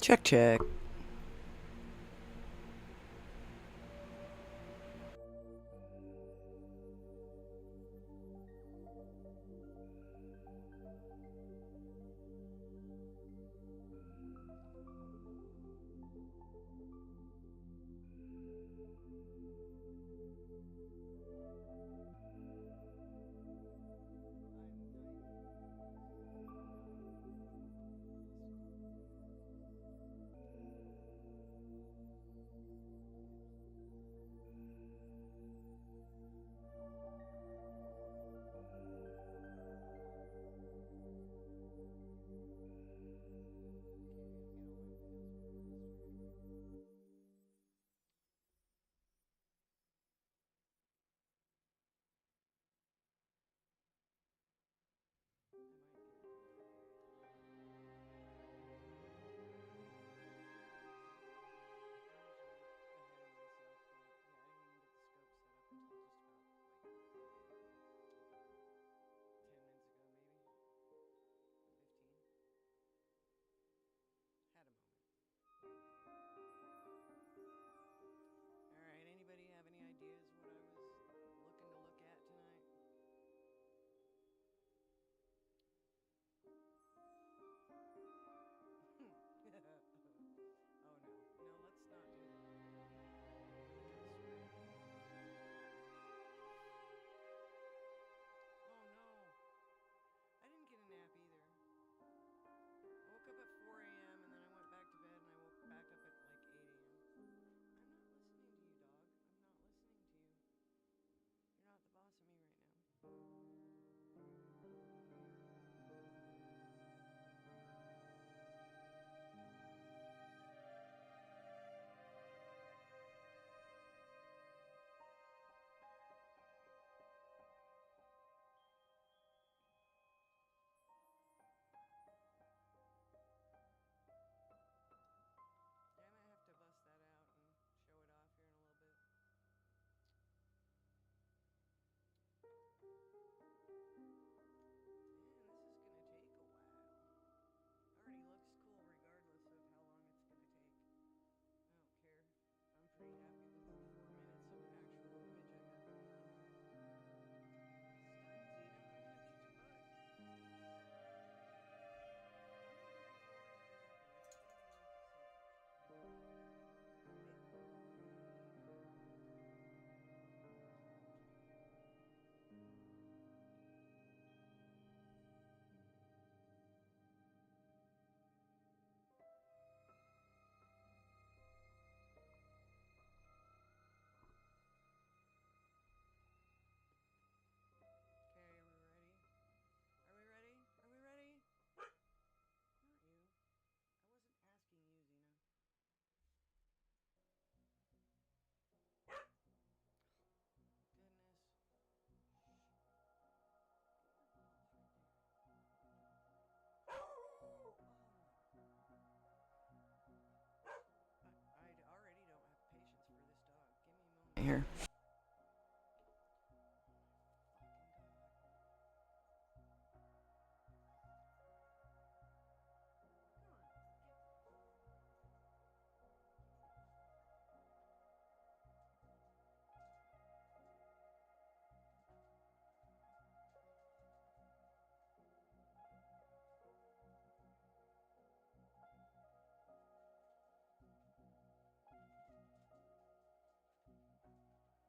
Check, check. Alright, anybody have any ideas what I was looking to look at tonight? Oh no. No, let's not do that. Kinda sweaty. Oh no. I didn't get a nap either. I woke up at 4 a.m. and then I went back to bed and I woke back up at like 8 a.m. I'm not listening to you, dog. I'm not listening to you. You're not the boss of me right now. Yeah, I might have to bust that out and show it off here in a little bit. Man, this is gonna take a while. Already looks cool regardless of how long it's gonna take. I don't care. I'm pretty happy with the 4 minutes of actual image I got going on here. Stop, Xena. I'm gonna kick your butt. I'm not looking forward to your outburst. I don't even like it so much. Hey. Okay, are we ready? Are we ready? Are we ready? Not you. I wasn't asking you, Xena. Goodness. Shh. Put your balls right there. Oh. I already don't have patience for this dog. Give me a moment here. Fucking God. Come on. Get.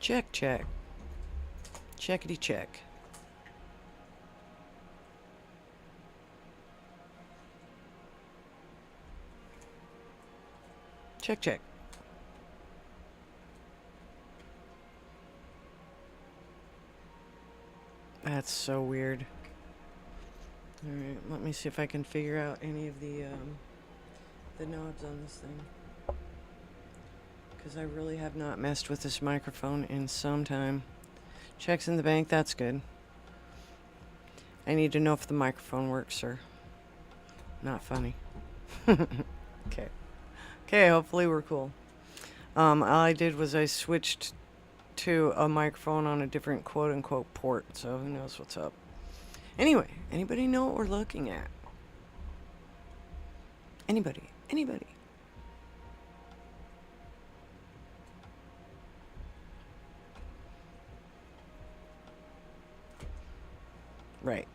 Check, check. Checkity check. Check, check. That's so weird. Alright, let me see if I can figure out any of the knobs on this thing. Because I really have not messed with this microphone in some time. Checks in the bank, that's good. I need to know if the microphone works, sir. Not funny. Okay. Okay, hopefully we're cool. All I did was I switched to a microphone on a different quote-unquote port, so who knows what's up. Anyway, anybody know what we're looking at? Anybody? Anybody? Right.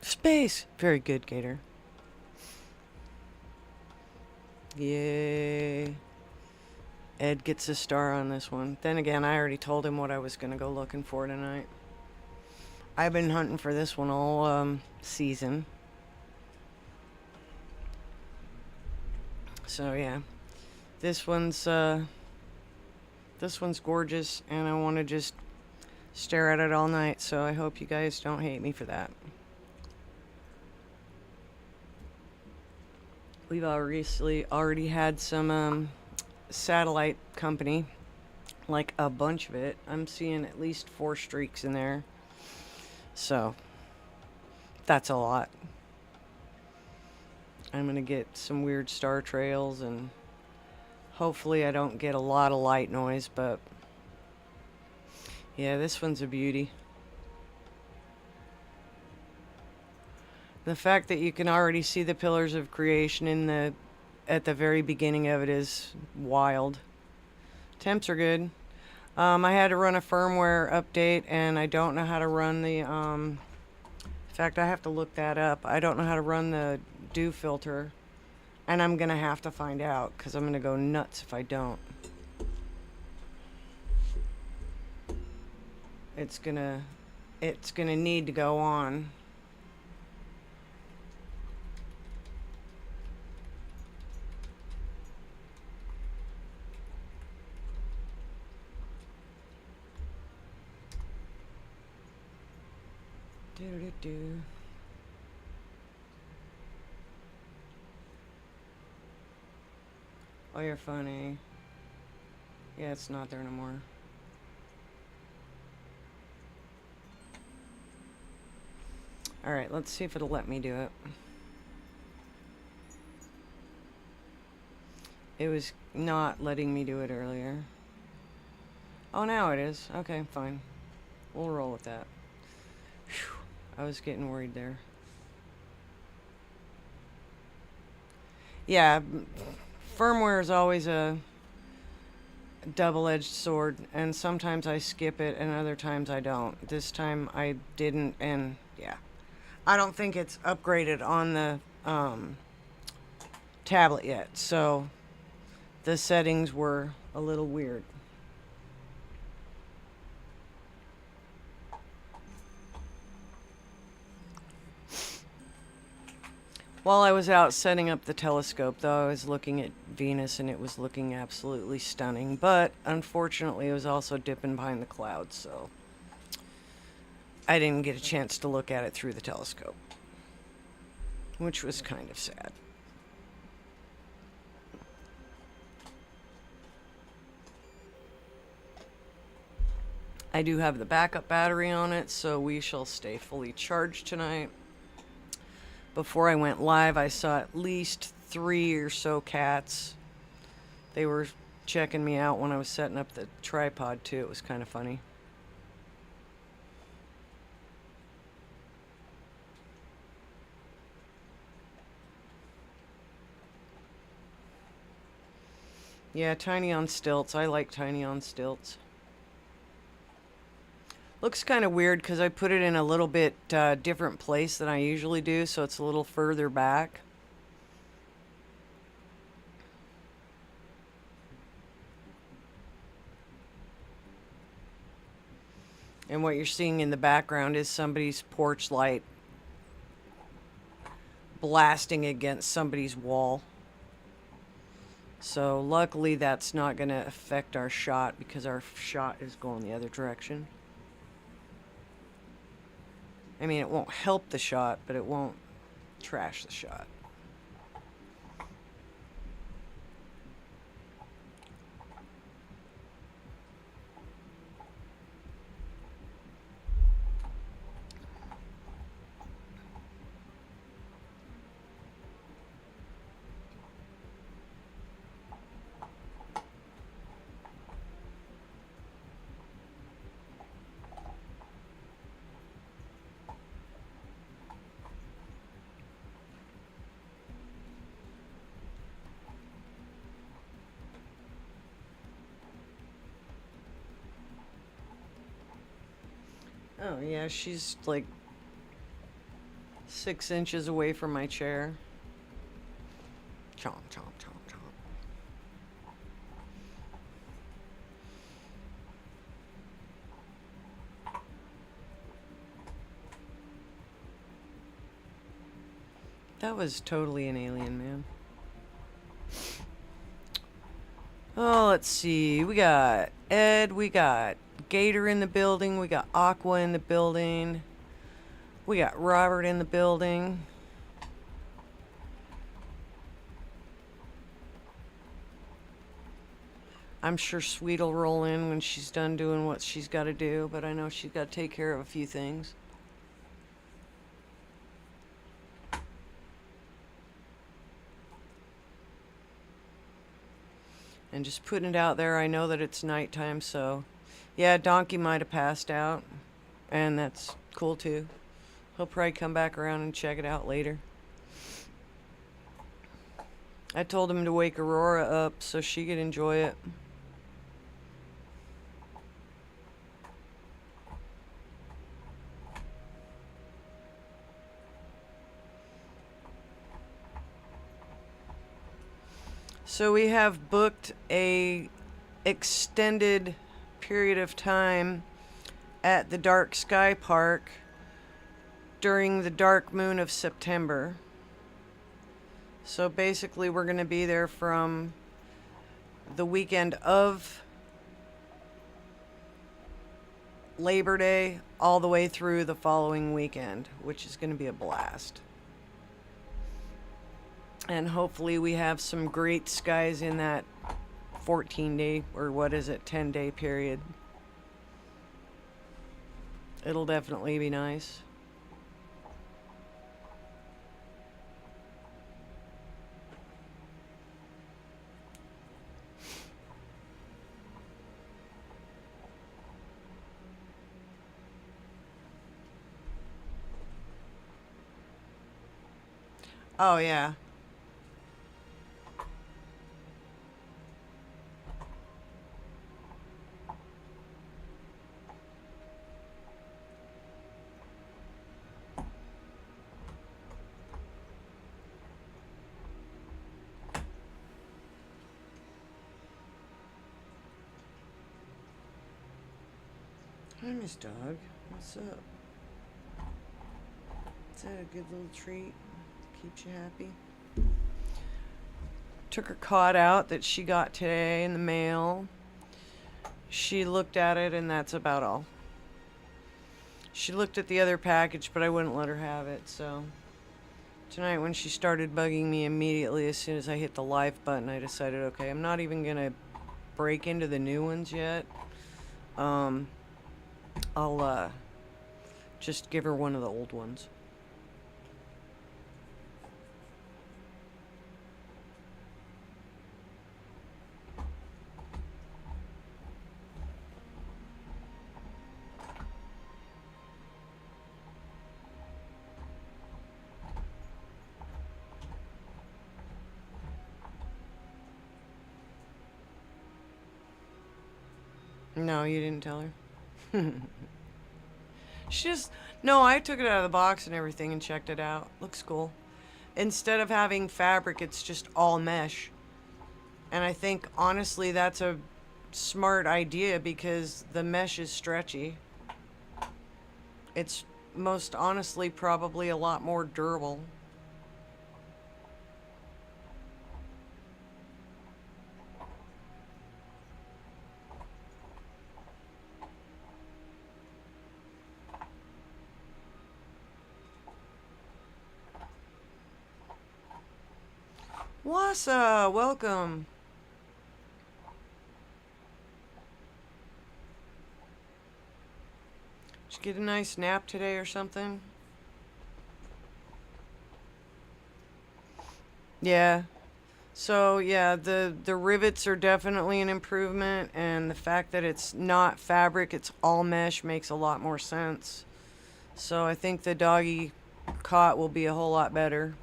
Space! Very good, Gator. Yay. Ed gets a star on this one. Then again, I already told him what I was going to go looking for tonight. I've been hunting for this one all season. So yeah. This one's gorgeous, and I want to just stare at it all night, so I hope you guys don't hate me for that. We've already had some satellite company, like a bunch of it. I'm seeing at least 4 streaks in there, so that's a lot. I'm gonna get some weird star trails, and hopefully I don't get a lot of light noise, but yeah, this one's a beauty. The fact that you can already see the pillars of creation at the very beginning of it is wild. Temps are good. I had to run a firmware update, and I don't know how to run the in fact, I have to look that up. I don't know how to run the dew filter, and I'm gonna have to find out, because I'm gonna go nuts if I don't. It's gonna need to go on. Do. Oh, you're funny. Yeah, it's not there no more. Alright, let's see if it'll let me do it. It was not letting me do it earlier. Oh, now it is. Okay, fine. We'll roll with that. Whew. I was getting worried there. Yeah, firmware is always a double-edged sword, and sometimes I skip it and other times I don't. This time I didn't, and yeah. I don't think it's upgraded on the tablet yet, so the settings were a little weird. While I was out setting up the telescope, though, I was looking at Venus, and it was looking absolutely stunning. But, unfortunately, it was also dipping behind the clouds, so I didn't get a chance to look at it through the telescope, which was kind of sad. I do have the backup battery on it, so we shall stay fully charged tonight. Before I went live, I saw at least 3 or so cats. They were checking me out when I was setting up the tripod, too. It was kind of funny. Yeah, Tiny on stilts. I like Tiny on stilts. Looks kind of weird because I put it in a little bit different place than I usually do, so it's a little further back. And what you're seeing in the background is somebody's porch light blasting against somebody's wall. So luckily that's not going to affect our shot because our shot is going the other direction. I mean, it won't help the shot, but it won't trash the shot. Oh, yeah, she's like 6 inches away from my chair. Chomp, chomp, chomp, chomp. That was totally an alien, man. Oh, let's see. We got Ed, we got Gator in the building, we got Aqua in the building, we got Robert in the building. I'm sure Sweet'll roll in when she's done doing what she's got to do, but I know she's got to take care of a few things. And just putting it out there, I know that it's nighttime, so yeah, Donkey might have passed out, and that's cool too. He'll probably come back around and check it out later. I told him to wake Aurora up so she could enjoy it. So we have booked a extended period of time at the Dark Sky Park during the dark moon of September. So basically we're going to be there from the weekend of Labor Day all the way through the following weekend, which is going to be a blast. And hopefully we have some great skies in that 14-day, or what is it, 10-day period. It'll definitely be nice. Oh, yeah. Hi, Miss Dog. What's up? Is that a good little treat? Keeps you happy? Took her cod out that she got today in the mail. She looked at it, and that's about all. She looked at the other package, but I wouldn't let her have it, so tonight when she started bugging me immediately as soon as I hit the live button, I decided, okay, I'm not even gonna break into the new ones yet. I'll just give her one of the old ones. No, you didn't tell her? She just... No, I took it out of the box and everything and checked it out. Looks cool. Instead of having fabric, it's just all mesh. And I think, honestly, that's a smart idea because the mesh is stretchy. It's most honestly probably a lot more durable. Wassa, welcome. Did you get a nice nap today or something? Yeah. So yeah, the rivets are definitely an improvement, and the fact that it's not fabric, it's all mesh makes a lot more sense. So I think the doggy cot will be a whole lot better.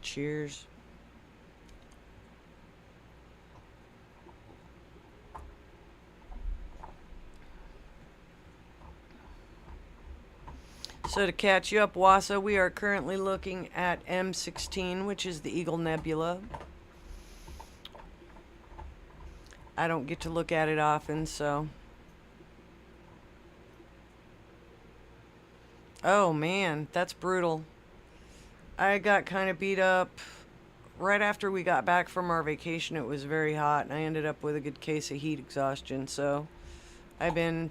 Cheers. So to catch you up, Wassa, we are currently looking at M16, which is the Eagle Nebula. I don't get to look at it often, so. Oh man, that's brutal. I got kind of beat up right after we got back from our vacation. It was very hot, and I ended up with a good case of heat exhaustion, so I've been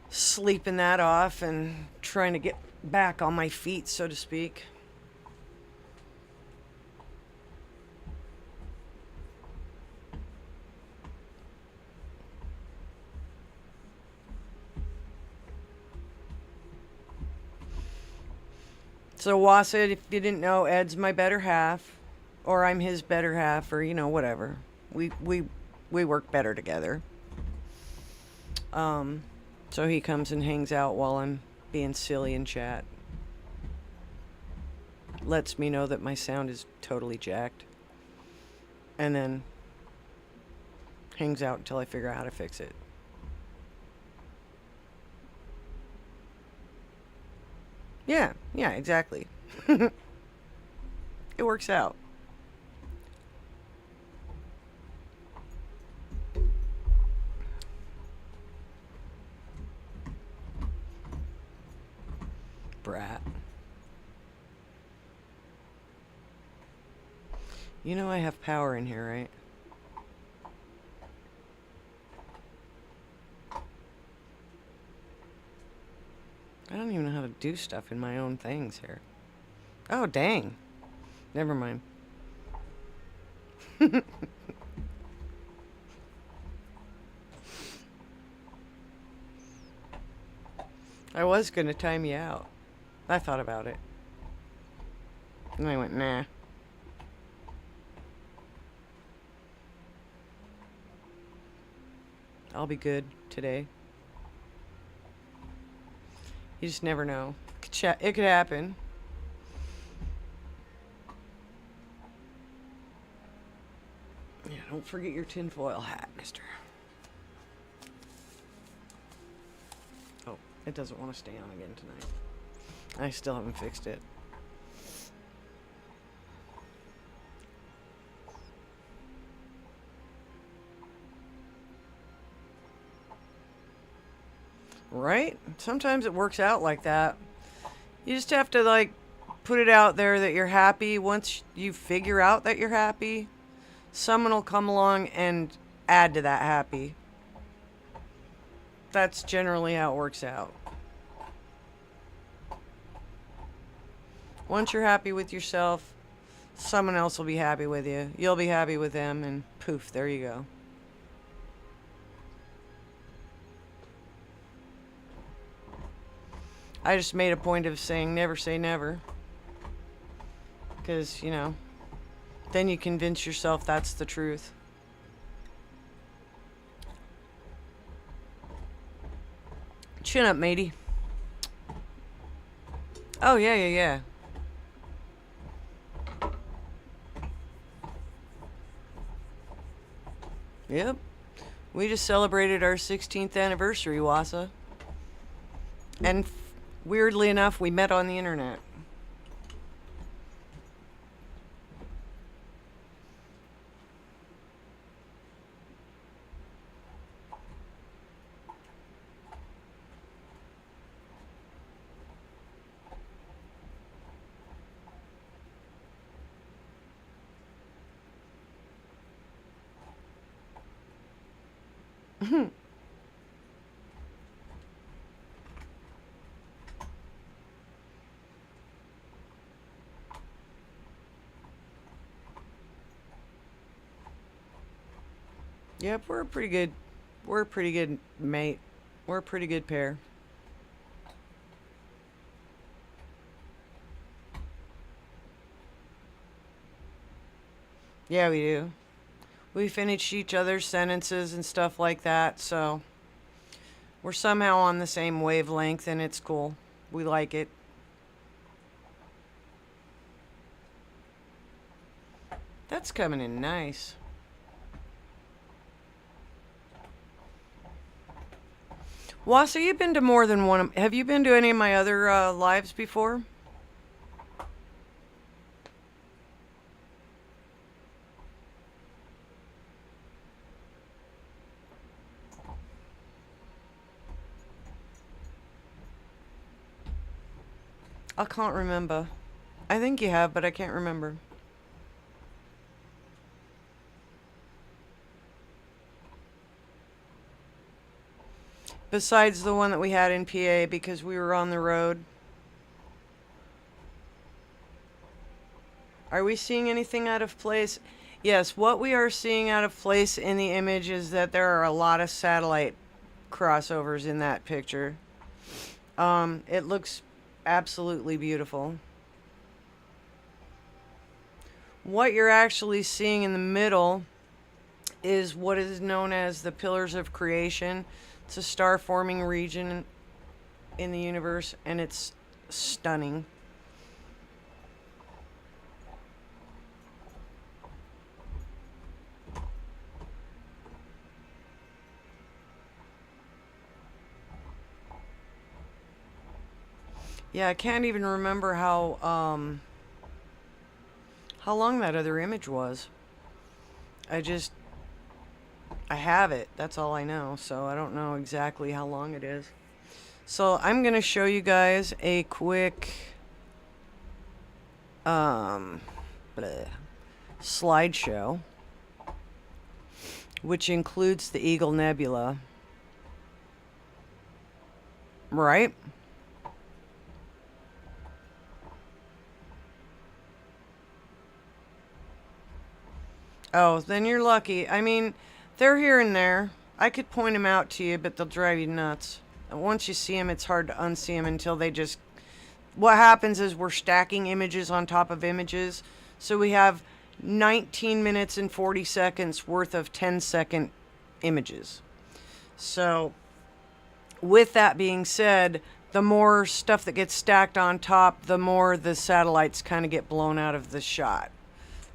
sleeping that off and trying to get back on my feet, so to speak. So Wassa, if you didn't know, Ed's my better half, or I'm his better half, or whatever. We work better together. Um, so he comes and hangs out while I'm being silly in chat. Lets me know that my sound is totally jacked. And then hangs out until I figure out how to fix it. Yeah, exactly. It works out. Brat. You know I have power in here, right? I don't even know how to do stuff in my own things here. Oh, dang. Never mind. I was gonna time you out. I thought about it. And I went, nah. I'll be good today. You just never know. It could happen. Yeah, don't forget your tinfoil hat, mister. Oh, it doesn't want to stay on again tonight. I still haven't fixed it. Right? Sometimes it works out like that. You just have to, like, put it out there that you're happy. Once you figure out that you're happy, someone will come along and add to that happy. That's generally how it works out. Once you're happy with yourself, someone else will be happy with you. You'll be happy with them, and poof, there you go. I just made a point of saying never say never. Because, then you convince yourself that's the truth. Chin up, matey. Oh, yeah. Yep. We just celebrated our 16th anniversary, Wassa. And weirdly enough, we met on the internet. Yep, we're a pretty good. We're a pretty good mate. We're a pretty good pair. Yeah, we do. We finish each other's sentences and stuff like that, so we're somehow on the same wavelength and it's cool. We like it. That's coming in nice. Wassa, you've been to more than one. Have you been to any of my other lives before? I can't remember. I think you have, but I can't remember. Besides the one that we had in PA because we were on the road. Are we seeing anything out of place? Yes, what we are seeing out of place in the image is that there are a lot of satellite crossovers in that picture. It looks absolutely beautiful. What you're actually seeing in the middle is what is known as the Pillars of Creation. It's a star forming region in the universe, and it's stunning. Yeah, I can't even remember how long that other image was. I just I have it. That's all I know. So I don't know exactly how long it is. So I'm going to show you guys a quick um bleh, slideshow which includes the Eagle Nebula. Right? Oh, then you're lucky. I mean, they're here and there. I could point them out to you, but they'll drive you nuts. And once you see them, it's hard to unsee them until they just. What happens is we're stacking images on top of images. So we have 19 minutes and 40 seconds worth of 10-second images. So, with that being said, the more stuff that gets stacked on top, the more the satellites kind of get blown out of the shot.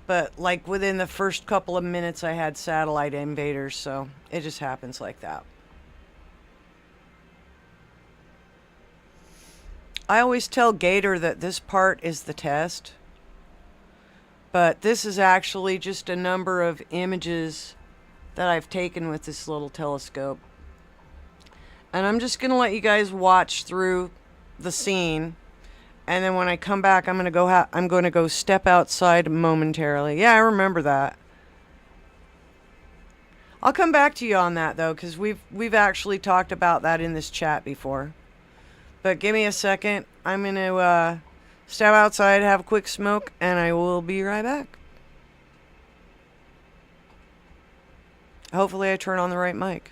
But like within the first couple of minutes, I had satellite invaders, so it just happens like that. I always tell Gator that this part is the test, but this is actually just a number of images that I've taken with this little telescope. And I'm just going to let you guys watch through the scene. And then when I come back, I'm going to go step outside momentarily. Yeah, I remember that. I'll come back to you on that though, because we've actually talked about that in this chat before. But give me a second. I'm going to step outside, have a quick smoke, and I will be right back. Hopefully I turn on the right mic.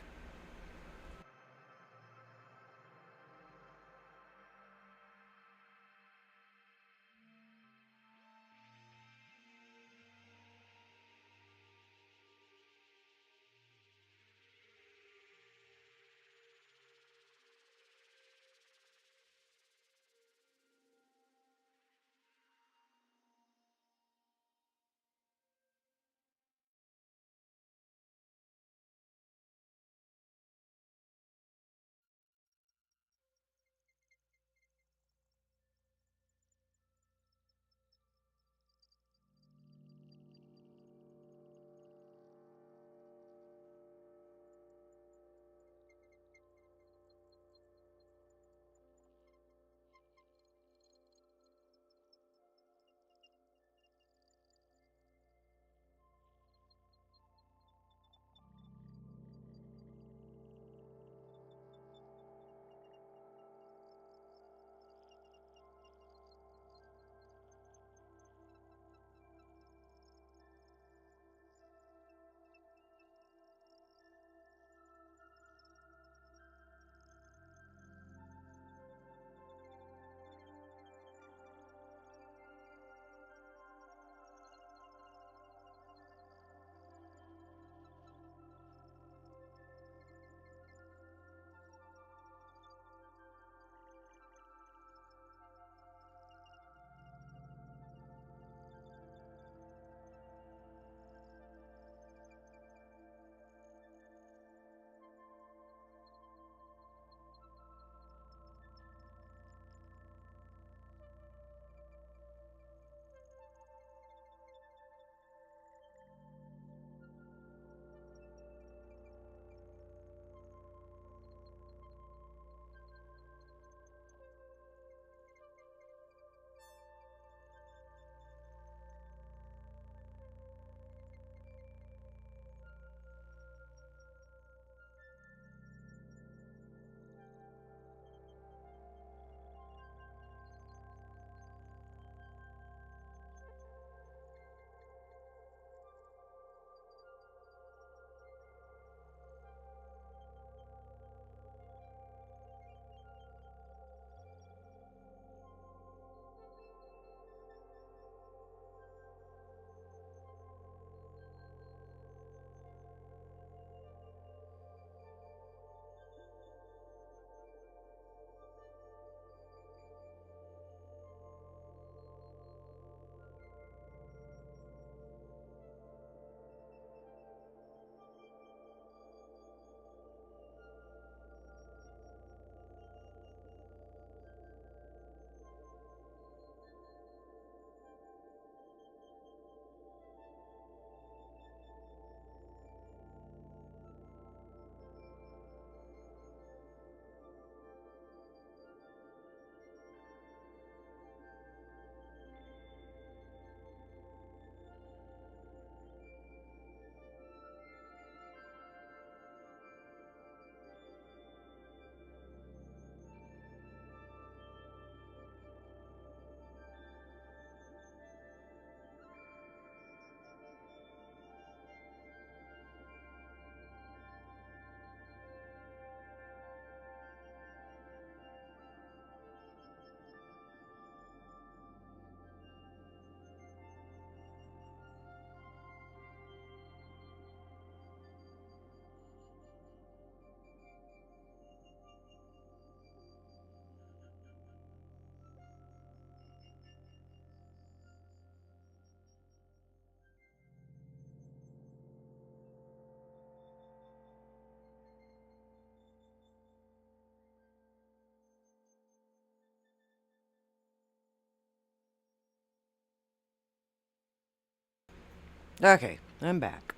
Okay, I'm back.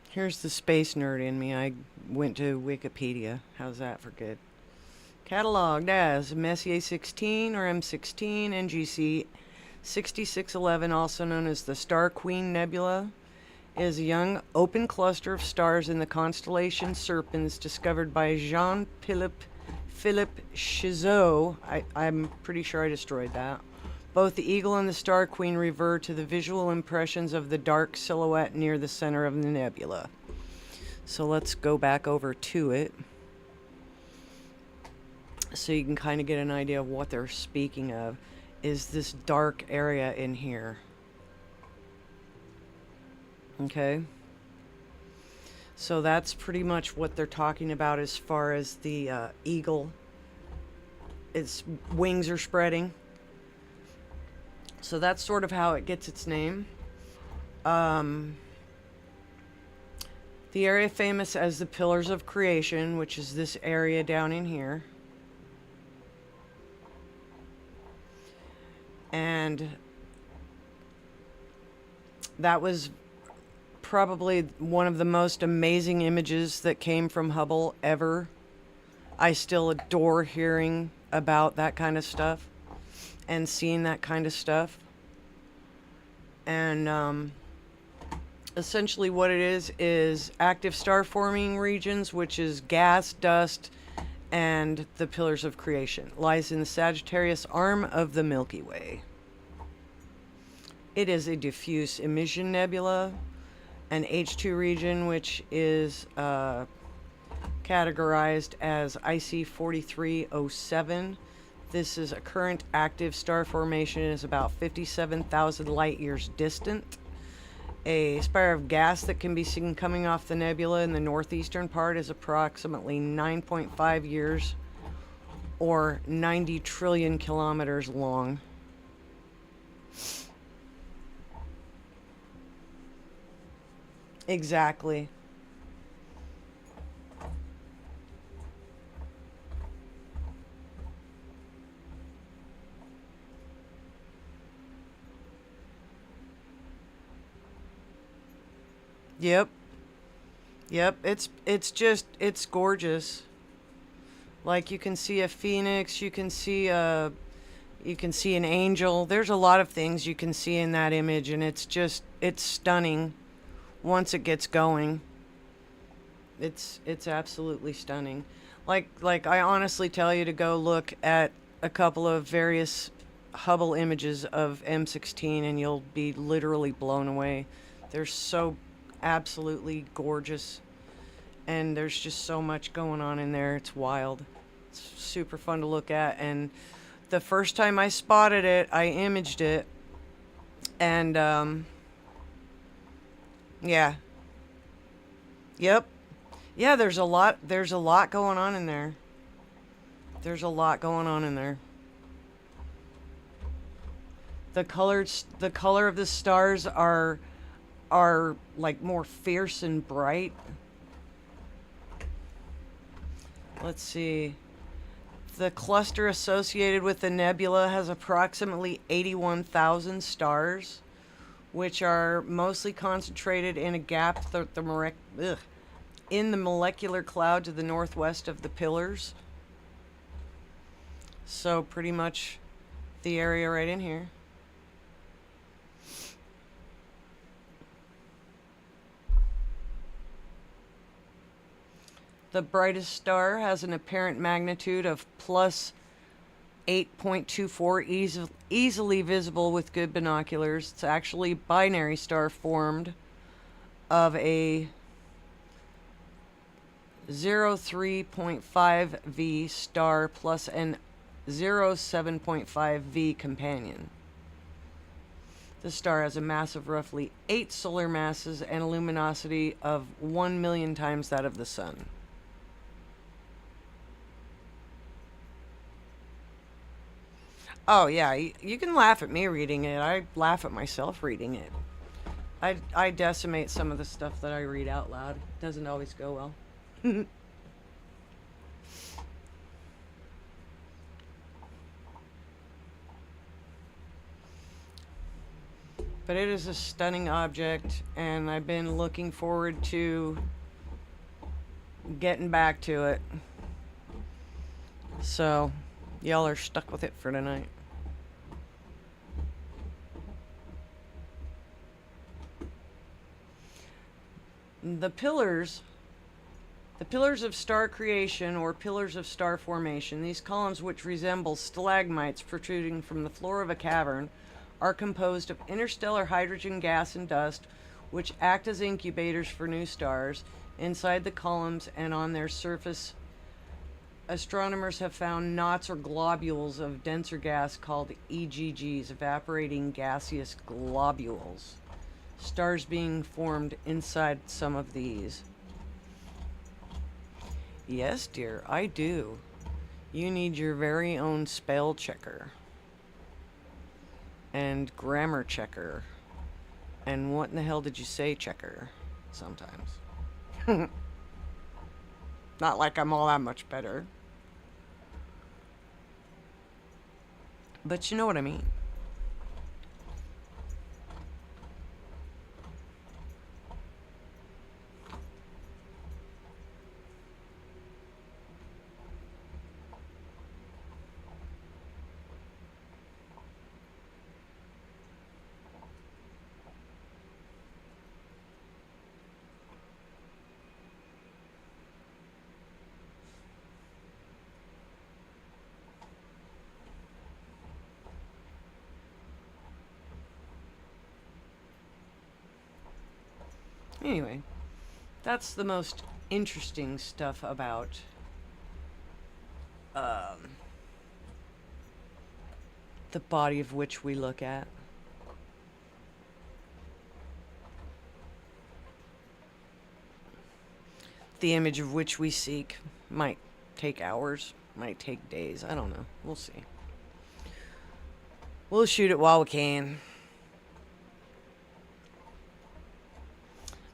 Here's the space nerd in me. I went to Wikipedia. How's that for good? Cataloged as Messier 16 or M16 NGC 6611, also known as the Star Queen Nebula, is a young open cluster of stars in the constellation Serpens discovered by Jean-Philippe Chizot. I'm pretty sure I destroyed that. Both the Eagle and the Star Queen revert to the visual impressions of the dark silhouette near the center of the nebula. So let's go back over to it so you can kind of get an idea of what they're speaking of. Is this dark area in here. Okay. So that's pretty much what they're talking about as far as the eagle. Its wings are spreading. So that's sort of how it gets its name. The area famous as the Pillars of Creation, which is this area down in here. And that was probably one of the most amazing images that came from Hubble ever. I still adore hearing about that kind of stuff and seeing that kind of stuff. And essentially what it is active star forming regions, which is gas, dust, and the Pillars of Creation. Lies in the Sagittarius arm of the Milky Way. It is a diffuse emission nebula, an H2 region, which is categorized as IC 4307. This is a current active star formation. It is about 57,000 light years distant. A spire of gas that can be seen coming off the nebula in the northeastern part is approximately 9.5 years or 90 trillion kilometers long. Exactly. Yep. Yep, it's gorgeous. Like you can see a phoenix, you can see an angel. There's a lot of things you can see in that image, and it's stunning once it gets going. It's absolutely stunning. Like I honestly tell you to go look at a couple of various Hubble images of M16 and you'll be literally blown away. They're so absolutely gorgeous, and there's just so much going on in there. It's wild. It's super fun to look at, and the first time I spotted it, I imaged it, and yeah. Yep. Yeah, there's a lot going on in there. There's a lot going on in there. The color of the stars are like more fierce and bright. Let's see. The cluster associated with the nebula has approximately 81,000 stars, which are mostly concentrated in a gap in the molecular cloud to the northwest of the pillars. So pretty much the area right in here. The brightest star has an apparent magnitude of plus 8.24, easily visible with good binoculars. It's actually a binary star formed of a 03.5 V star plus an 07.5 V companion. The star has a mass of roughly 8 solar masses and a luminosity of 1 million times that of the sun. Oh yeah, you can laugh at me reading it. I laugh at myself reading it. I decimate some of the stuff that I read out loud. Doesn't always go well. But it is a stunning object, and I've been looking forward to getting back to it. So, y'all are stuck with it for tonight. The pillars The pillars of star creation, or pillars of star formation, these columns, which resemble stalagmites protruding from the floor of a cavern, are composed of interstellar hydrogen gas and dust, which act as incubators for new stars. Inside the columns and on their surface, astronomers have found knots or globules of denser gas called EGGs, evaporating gaseous globules. Stars being formed inside some of these. Yes, dear, I do. You need your very own spell checker. And grammar checker. And what in the hell did you say checker? Sometimes. Not like I'm all that much better. But you know what I mean. Anyway, that's the most interesting stuff about the body of which we look at. The image of which we seek might take hours, might take days. I don't know. We'll see. We'll shoot it while we can.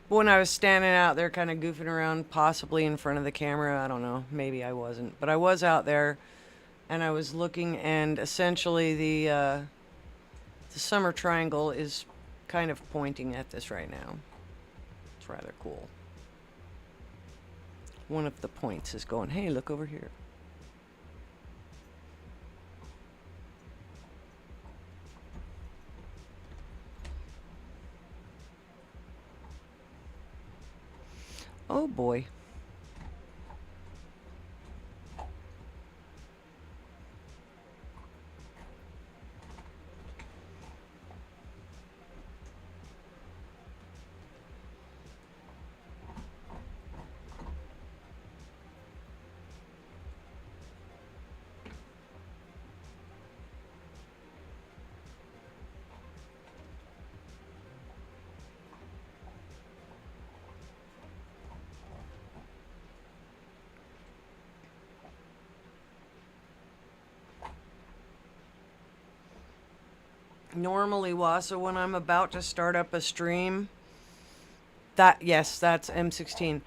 But when I was standing out there kind of goofing around, possibly in front of the camera, I don't know, maybe I wasn't. But I was out there, and I was looking, and essentially the summer triangle is kind of pointing at this right now. It's rather cool. One of the points is going, hey, look over here. Oh boy. Normally, Wassa, when I'm about to start up a stream, yes, that's M16.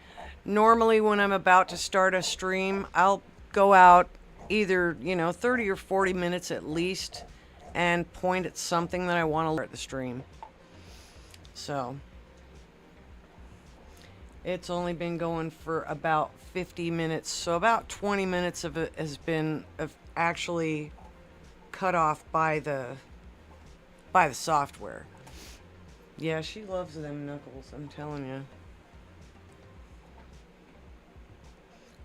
Normally, when I'm about to start a stream, I'll go out either, 30 or 40 minutes at least and point at something that I want to start the stream. So, it's only been going for about 50 minutes. So, about 20 minutes of it has been actually cut off by the software. Yeah, she loves them knuckles, I'm telling you.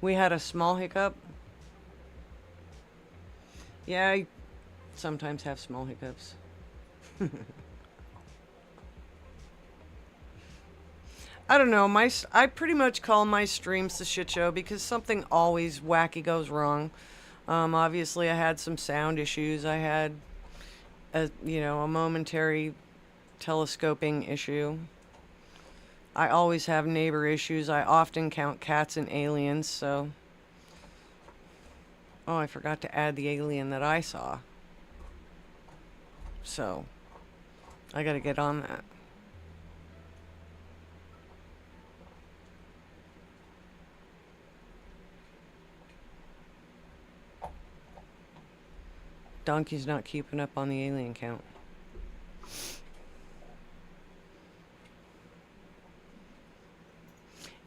We had a small hiccup. Yeah, I sometimes have small hiccups. I don't know, I pretty much call my streams the shit show because something always wacky goes wrong. Obviously I had some sound issues. I had a momentary telescoping issue. I always have neighbor issues. I often count cats and aliens, so... Oh, I forgot to add the alien that I saw. So, I gotta get on that. Donkey's not keeping up on the alien count.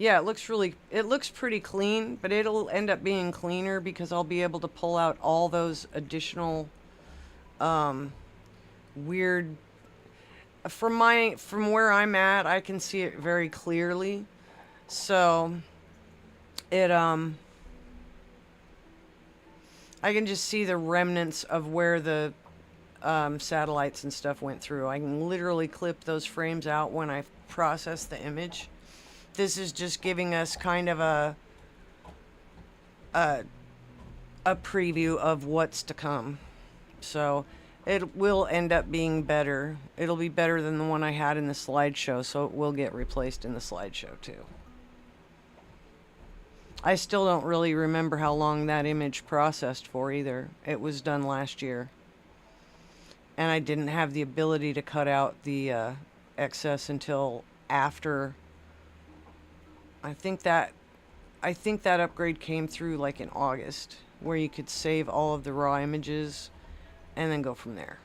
Yeah, it looks pretty clean, but it'll end up being cleaner because I'll be able to pull out all those additional um, weird. From where I'm at, I can see it very clearly. So it I can just see the remnants of where the satellites and stuff went through. I can literally clip those frames out when I process the image. This is just giving us kind of a a preview of what's to come. So it will end up being better. It'll be better than the one I had in the slideshow, so it will get replaced in the slideshow too. I still don't really remember how long that image processed for either. It was done last year. And I didn't have the ability to cut out the excess until after. I think that I think that upgrade came through like in August, where you could save all of the raw images and then go from there.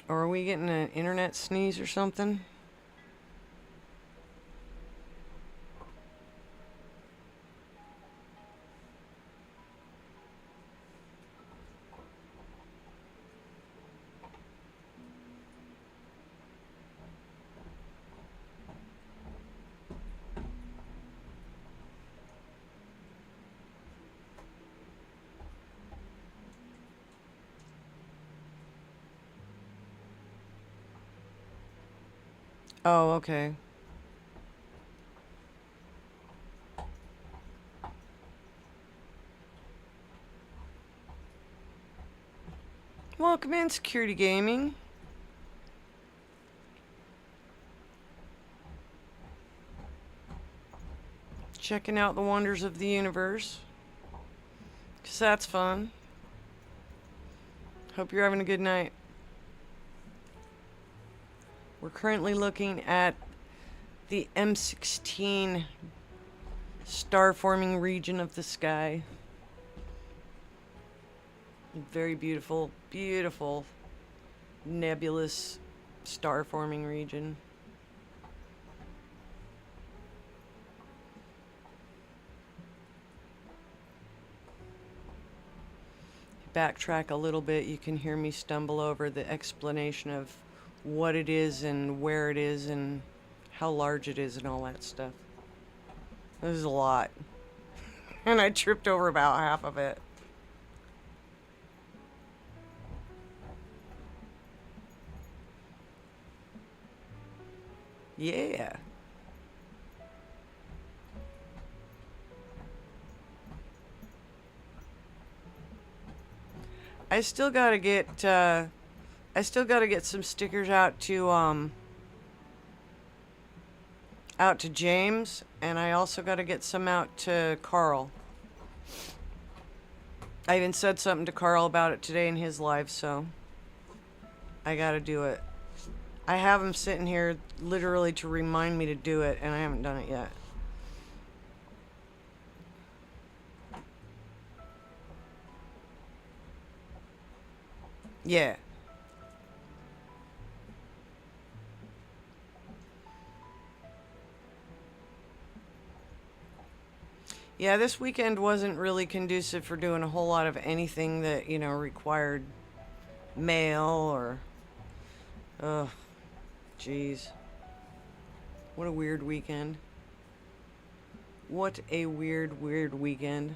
Or are we getting an internet sneeze or something? Oh, okay. Welcome in, Security Gaming. Checking out the wonders of the universe. 'Cause that's fun. Hope you're having a good night. We're currently looking at the M16 star forming region of the sky. Very beautiful, beautiful, nebulous star forming region. Backtrack a little bit, you can hear me stumble over the explanation of what it is and where it is and how large it is and all that stuff. There's a lot. And I tripped over about half of it. Yeah. I still gotta get some stickers out to James, and I also gotta get some out to Carl. I even said something to Carl about it today in his live, so I gotta do it. I have him sitting here literally to remind me to do it, and I haven't done it yet. Yeah. Yeah, this weekend wasn't really conducive for doing a whole lot of anything that, required mail or... Ugh. Jeez. What a weird weekend. What a weird, weird weekend.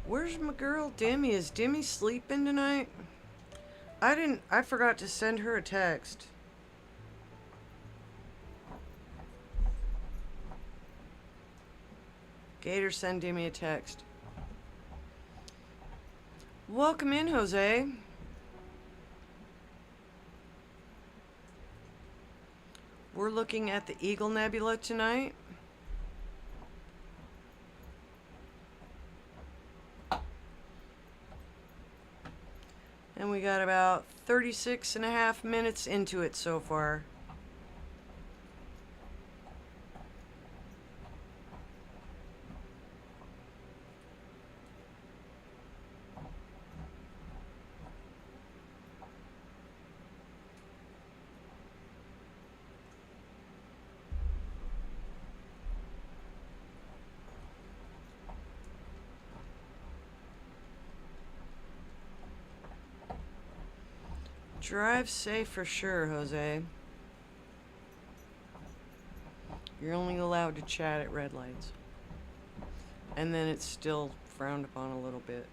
Where's my girl Demi? Is Demi sleeping tonight? I forgot to send her a text. Gator, send Demi a text. Welcome in, Jose. We're looking at the Eagle Nebula tonight. And we got about 36 and a half minutes into it so far. Drive safe for sure, Jose. You're only allowed to chat at red lights. And then it's still frowned upon a little bit.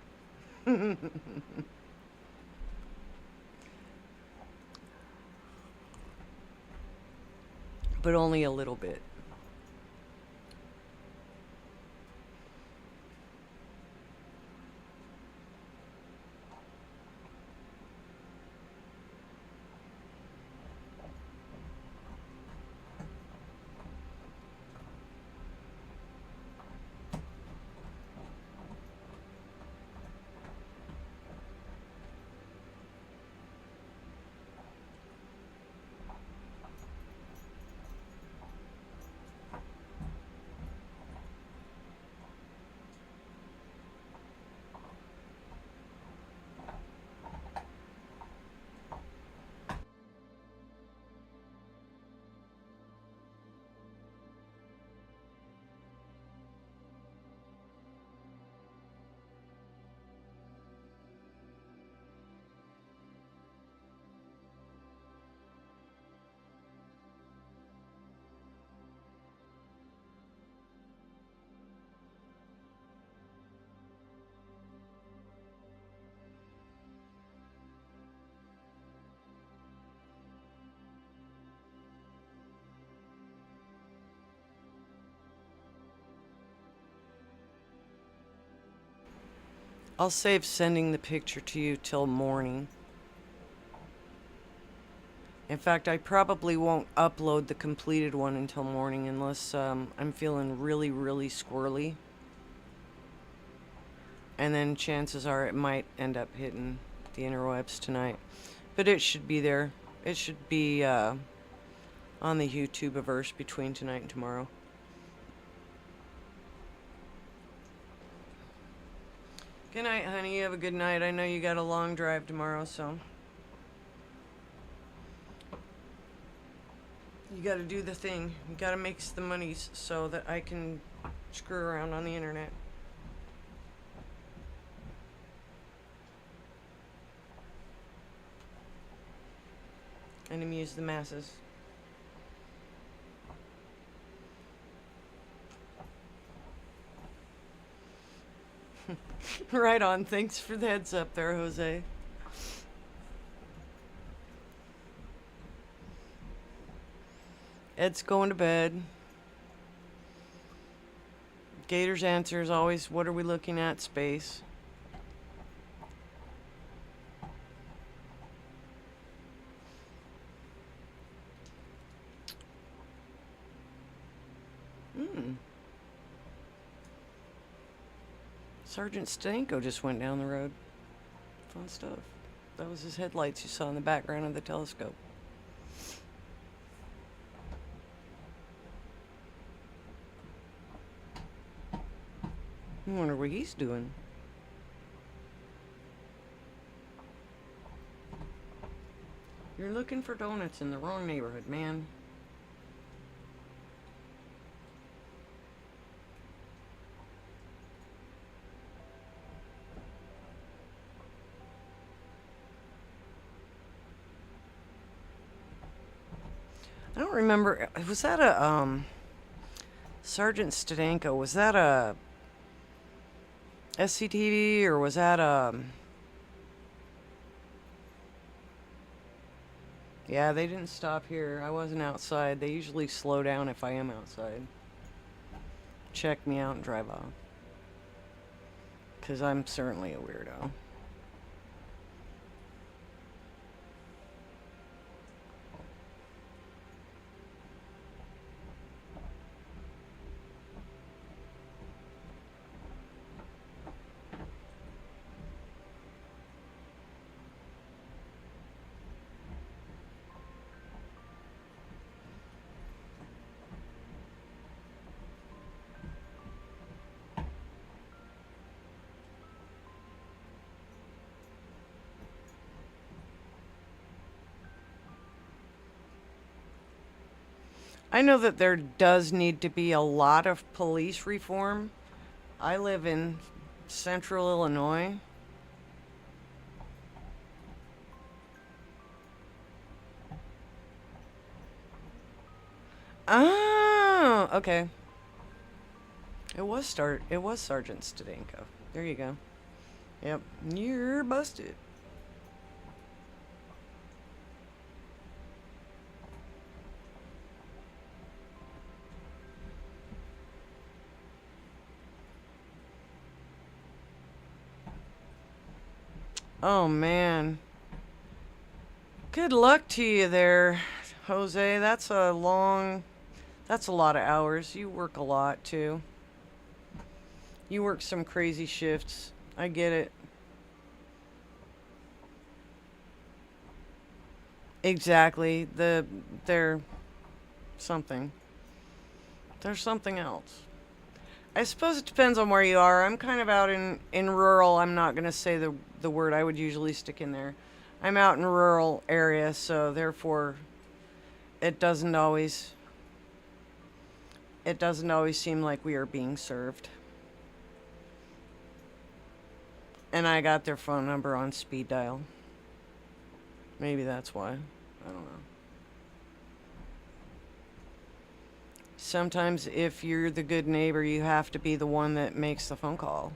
But only a little bit. I'll save sending the picture to you till morning. In fact, I probably won't upload the completed one until morning unless I'm feeling really, really squirrely. And then chances are it might end up hitting the interwebs tonight. But it should be there. It should be on the YouTubeverse between tonight and tomorrow. Good night, honey. You have a good night. I know you got a long drive tomorrow, so you gotta do the thing. You gotta make the monies so that I can screw around on the internet. And amuse the masses. Right on. Thanks for the heads up there, Jose. Ed's going to bed. Gator's answer is always, what are we looking at? Space. Sergeant Stanko just went down the road. Fun stuff. That was his headlights you saw in the background of the telescope. I wonder what he's doing. You're looking for donuts in the wrong neighborhood, man. I don't remember. Was that a, Sergeant Stadenko, was that a SCTV or was that a... Yeah, they didn't stop here. I wasn't outside. They usually slow down if I am outside. Check me out and drive off. 'Cause I'm certainly a weirdo. I know that there does need to be a lot of police reform. I live in central Illinois. Oh, okay. It was Sergeant Stadenko. There you go. Yep. You're busted. Oh man. Good luck to you there, Jose. That's a lot of hours. You work a lot too. You work some crazy shifts. I get it. Exactly. They're something. There's something else. I suppose it depends on where you are. I'm kind of out in rural. I'm not gonna say the word I would usually stick in there. I'm out in rural area, so therefore it doesn't always it doesn't always seem like we are being served. And I got their phone number on speed dial. Maybe that's why. I don't know. Sometimes if you're the good neighbor, you have to be the one that makes the phone call.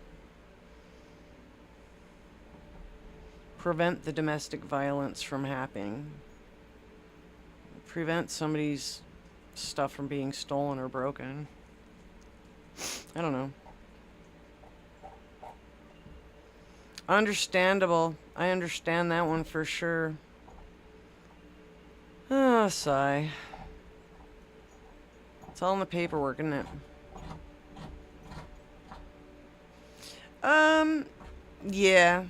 Prevent the domestic violence from happening. Prevent somebody's stuff from being stolen or broken. I don't know. Understandable. I understand that one for sure. Ah, sigh. It's all in the paperwork, isn't it? Um, yeah.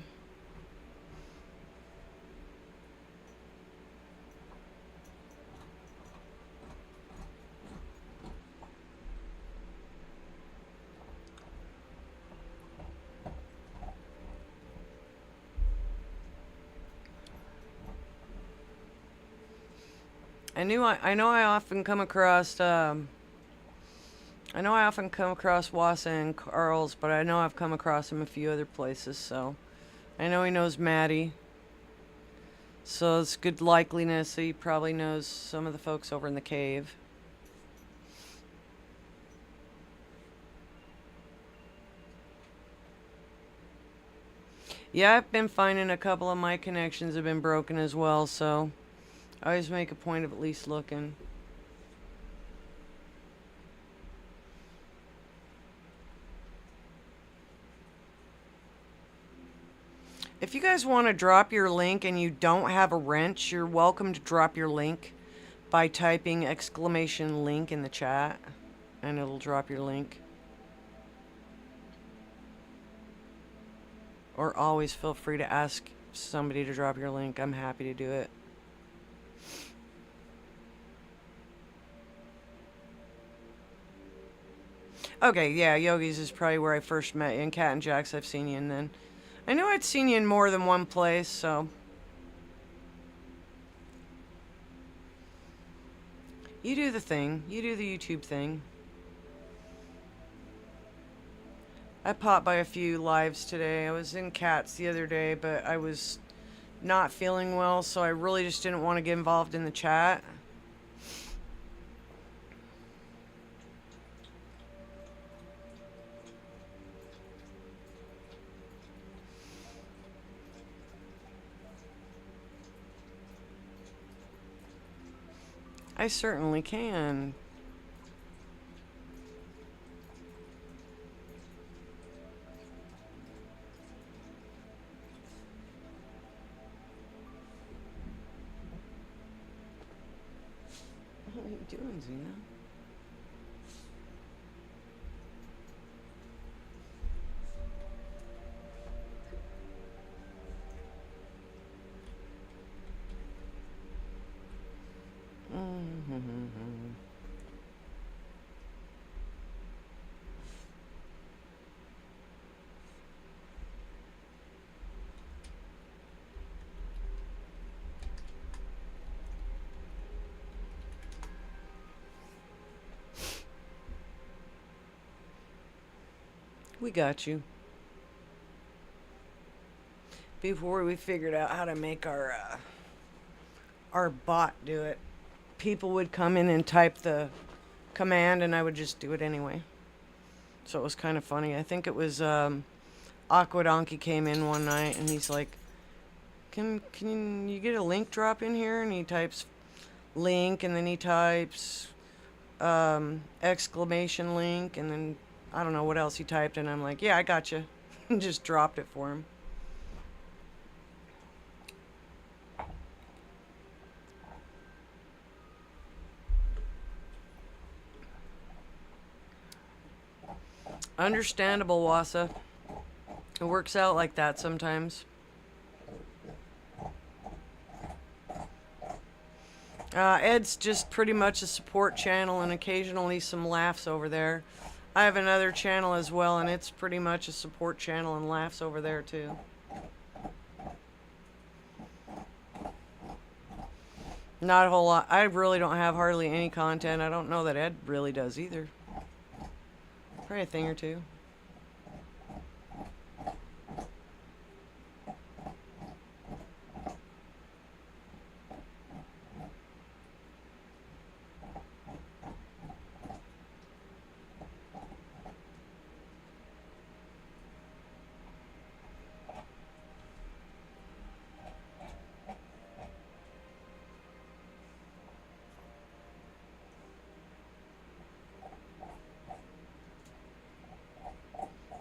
I know I often come across I know I often come across Wassa and Carl's, but I know I've come across him a few other places, so I know he knows Maddie. So it's good likeliness that he probably knows some of the folks over in the cave. Yeah, I've been finding a couple of my connections have been broken as well, so I always make a point of at least looking. If you guys want to drop your link and you don't have a wrench, you're welcome to drop your link by typing exclamation link in the chat, and it'll drop your link. Or always feel free to ask somebody to drop your link. I'm happy to do it. Okay, yeah, Yogi's is probably where I first met you. And Cat and Jax, I've seen you in then. I knew I'd seen you in more than one place, so. You do the thing. You do the YouTube thing. I popped by a few lives today. I was in Cats the other day, but I was not feeling well, so I really just didn't want to get involved in the chat. I certainly can. What are you doing, Xena? Mm-hmm. We got you. Before we figured out how to make our bot do it, people would come in and type the command, and I would just do it anyway. So it was kind of funny. I think it was Aquadonkey came in one night, and he's like, "Can you get a link drop in here?" And he types link, and then he types exclamation link, and then I don't know what else he typed, and I'm like, "Yeah, I got you," and just dropped it for him. Understandable, Wassa. It works out like that sometimes. Ed's just pretty much a support channel and occasionally some laughs over there. I have another channel as well, and it's pretty much a support channel and laughs over there too. Not a whole lot. I really don't have hardly any content. I don't know that Ed really does either. Probably a thing or two.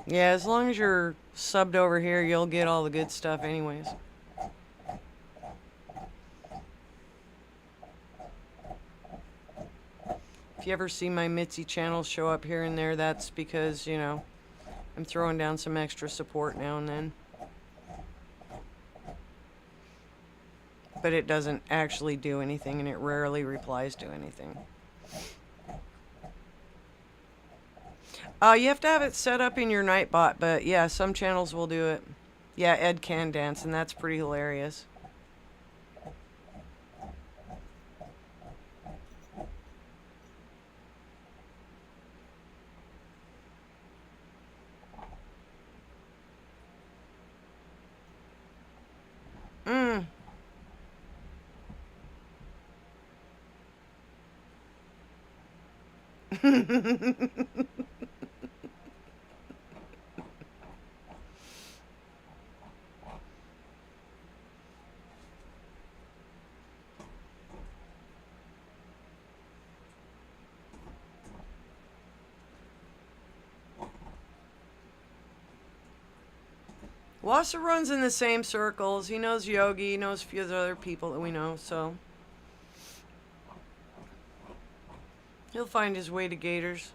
Yeah, as long as you're subbed over here, you'll get all the good stuff anyways. If you ever see my Mitzi channel show up here and there, that's because, you know, I'm throwing down some extra support now and then. But it doesn't actually do anything, and it rarely replies to anything. You have to have it set up in your Nightbot, but yeah, some channels will do it. Yeah, Ed can dance, and that's pretty hilarious. Mm. Wassa runs in the same circles. He knows Yogi, he knows a few other people that we know, so he'll find his way to Gators.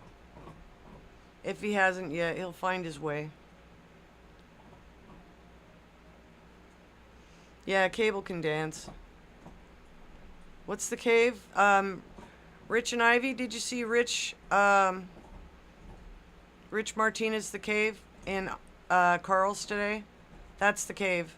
If he hasn't yet, he'll find his way. Yeah, Cable can dance. What's the cave? Rich and Ivy, did you see Rich Martinez the cave in Carl's today? That's the cave.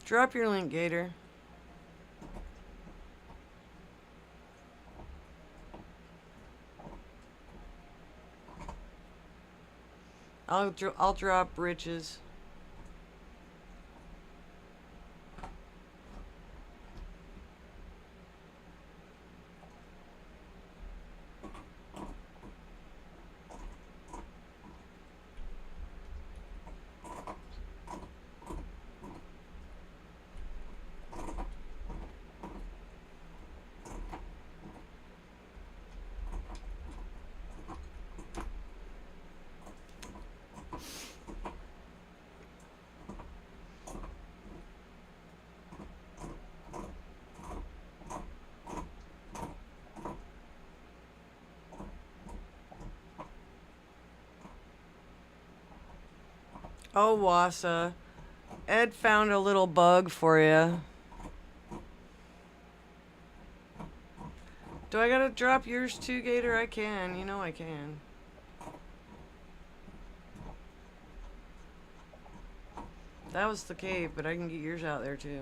Drop your link, Gator. I'll drop Rich's. Oh, Wassa. Ed found a little bug for you. Do I gotta drop yours too, Gator? I can. You know I can. That was the cave, but I can get yours out there too.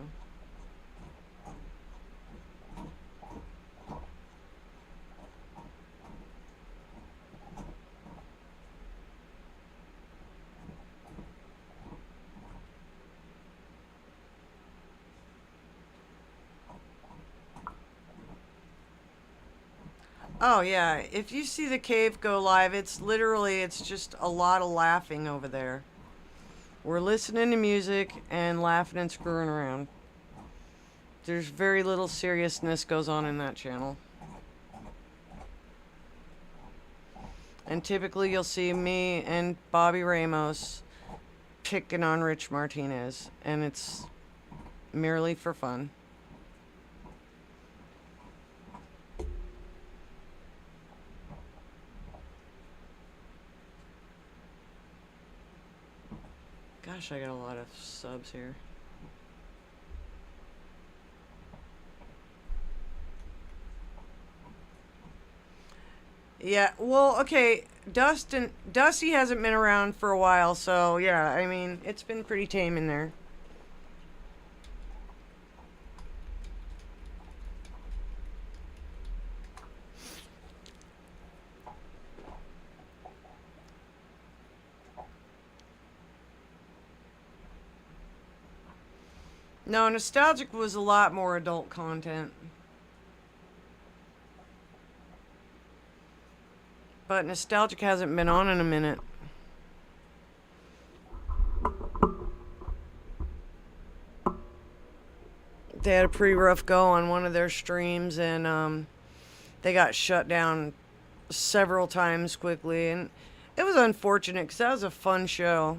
Oh yeah, if you see the cave go live, it's just a lot of laughing over there. We're listening to music and laughing and screwing around. There's very little seriousness goes on in that channel. And typically you'll see me and Bobby Ramos picking on Rich Martinez, and it's merely for fun. Gosh, I got a lot of subs here. Yeah, well, okay, Dusty hasn't been around for a while, so yeah, I mean, it's been pretty tame in there. No, Nostalgic was a lot more adult content. But Nostalgic hasn't been on in a minute. They had a pretty rough go on one of their streams, and they got shut down several times quickly, and it was unfortunate because that was a fun show.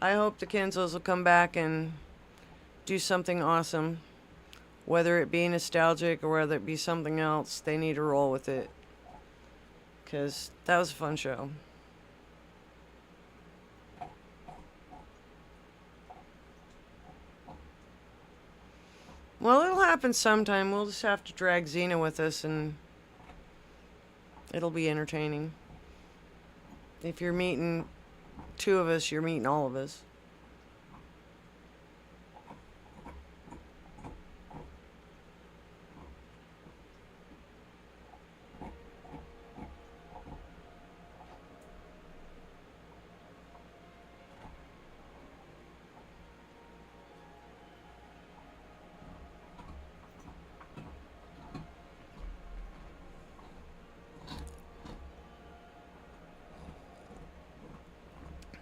I hope the Kenzos will come back and do something awesome. Whether it be Nostalgic or whether it be something else, they need to roll with it. Because that was a fun show. Well, it'll happen sometime. We'll just have to drag Xena with us, and it'll be entertaining. If you're meeting two of us, you're meeting all of us.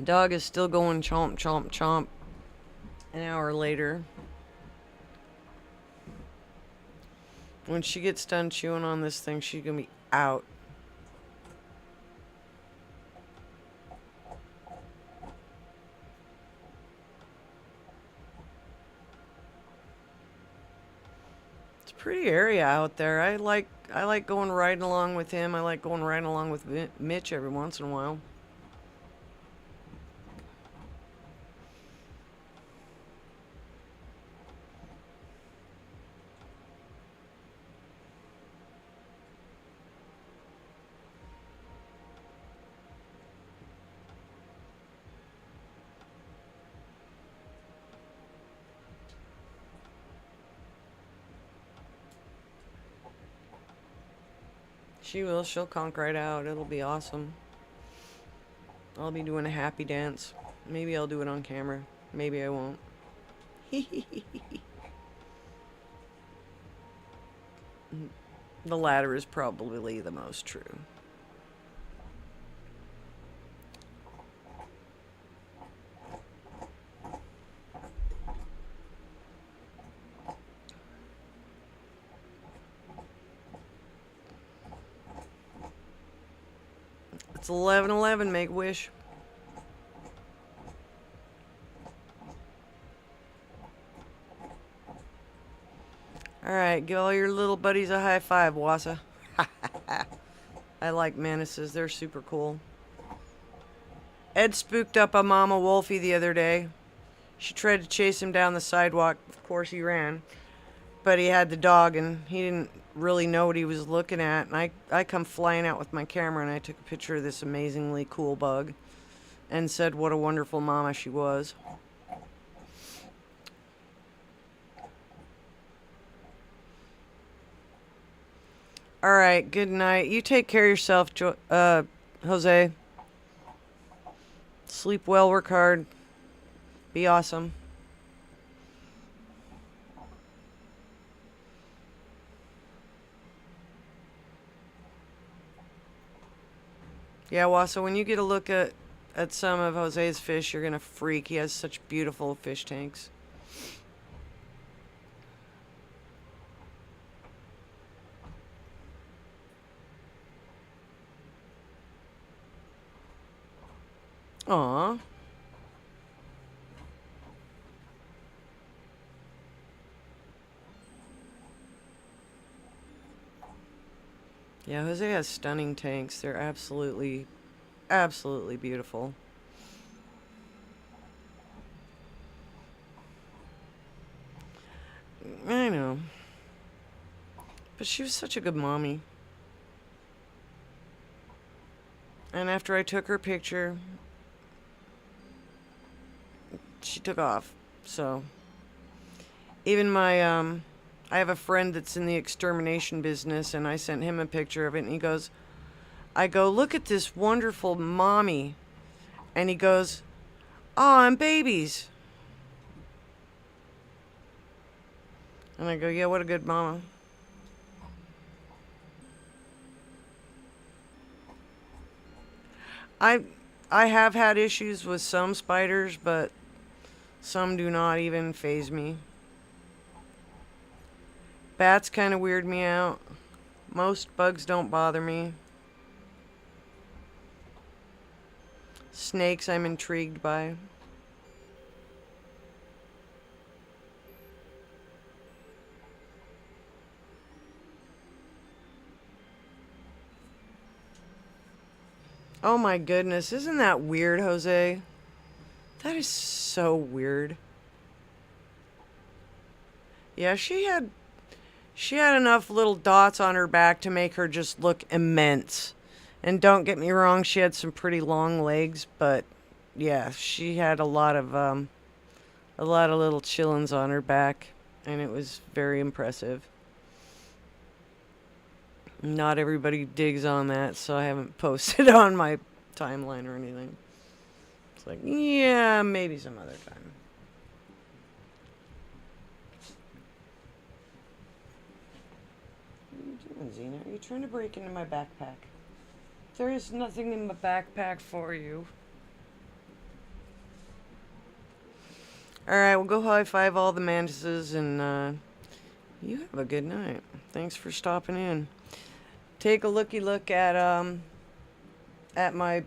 Dog is still going chomp, chomp, chomp an hour later. When she gets done chewing on this thing, she's gonna be out. It's a pretty area out there. I like going riding along with him. I like going riding along with Mitch every once in a while. She will. She'll conk right out. It'll be awesome. I'll be doing a happy dance. Maybe I'll do it on camera. Maybe I won't. The latter is probably the most true. It's 11:11. Make a wish. Alright, give all your little buddies a high five, Wassa. I like Manises. They're super cool. Ed spooked up a Mama Wolfie the other day. She tried to chase him down the sidewalk. Of course he ran. But he had the dog and he didn't really know what he was looking at. And I come flying out with my camera and I took a picture of this amazingly cool bug and said what a wonderful mama she was. Alright, good night. You take care of yourself, Jose. Sleep well, work hard. Be awesome. Yeah, Wassa, when you get a look at some of Jose's fish, you're gonna freak. He has such beautiful fish tanks. Aw. Yeah, Jose has stunning tanks. They're absolutely, absolutely beautiful. I know. But she was such a good mommy. And after I took her picture, she took off. So, even I have a friend that's in the extermination business, and I sent him a picture of it, and he goes, I go, look at this wonderful mommy. And he goes, aw, and babies. And I go, yeah, what a good mama. I I have had issues with some spiders, but some do not even faze me. Bats kind of weird me out. Most bugs don't bother me. Snakes I'm intrigued by. Oh my goodness, isn't that weird, Jose? That is so weird. Yeah, she had enough little dots on her back to make her just look immense. And don't get me wrong, she had some pretty long legs, but yeah, she had a lot of little chillins on her back, and it was very impressive. Not everybody digs on that, so I haven't posted on my timeline or anything. It's like, yeah, maybe some other time. What are you doing, Xena? Are you trying to break into my backpack? There is nothing in my backpack for you. Alright, we'll go high five all the mantises, and you have a good night. Thanks for stopping in. Take a look at my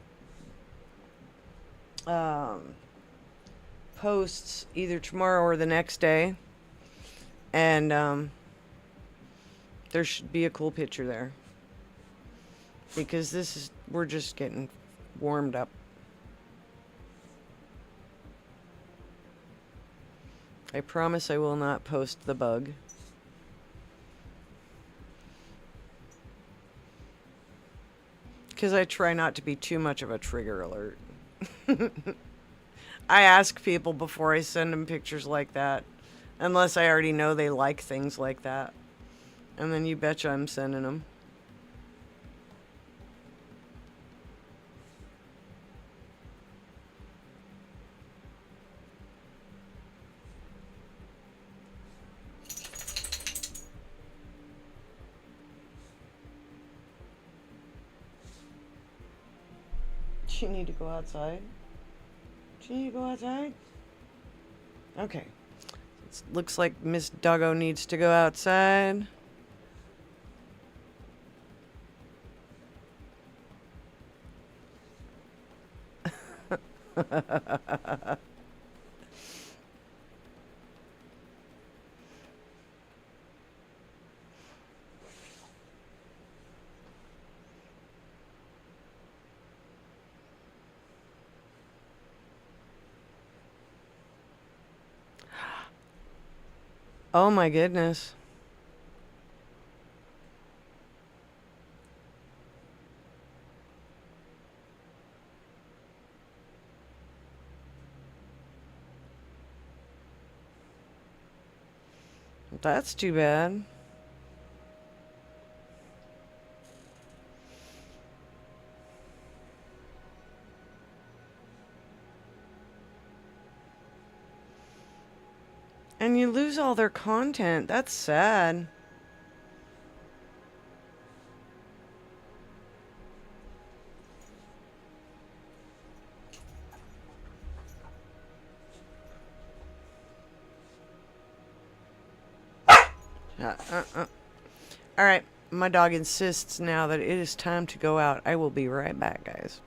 um, posts either tomorrow or the next day, and there should be a cool picture there, because we're just getting warmed up. I promise I will not post the bug. Because I try not to be too much of a trigger alert. I ask people before I send them pictures like that, unless I already know they like things like that. And then you betcha I'm sending them. Do you need to go outside? Do you need to go outside? Okay. It looks like Miss Doggo needs to go outside. Oh my goodness. That's too bad. And you lose all their content. That's sad. Uh, uh, uh. All right, my dog insists now that it is time to go out. I will be right back, guys.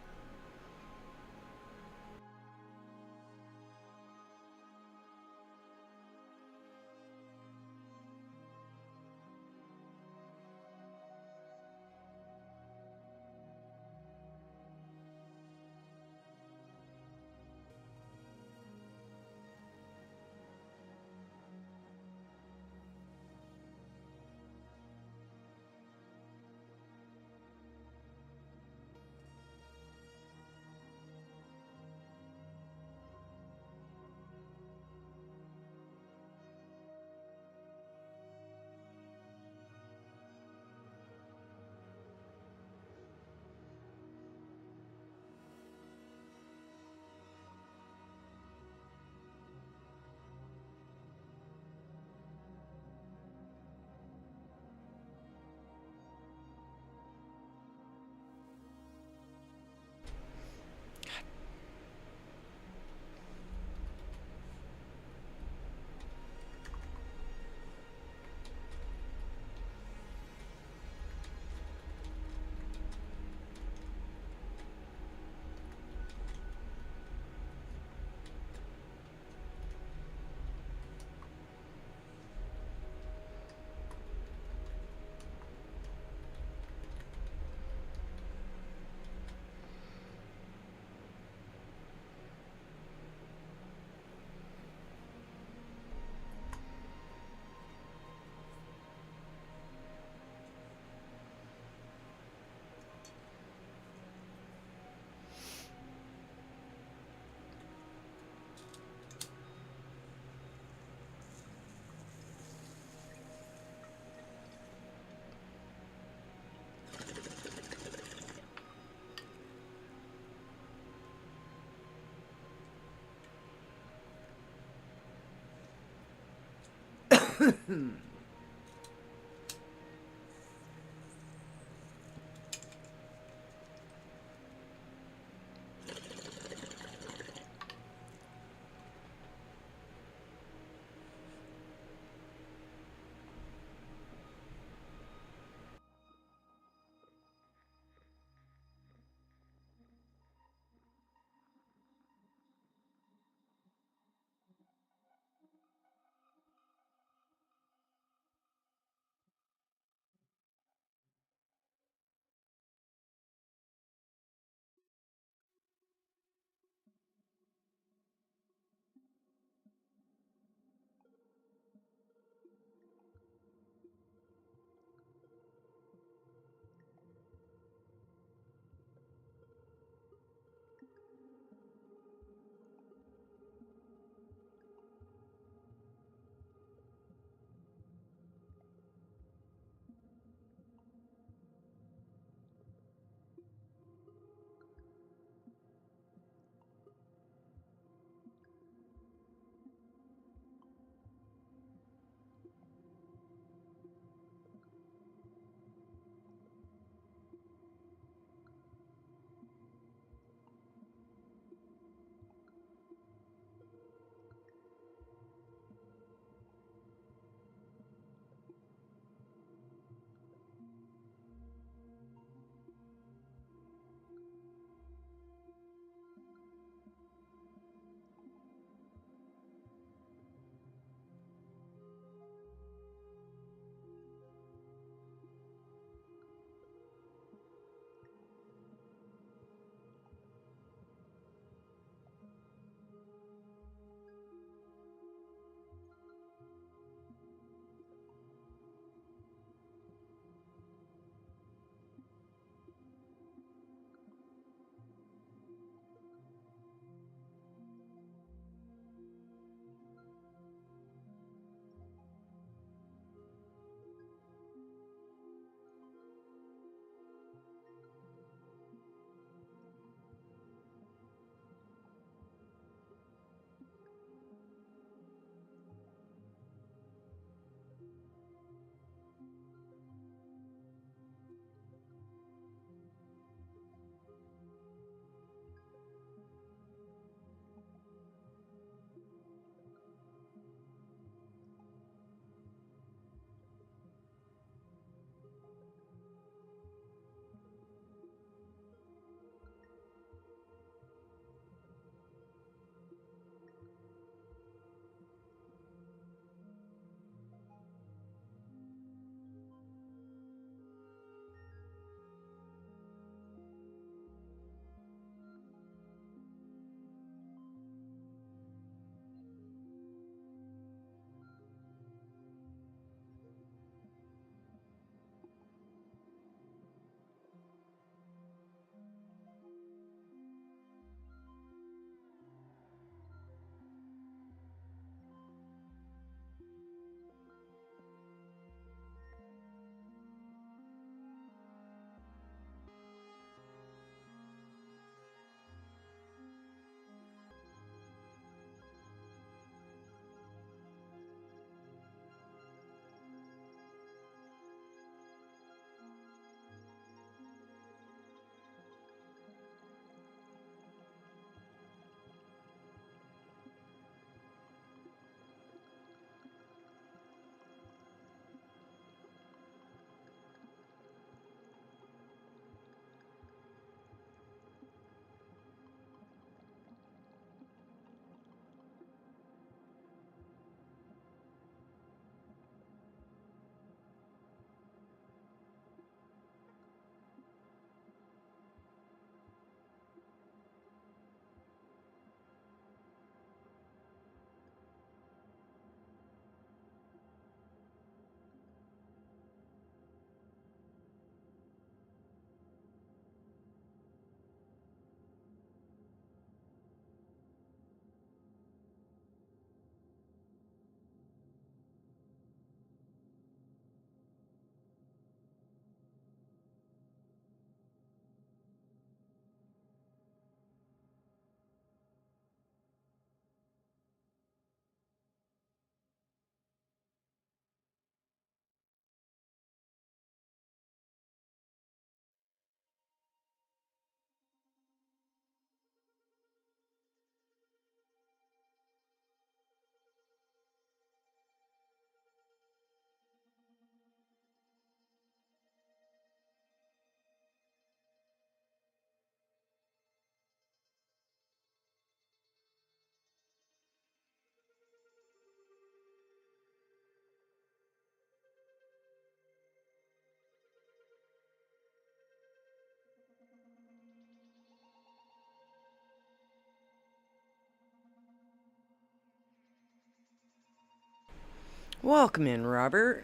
Welcome in, Robert.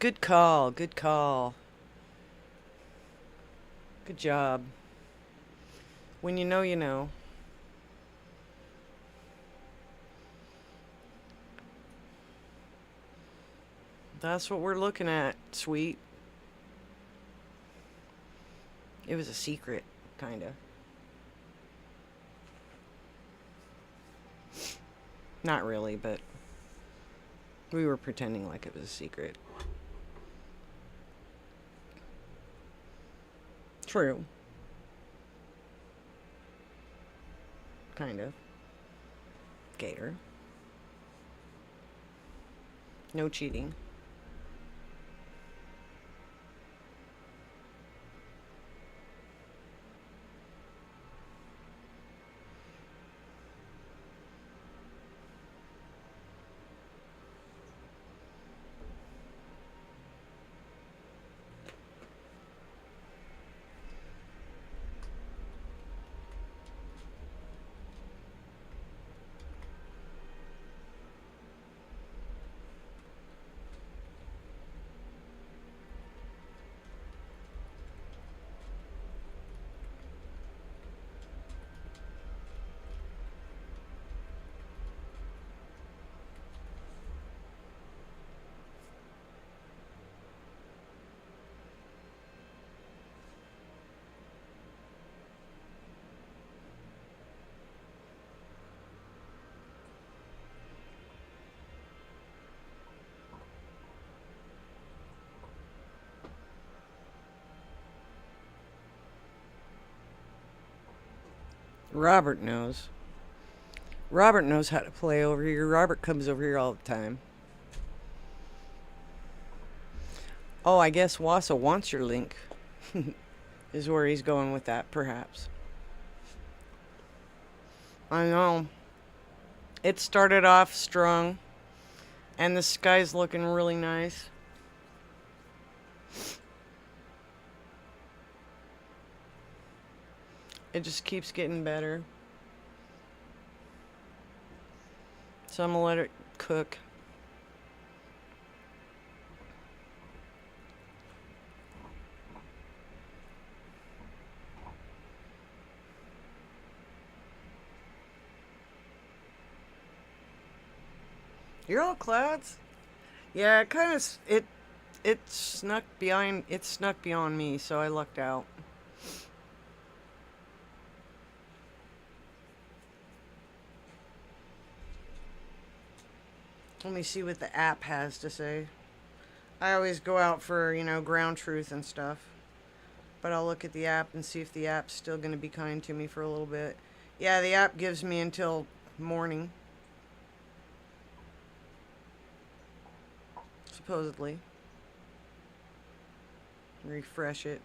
Good call, good call. Good job. When you know, you know. That's what we're looking at, sweet. It was a secret, kinda. Not really, but we were pretending like it was a secret. True. Kind of. Gator. No cheating. Robert knows. Robert knows how to play over here. Robert comes over here all the time. Oh, I guess Wassa wants your link. Is where he's going with that, perhaps. I know. It started off strong, and the sky's looking really nice. It just keeps getting better. So I'm gonna let it cook. You're all clouds? Yeah, it kind of it snuck beyond me, so I lucked out. Let me see what the app has to say. I always go out for, ground truth and stuff. But I'll look at the app and see if the app's still going to be kind to me for a little bit. Yeah, the app gives me until morning. Supposedly. Refresh it.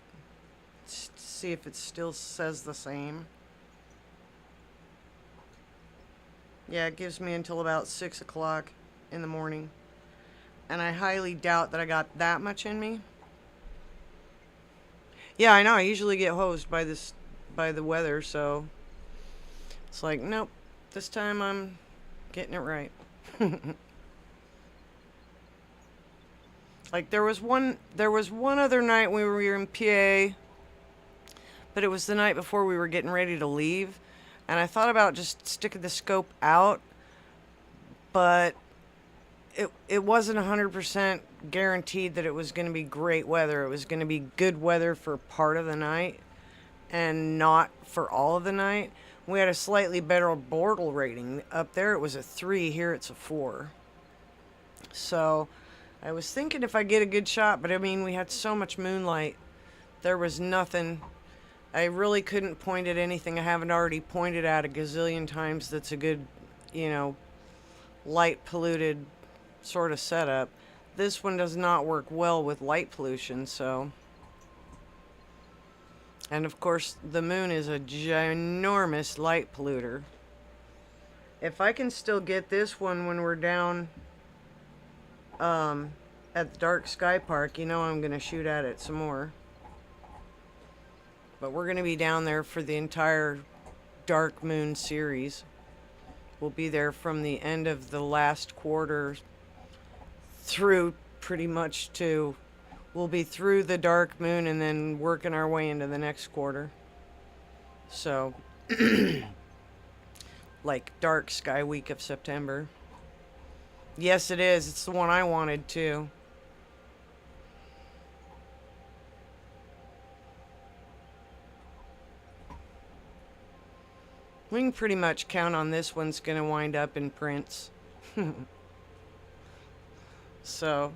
See if it still says the same. Yeah, it gives me until about 6 o'clock in the morning. And I highly doubt that I got that much in me. Yeah, I know. I usually get hosed by the weather, so it's like, nope. This time I'm getting it right. Like there was one other night we were in PA, but it was the night before we were getting ready to leave, and I thought about just sticking the scope out, but it wasn't 100% guaranteed that it was going to be great weather. It was going to be good weather for part of the night and not for all of the night. We had a slightly better Bortle rating. Up there it was a 3, here it's a 4. So I was thinking if I get a good shot, but I mean, we had so much moonlight. There was nothing. I really couldn't point at anything I haven't already pointed at a gazillion times that's a good, light polluted sort of setup. This one does not work well with light pollution, so. And of course, the moon is a ginormous light polluter. If I can still get this one when we're down at the Dark Sky Park, I'm going to shoot at it some more. But we're going to be down there for the entire Dark Moon series. We'll be there from the end of the last quarter through pretty much to, we'll be through the dark moon and then working our way into the next quarter. So, like dark sky week of September. Yes, it is. It's the one I wanted too. We can pretty much count on this one's going to wind up in prints. So.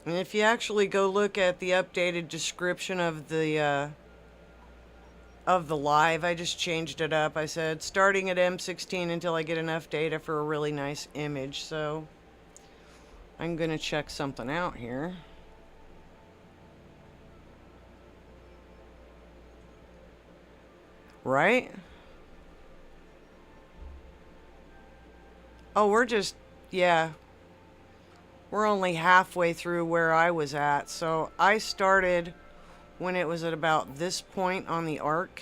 And if you actually go look at the updated description of the live, I just changed it up. I said starting at M16 until I get enough data for a really nice image. So I'm gonna check something out here. Right? Oh, we're just, yeah. We're only halfway through where I was at. So I started when it was at about this point on the arc.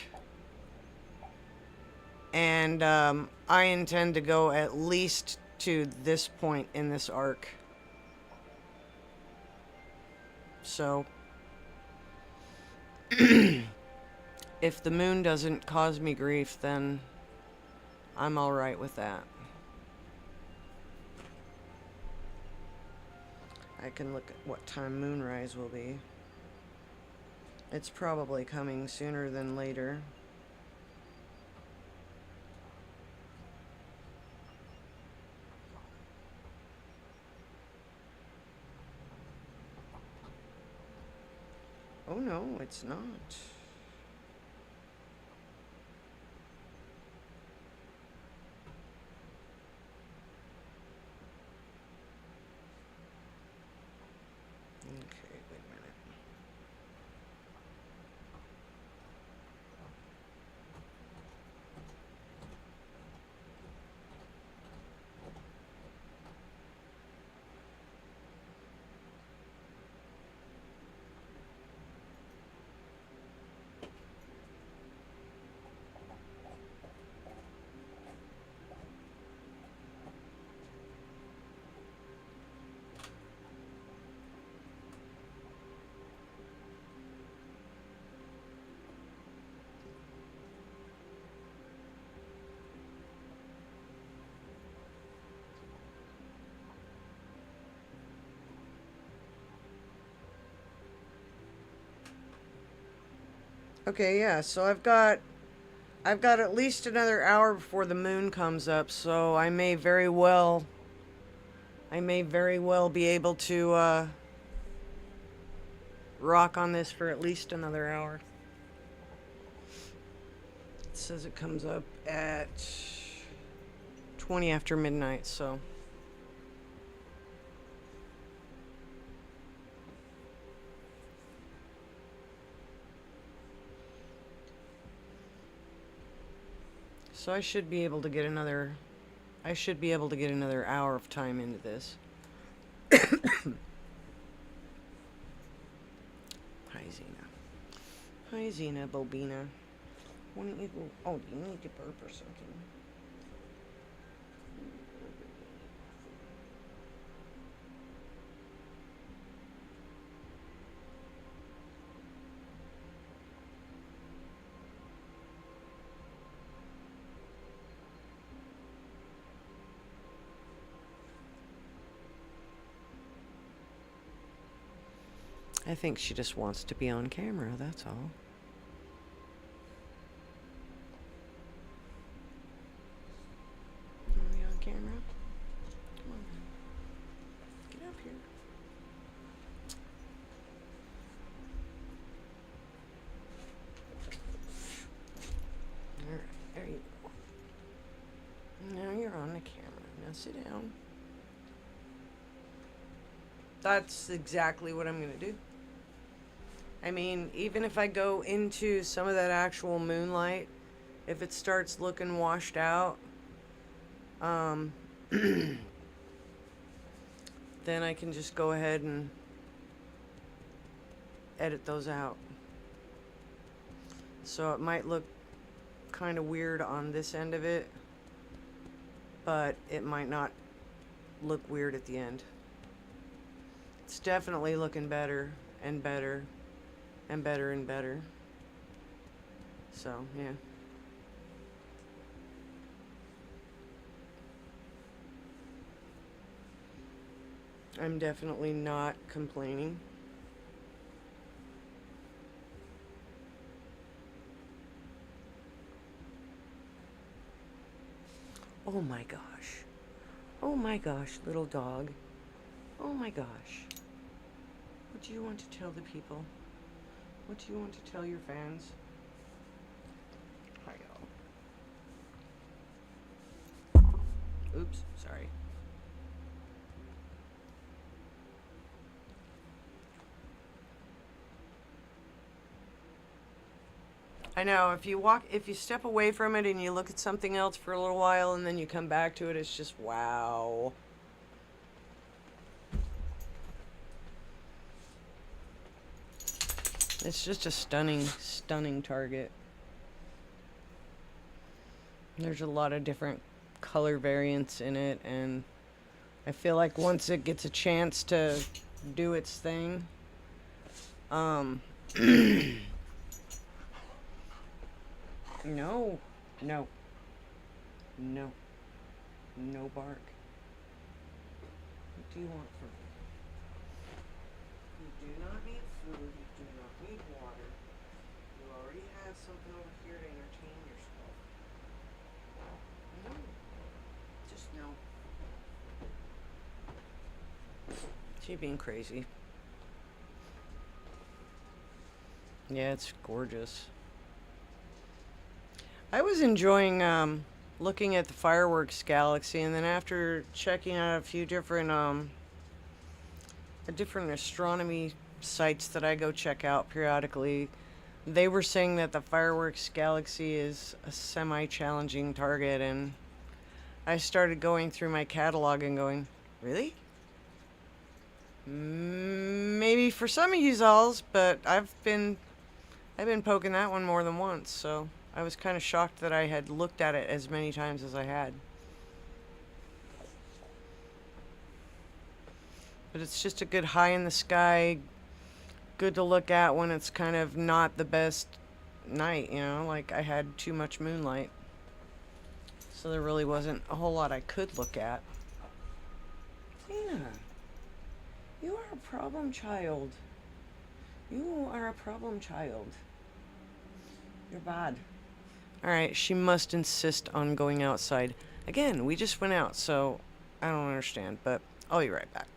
And I intend to go at least to this point in this arc. So if the moon doesn't cause me grief, then I'm alright with that. I can look at what time moonrise will be. It's probably coming sooner than later. Oh no, it's not. Okay, wait a minute. Okay, yeah, so I've got at least another hour before the moon comes up, so I may very well be able to rock on this for at least another hour. It says it comes up at 20 after midnight, so I should be able to get another hour of time into this. Hi, Xena. Hi, Xena, Bobina. Why don't you go? Oh, do you need to burp or something? I think she just wants to be on camera, that's all. Are we on camera? Come on. Get up here. Alright, there you go. Now you're on the camera. Now sit down. That's exactly what I'm gonna do. I mean, even if I go into some of that actual moonlight, if it starts looking washed out, then I can just go ahead and edit those out. So it might look kind of weird on this end of it, but it might not look weird at the end. It's definitely looking better and better and better and better. So, yeah. I'm definitely not complaining. Oh my gosh. Oh my gosh, little dog. Oh my gosh. What do you want to tell the people? What do you want to tell your fans? Hi, y'all. Oops, sorry. I know, if you step away from it and you look at something else for a little while and then you come back to it, it's just wow. It's just a stunning, stunning target. There's a lot of different color variants in it, and I feel like once it gets a chance to do its thing, no, no, no, no bark. What do you want from me? You do not need food, you do not need water. You already have something over here to entertain yourself. No. Just no. She being crazy. Yeah, it's gorgeous. I was enjoying looking at the fireworks galaxy, and then after checking out a few different astronomy sites that I go check out periodically, they were saying that the fireworks galaxy is a semi-challenging target, and I started going through my catalog and going, really? Maybe for some of you alls, but I've been poking that one more than once, so I was kind of shocked that I had looked at it as many times as I had. But it's just a good high in the sky, good to look at when it's kind of not the best night, you know, like I had too much moonlight. So there really wasn't a whole lot I could look at. Tina, you are a problem child. You are a problem child. You're bad. Alright, she must insist on going outside. Again, we just went out, so I don't understand, but I'll be right back.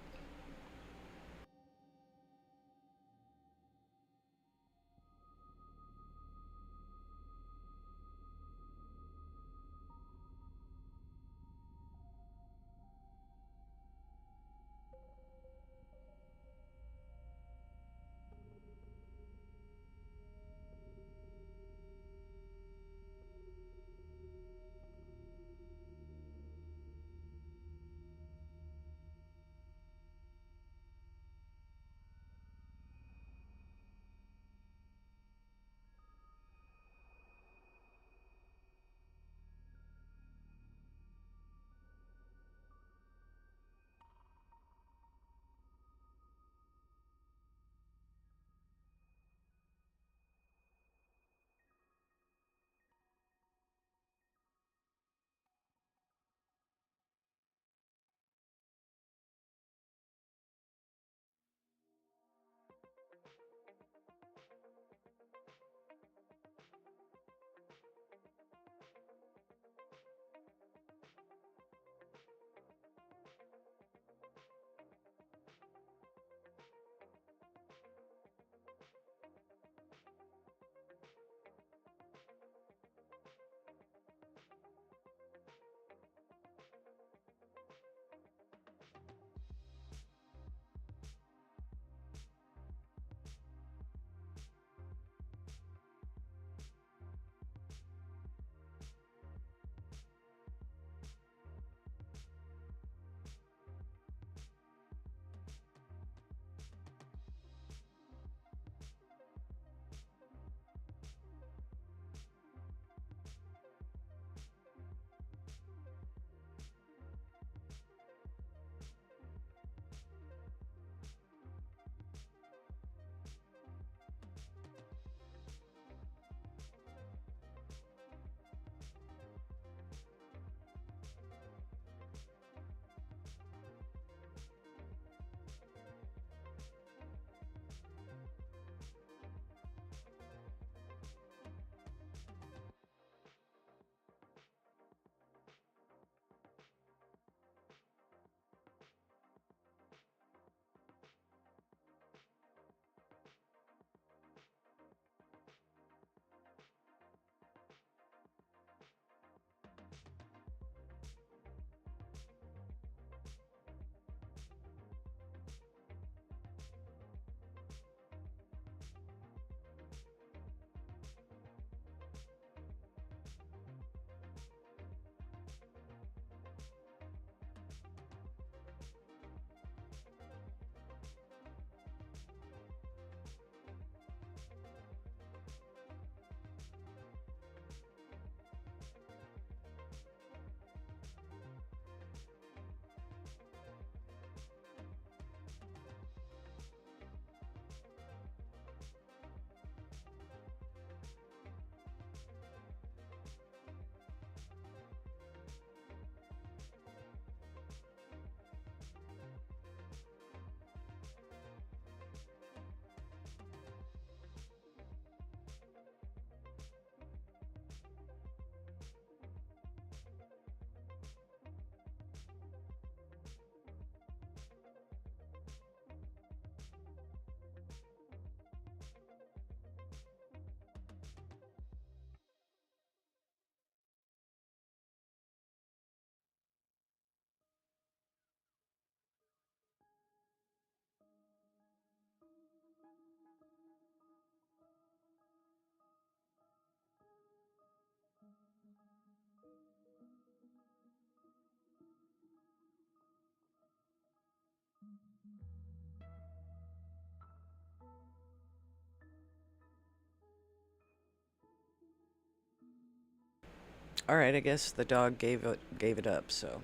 All right, I guess the dog gave it up. So,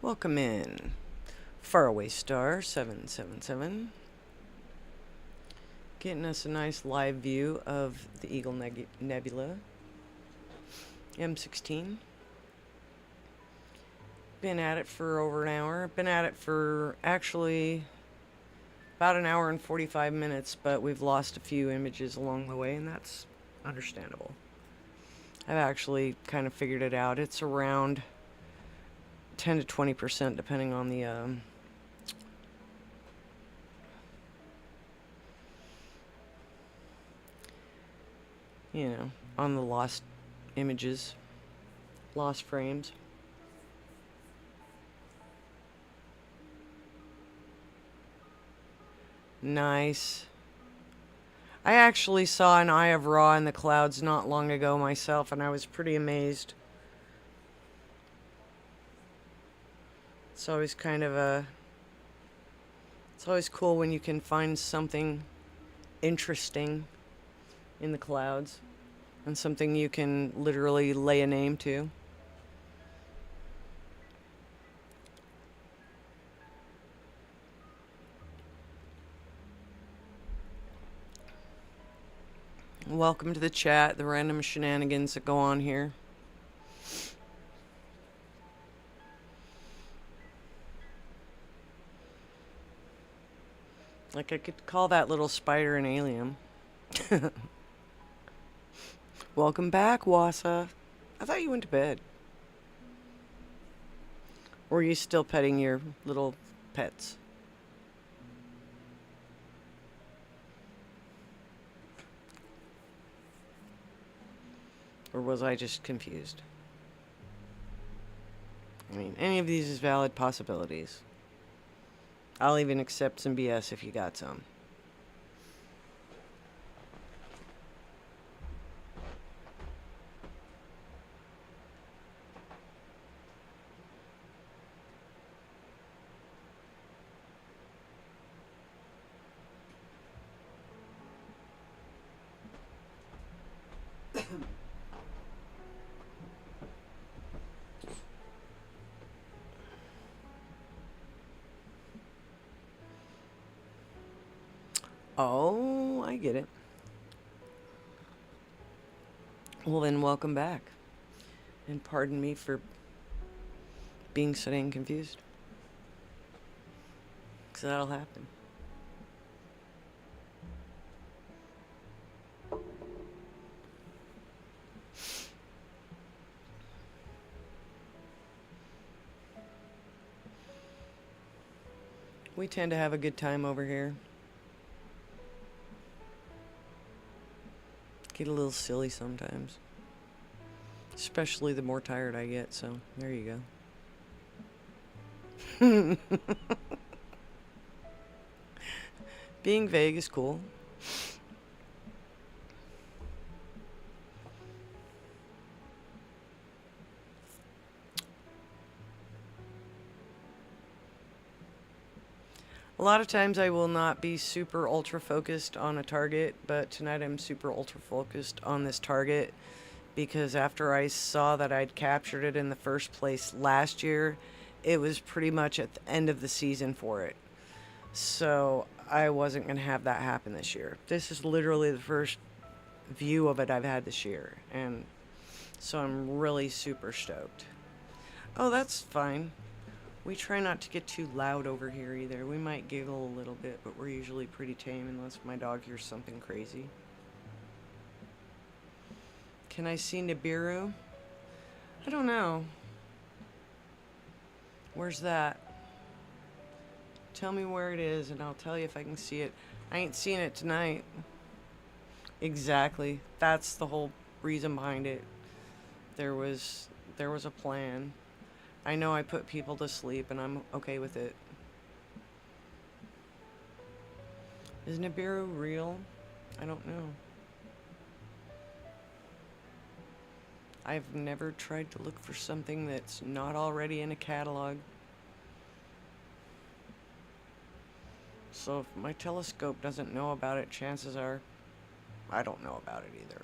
welcome in, Faraway Star 777, getting us a nice live view of the Eagle Nebula M16. Been at it for over an hour. Been at it for actually about an hour and 45 minutes, but we've lost a few images along the way, and that's understandable. I've actually kind of figured it out. It's around 10 to 20% depending on the on the lost images, lost frames. Nice. I actually saw an Eye of Ra in the clouds not long ago myself, and I was pretty amazed. It's always it's always cool when you can find something interesting in the clouds and something you can literally lay a name to. Welcome to the chat, the random shenanigans that go on here. Like, I could call that little spider an alien. Welcome back, Wassa. I thought you went to bed. Or are you still petting your little pets? Or was I just confused? I mean, any of these is valid possibilities. I'll even accept some BS if you got some. Oh, I get it. Well, then, welcome back. And pardon me for being so dang confused. Because that'll happen. We tend to have a good time over here. Get a little silly sometimes. Especially the more tired I get, so there you go. Being vague is cool. A lot of times I will not be super ultra focused on a target, but tonight I'm super ultra focused on this target because after I saw that I'd captured it in the first place last year, it was pretty much at the end of the season for it. So I wasn't going to have that happen this year. This is literally the first view of it I've had this year, and so I'm really super stoked. Oh, that's fine. We try not to get too loud over here either. We might giggle a little bit, but we're usually pretty tame unless my dog hears something crazy. Can I see Nibiru? I don't know. Where's that? Tell me where it is and I'll tell you if I can see it. I ain't seeing it tonight. Exactly. That's the whole reason behind it. There was a plan. I know I put people to sleep and I'm okay with it. Is Nibiru real? I don't know. I've never tried to look for something that's not already in a catalog. So if my telescope doesn't know about it, chances are I don't know about it either.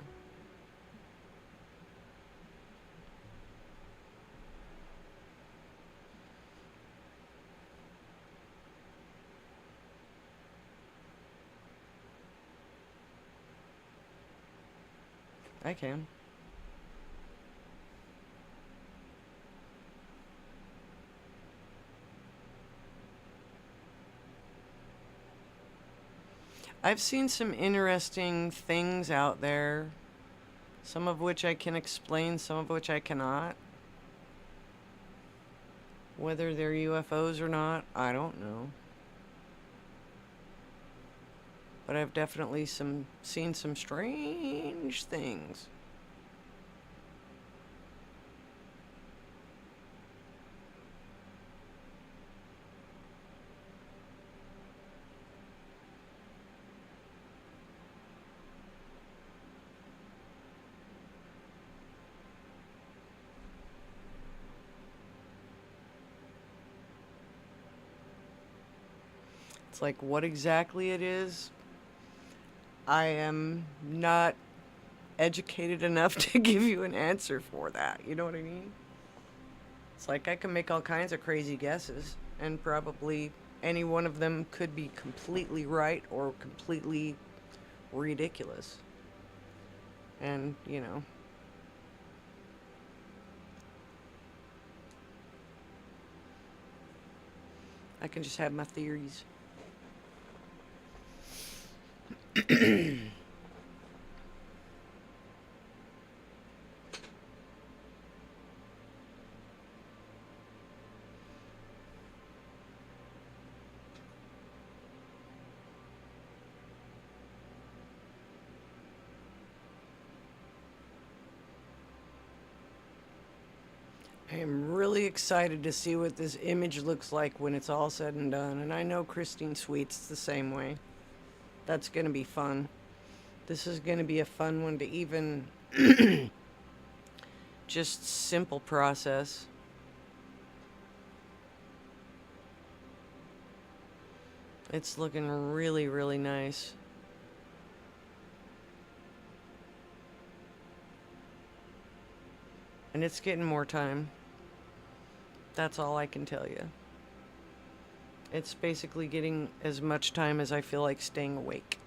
I can. I've seen some interesting things out there, some of which I can explain, some of which I cannot. Whether they're UFOs or not, I don't know. But I've definitely seen some strange things. It's like what exactly it is, I am not educated enough to give you an answer for that. You know what I mean? It's like I can make all kinds of crazy guesses, and probably any one of them could be completely right or completely ridiculous. And, you know, I can just have my theories. I am really excited to see what this image looks like when it's all said and done. And I know Christine Sweet's the same way. That's going to be fun. This is going to be a fun one to even just simple process. It's looking really, really nice. And it's getting more time. That's all I can tell you. It's basically getting as much time as I feel like staying awake.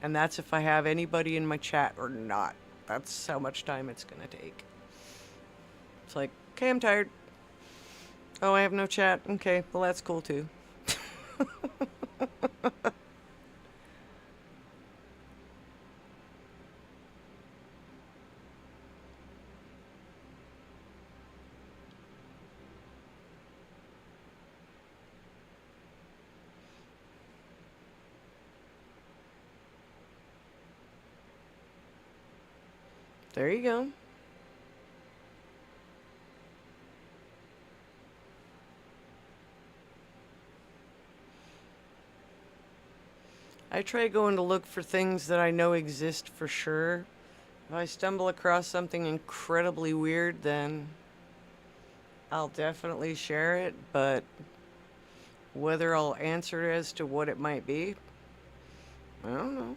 And that's if I have anybody in my chat or not. That's how much time it's gonna take. It's like, okay, I'm tired. Oh, I have no chat. Okay, well, that's cool too. There you go. I try going to look for things that I know exist for sure. If I stumble across something incredibly weird, then I'll definitely share it, but whether I'll answer as to what it might be, I don't know.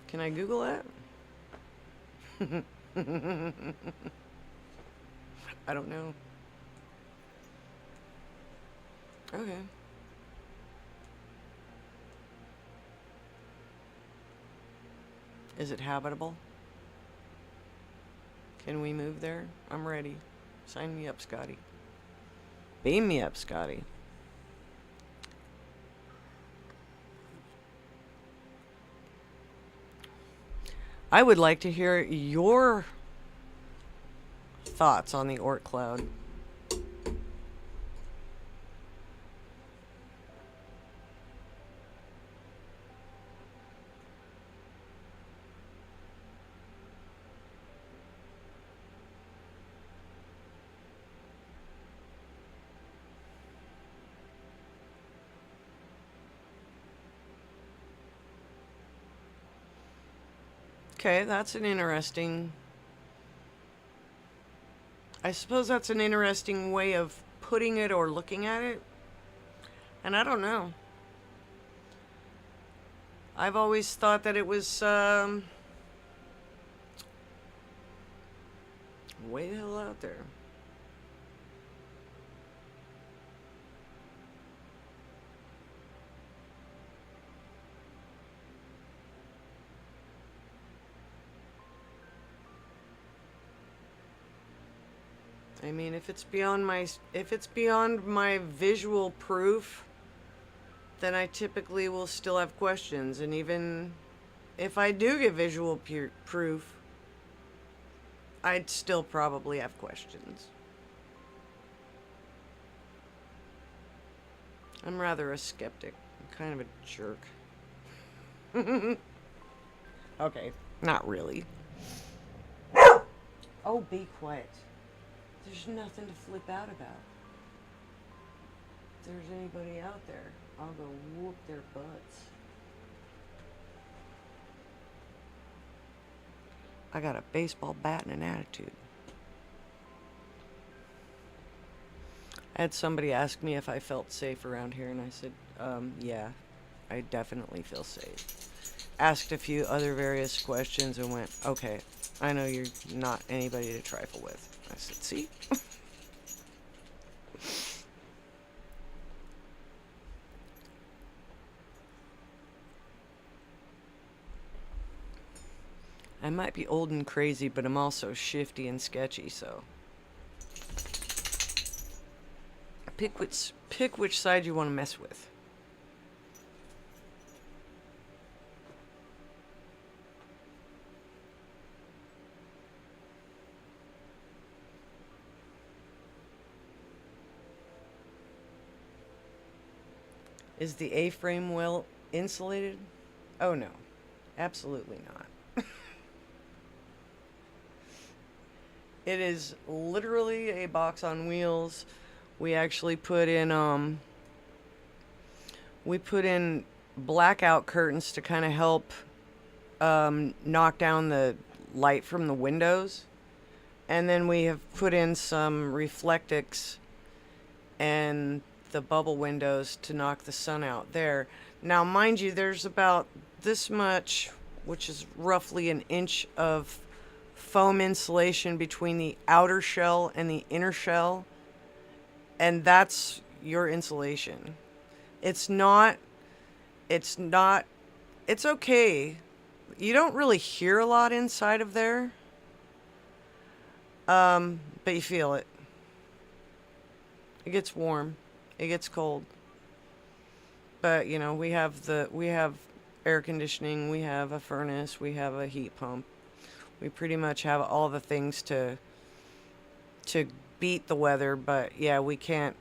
Can I Google that? I don't know. Okay. Is it habitable? Can we move there? I'm ready. Sign me up, Scotty. Beam me up, Scotty. I would like to hear your thoughts on the Oort cloud. Okay, that's an interesting... I suppose that's an interesting way of putting it or looking at it. And I don't know. I've always thought that it was way the hell out there. I mean, if it's beyond my visual proof, then I typically will still have questions. And even if I do get visual proof, I'd still probably have questions. I'm rather a skeptic. I'm kind of a jerk. Okay, not really. Oh, be quiet. There's nothing to flip out about. If there's anybody out there, I'll go whoop their butts. I got a baseball bat and an attitude. I had somebody ask me if I felt safe around here, and I said, yeah, I definitely feel safe. Asked a few other various questions and went, okay, I know you're not anybody to trifle with. I said, see? I might be old and crazy, but I'm also shifty and sketchy, so. Pick which side you want to mess with. Is the A-frame well insulated? Oh no, absolutely not. It is literally a box on wheels. We actually put in blackout curtains to kind of help knock down the light from the windows. And then we have put in some Reflectix and the bubble windows to knock the sun out there. Now, mind you, there's about this much, which is roughly an inch of foam insulation between the outer shell and the inner shell, and that's your insulation. It's okay. You don't really hear a lot inside of there, but you feel it. It gets warm. It gets cold. But, you know, we have air conditioning, we have a furnace, we have a heat pump. We pretty much have all the things to beat the weather, but yeah, we can't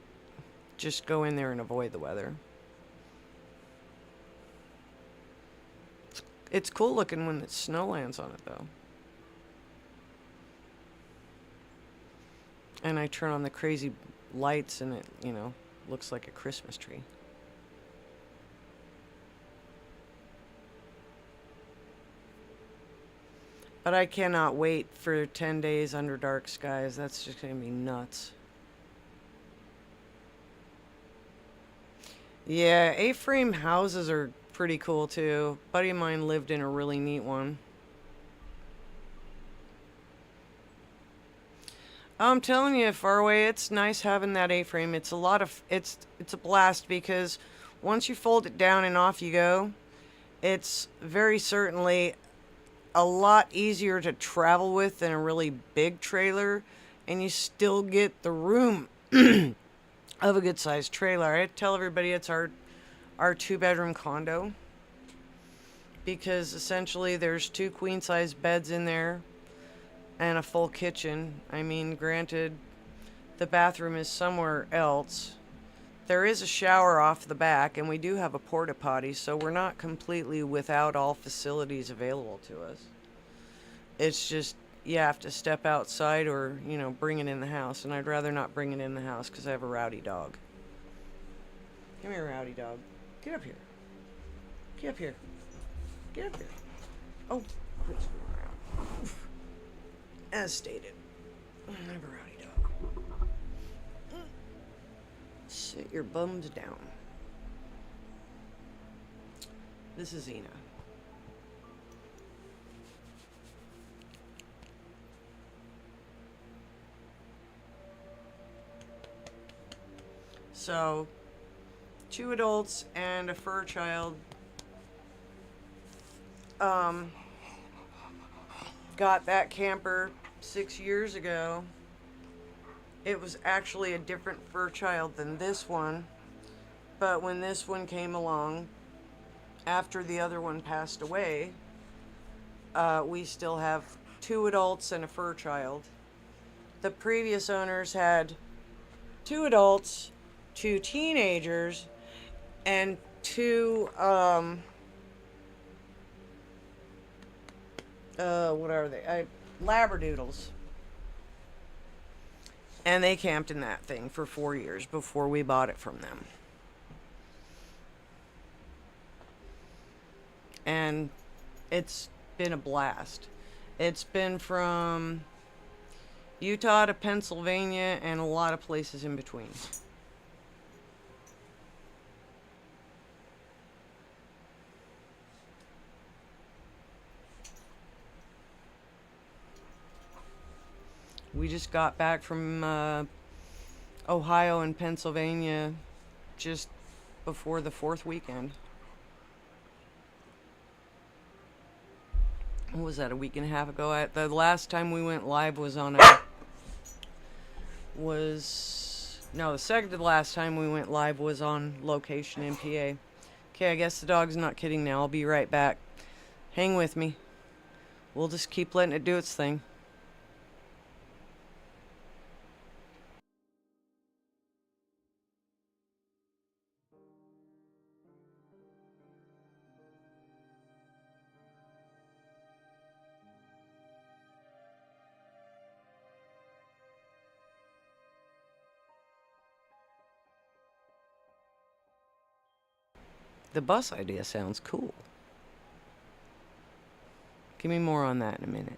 just go in there and avoid the weather. It's cool looking when the snow lands on it, though. And I turn on the crazy lights and it, you know, looks like a Christmas tree. But I cannot wait for 10 days under dark skies. That's just going to be nuts. Yeah, A-frame houses are pretty cool too. A buddy of mine lived in a really neat one. I'm telling you, Faraway, it's nice having that A-frame. It's a blast because once you fold it down and off you go, it's very certainly a lot easier to travel with than a really big trailer, and you still get the room of a good sized trailer. I tell everybody it's our 2-bedroom condo because essentially there's 2 queen size beds in there and a full kitchen. I mean, granted, the bathroom is somewhere else. There is a shower off the back, and we do have a porta potty, so we're not completely without all facilities available to us. It's just, you have to step outside or, you know, bring it in the house, and I'd rather not bring it in the house because I have a rowdy dog. Come here, rowdy dog. Get up here. Get up here. Get up here. Oh, quit screwing around. As stated, I have a rowdy dog. Sit your bums down. This is Ina. So, 2 adults and a fur child got that camper 6 years ago. It was actually a different fur child than this one, but when this one came along, after the other one passed away, we still have 2 adults and a fur child. The previous owners had 2 adults, 2 teenagers, and 2 what are they? Labradoodles. And they camped in that thing for 4 years before we bought it from them. And it's been a blast. It's been from Utah to Pennsylvania and a lot of places in between. We just got back from Ohio and Pennsylvania just before the 4th weekend. What was that, a week and a half ago? The last time we went live was on a... No, the second to the last time we went live was on location in PA. Okay, I guess the dog's not kidding now. I'll be right back. Hang with me. We'll just keep letting it do its thing. The bus idea sounds cool. Give me more on that in a minute.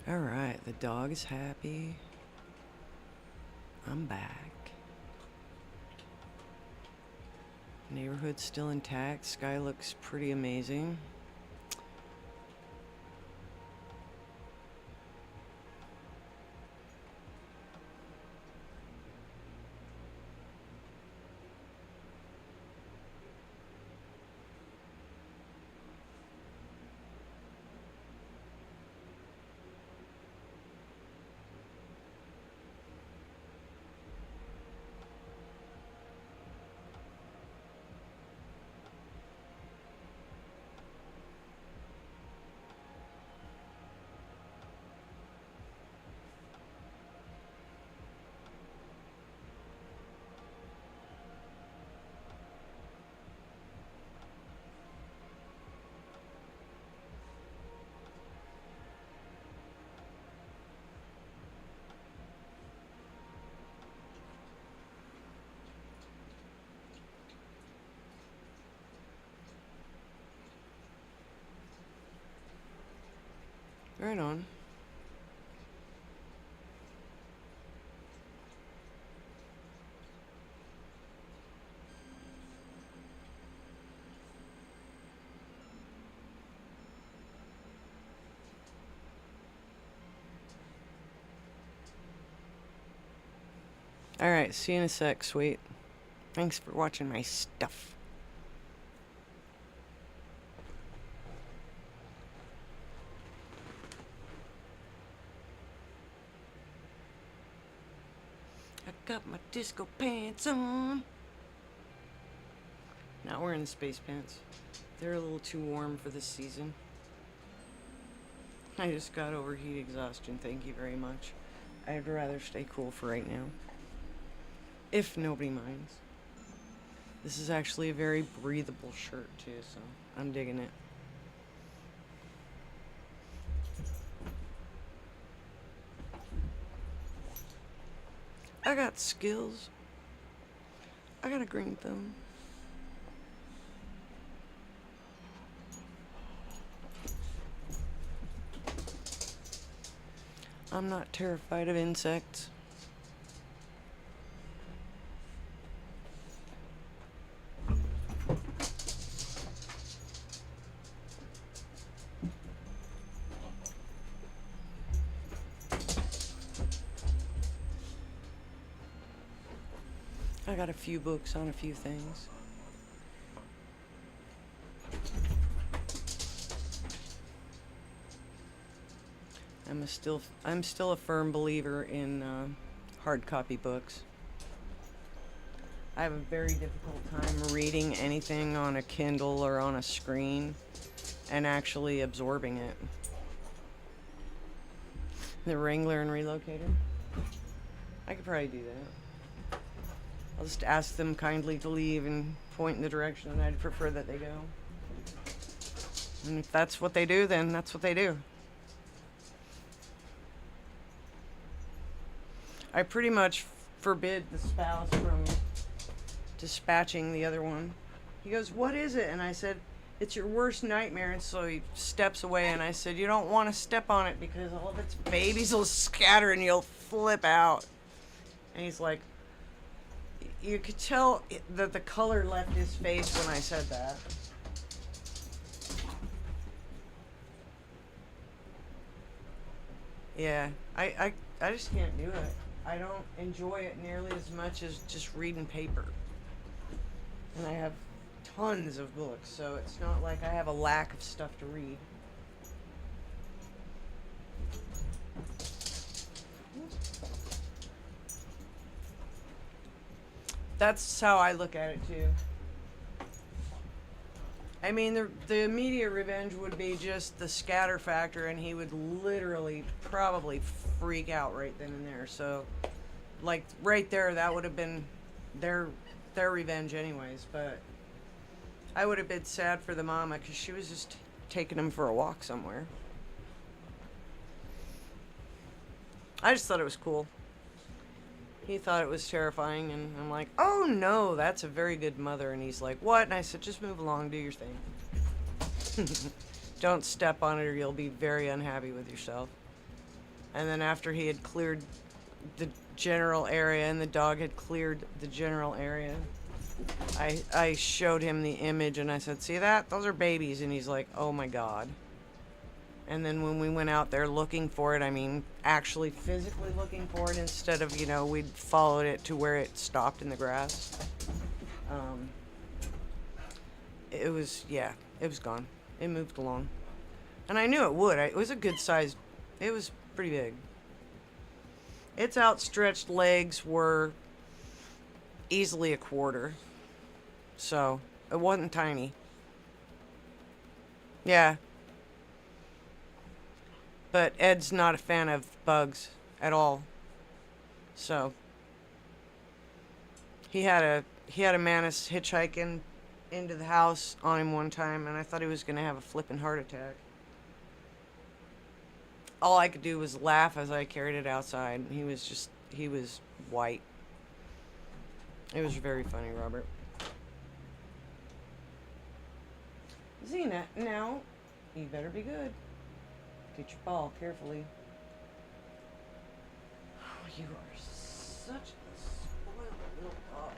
Alright, the dog is happy. I'm back. Neighborhood's still intact. Sky looks pretty amazing. Right on. Alright, see you in a sec, sweet. Thanks for watching my stuff. I got my disco pants on. Not wearing the space pants. They're a little too warm for this season. I just got over heat exhaustion, thank you very much. I'd rather stay cool for right now. If nobody minds. This is actually a very breathable shirt too, so I'm digging it. I got skills. I got a green thumb. I'm not terrified of insects. I got a few books on a few things. I'm still a firm believer in hard copy books. I have a very difficult time reading anything on a Kindle or on a screen and actually absorbing it. The Wrangler and Relocator? I could probably do that. I'll just ask them kindly to leave and point in the direction that I'd prefer that they go. And if that's what they do, then that's what they do. I pretty much forbid the spouse from dispatching the other one. He goes, "What is it?" And I said, "It's your worst nightmare." And so he steps away, and I said, "You don't want to step on it because all of its babies will scatter and you'll flip out." And he's like, you could tell that the color left his face when I said that. Yeah, I just can't do it. I don't enjoy it nearly as much as just reading paper. And I have tons of books, so it's not like I have a lack of stuff to read. That's how I look at it too. I mean, the immediate revenge would be just the scatter factor, and he would literally probably freak out right then and there. So, like, right there, that would have been their revenge anyways. But I would have been sad for the mama because she was just taking him for a walk somewhere. I just thought it was cool. He thought it was terrifying, and I'm like, "Oh no, that's a very good mother." And he's like, "What?" And I said, "Just move along, do your thing. Don't step on it or you'll be very unhappy with yourself." And then after he had cleared the general area and the dog had cleared the general area, I showed him the image and I said, see that? Those are babies. And he's like, oh my God. And then when we went out there looking for it, I mean, actually physically looking for it instead of, we'd followed it to where it stopped in the grass. It was gone. It moved along. And I knew it would. It was a good size. It was pretty big. Its outstretched legs were easily a quarter. So, it wasn't tiny. Yeah. But Ed's not a fan of bugs at all. So, he had a mantis hitchhiking into the house on him one time, and I thought he was going to have a flippin' heart attack. All I could do was laugh as I carried it outside. He was white. It was very funny, Robert. Xena, now, you better be good. Get your ball carefully. Oh, you are such a spoiled little dog.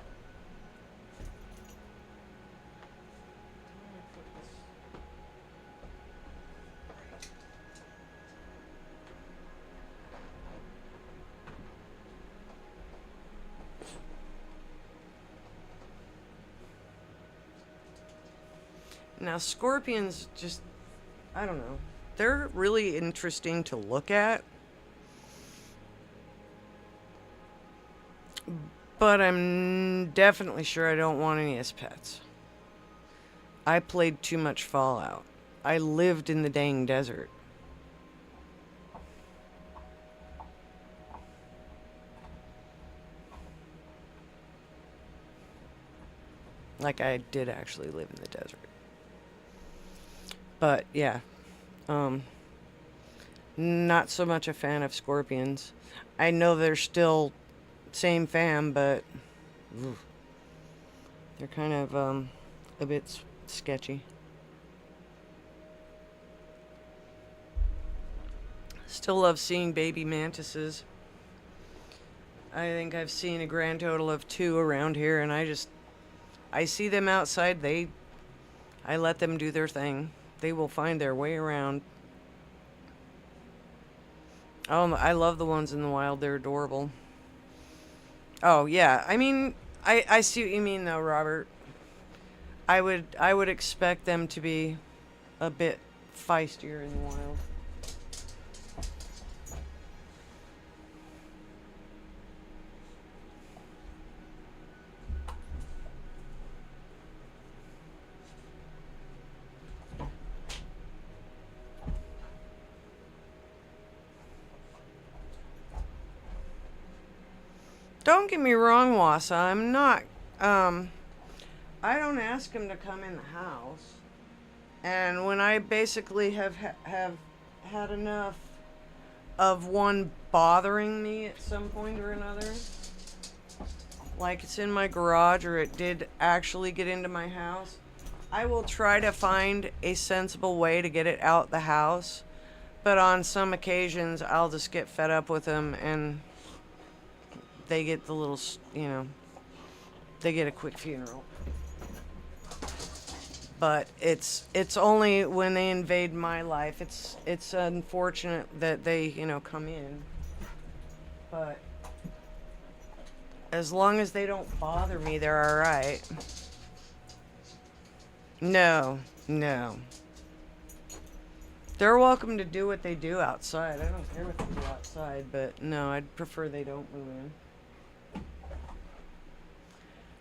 Now, scorpions just, I don't know. They're really interesting to look at. But I'm definitely sure I don't want any as pets. I played too much Fallout. I lived in the dang desert. Like, I did actually live in the desert. But, yeah. Not so much a fan of scorpions. I know they're still same fam, but they're kind of a bit sketchy. Still love seeing baby mantises. I think I've seen a grand total of 2 around here, and I see them outside. I let them do their thing. They will find their way around. Oh, I love the ones in the wild. They're adorable. Oh, yeah. I mean, I see what you mean, though, Robert. I would expect them to be a bit feistier in the wild. Don't get me wrong, Wassa. I'm not, I don't ask him to come in the house. And when I basically have had enough of one bothering me at some point or another, like it's in my garage or it did actually get into my house, I will try to find a sensible way to get it out the house. But on some occasions, I'll just get fed up with them and they get the little, they get a quick funeral. But it's only when they invade my life. It's unfortunate that they, come in. But as long as they don't bother me, they're all right. No. They're welcome to do what they do outside. I don't care what they do outside, but no, I'd prefer they don't move in.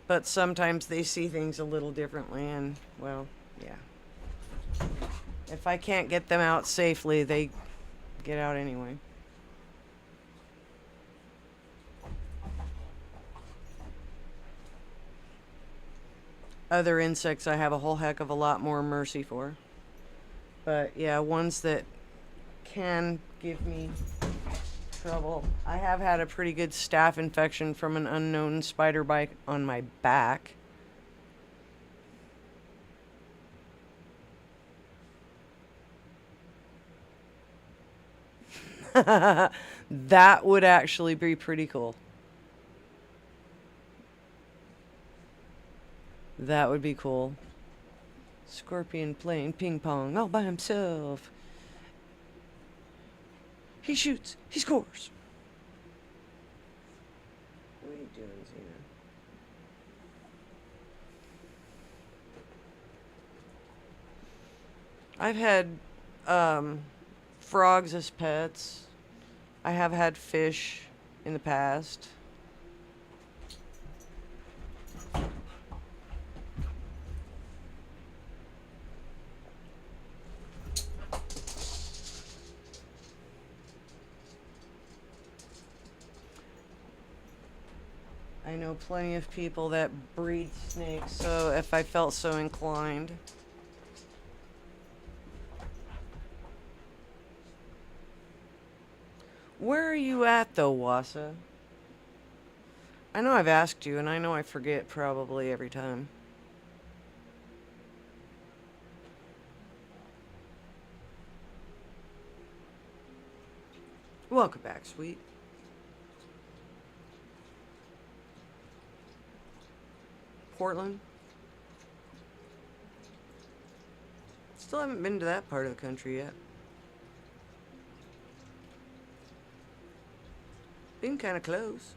But sometimes they see things a little differently, and, well, yeah. If I can't get them out safely, they get out anyway. Other insects I have a whole heck of a lot more mercy for. But, yeah, ones that can give me trouble. I have had a pretty good staph infection from an unknown spider bite on my back. That would actually be pretty cool. That would be cool. Scorpion playing ping pong all by himself. He shoots. He scores. What are you doing, Xena? I've had frogs as pets. I have had fish in the past. I know plenty of people that breed snakes, so if I felt so inclined. Where are you at, though, Wassa? I know I've asked you, and I know I forget probably every time. Welcome back, sweet. Portland? Still haven't been to that part of the country yet. Been kind of close.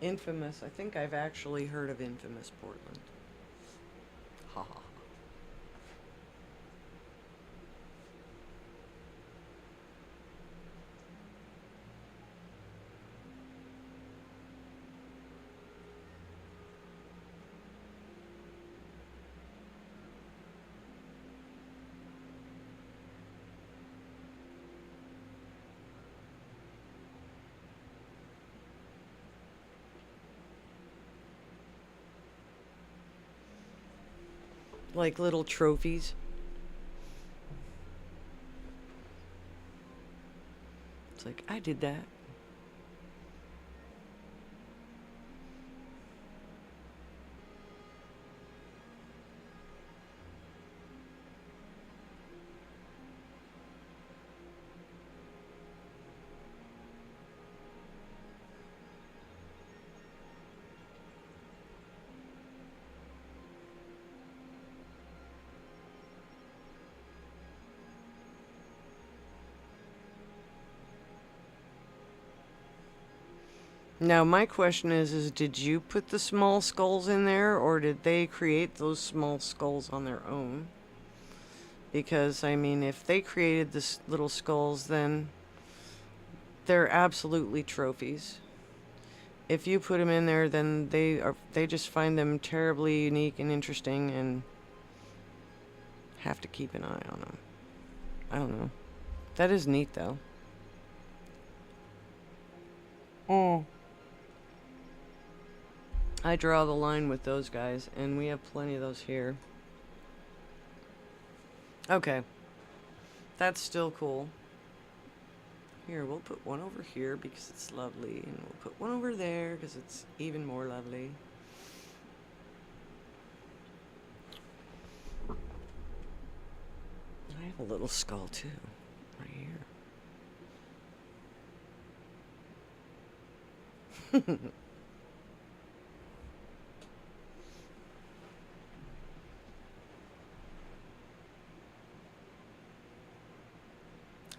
Infamous. I think I've actually heard of Infamous Portland. Ha ha. Like little trophies. It's like, I did that. Now, my question is did you put the small skulls in there, or did they create those small skulls on their own? Because, I mean, if they created this little skulls, then they're absolutely trophies. If you put them in there, then they just find them terribly unique and interesting and have to keep an eye on them. I don't know. That is neat, though. Oh. I draw the line with those guys, and we have plenty of those here. Okay. That's still cool. Here, we'll put one over here because it's lovely, and we'll put one over there because it's even more lovely. I have a little skull, too, right here.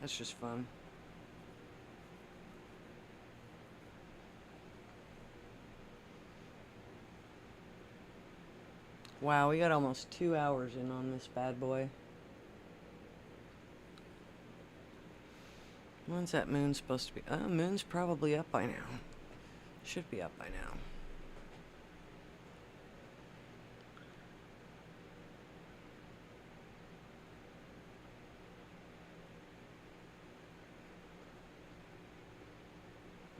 That's just fun. Wow, we got almost 2 hours in on this bad boy. When's that moon supposed to be? Moon's probably up by now. Should be up by now.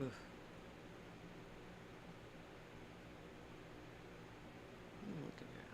Oof. Look at that.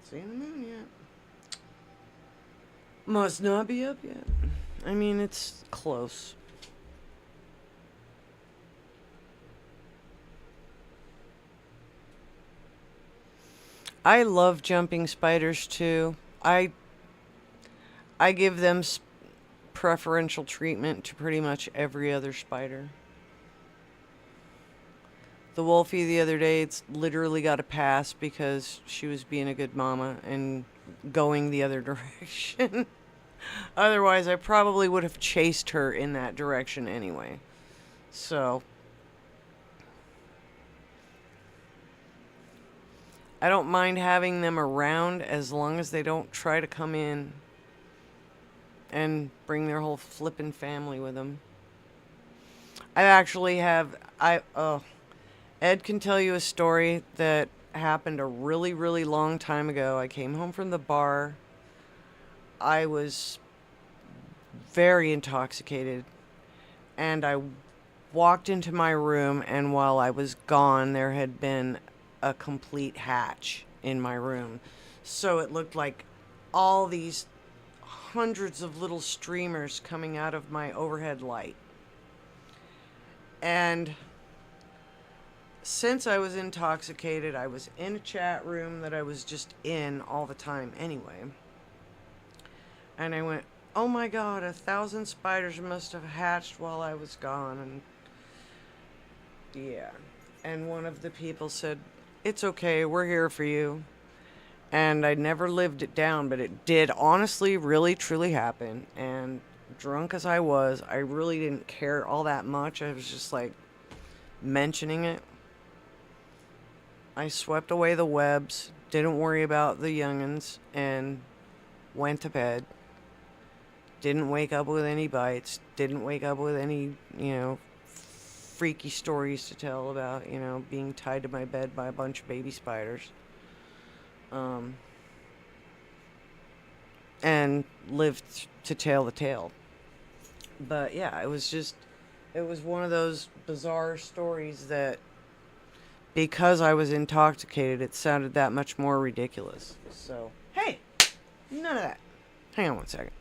Seen the moon yet? Must not be up yet. I mean, it's close. I love jumping spiders too. I give them preferential treatment to pretty much every other spider. The Wolfie the other day, it's literally got a pass because she was being a good mama and going the other direction. Otherwise, I probably would have chased her in that direction anyway. So, I don't mind having them around as long as they don't try to come in and bring their whole flippin' family with them. I actually have, Ed can tell you a story that happened a really, really long time ago. I came home from the bar. I was very intoxicated, and I walked into my room, and while I was gone, there had been a complete hatch in my room. So it looked like all these hundreds of little streamers coming out of my overhead light. And since I was intoxicated, I was in a chat room that I was just in all the time anyway. And I went, oh my god, 1,000 spiders must have hatched while I was gone. And yeah. And one of the people said, it's okay, we're here for you. And I never lived it down, but it did honestly, really, truly happen. And drunk as I was, I really didn't care all that much. I was just like mentioning it. I swept away the webs, didn't worry about the youngins, and went to bed. Didn't wake up with any bites, didn't wake up with any, freaky stories to tell about, being tied to my bed by a bunch of baby spiders. And lived to tell the tale. But yeah, it was one of those bizarre stories that because I was intoxicated, it sounded that much more ridiculous. So, hey, none of that. Hang on one second.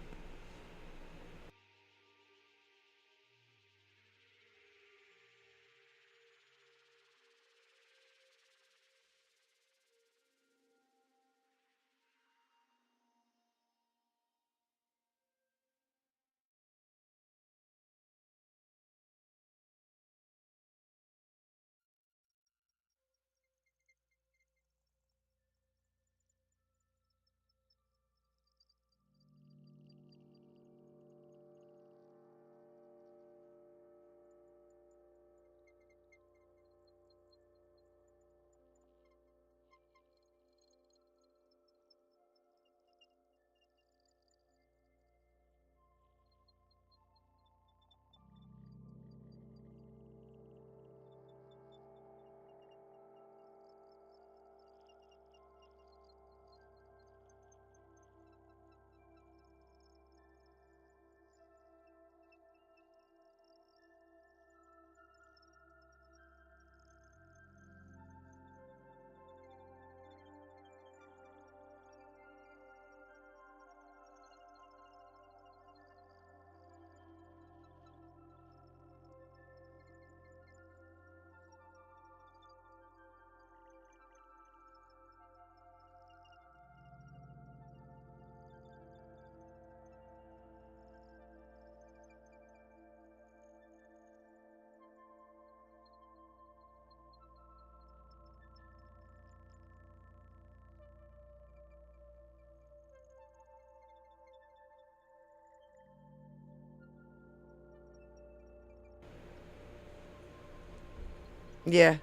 Yeah,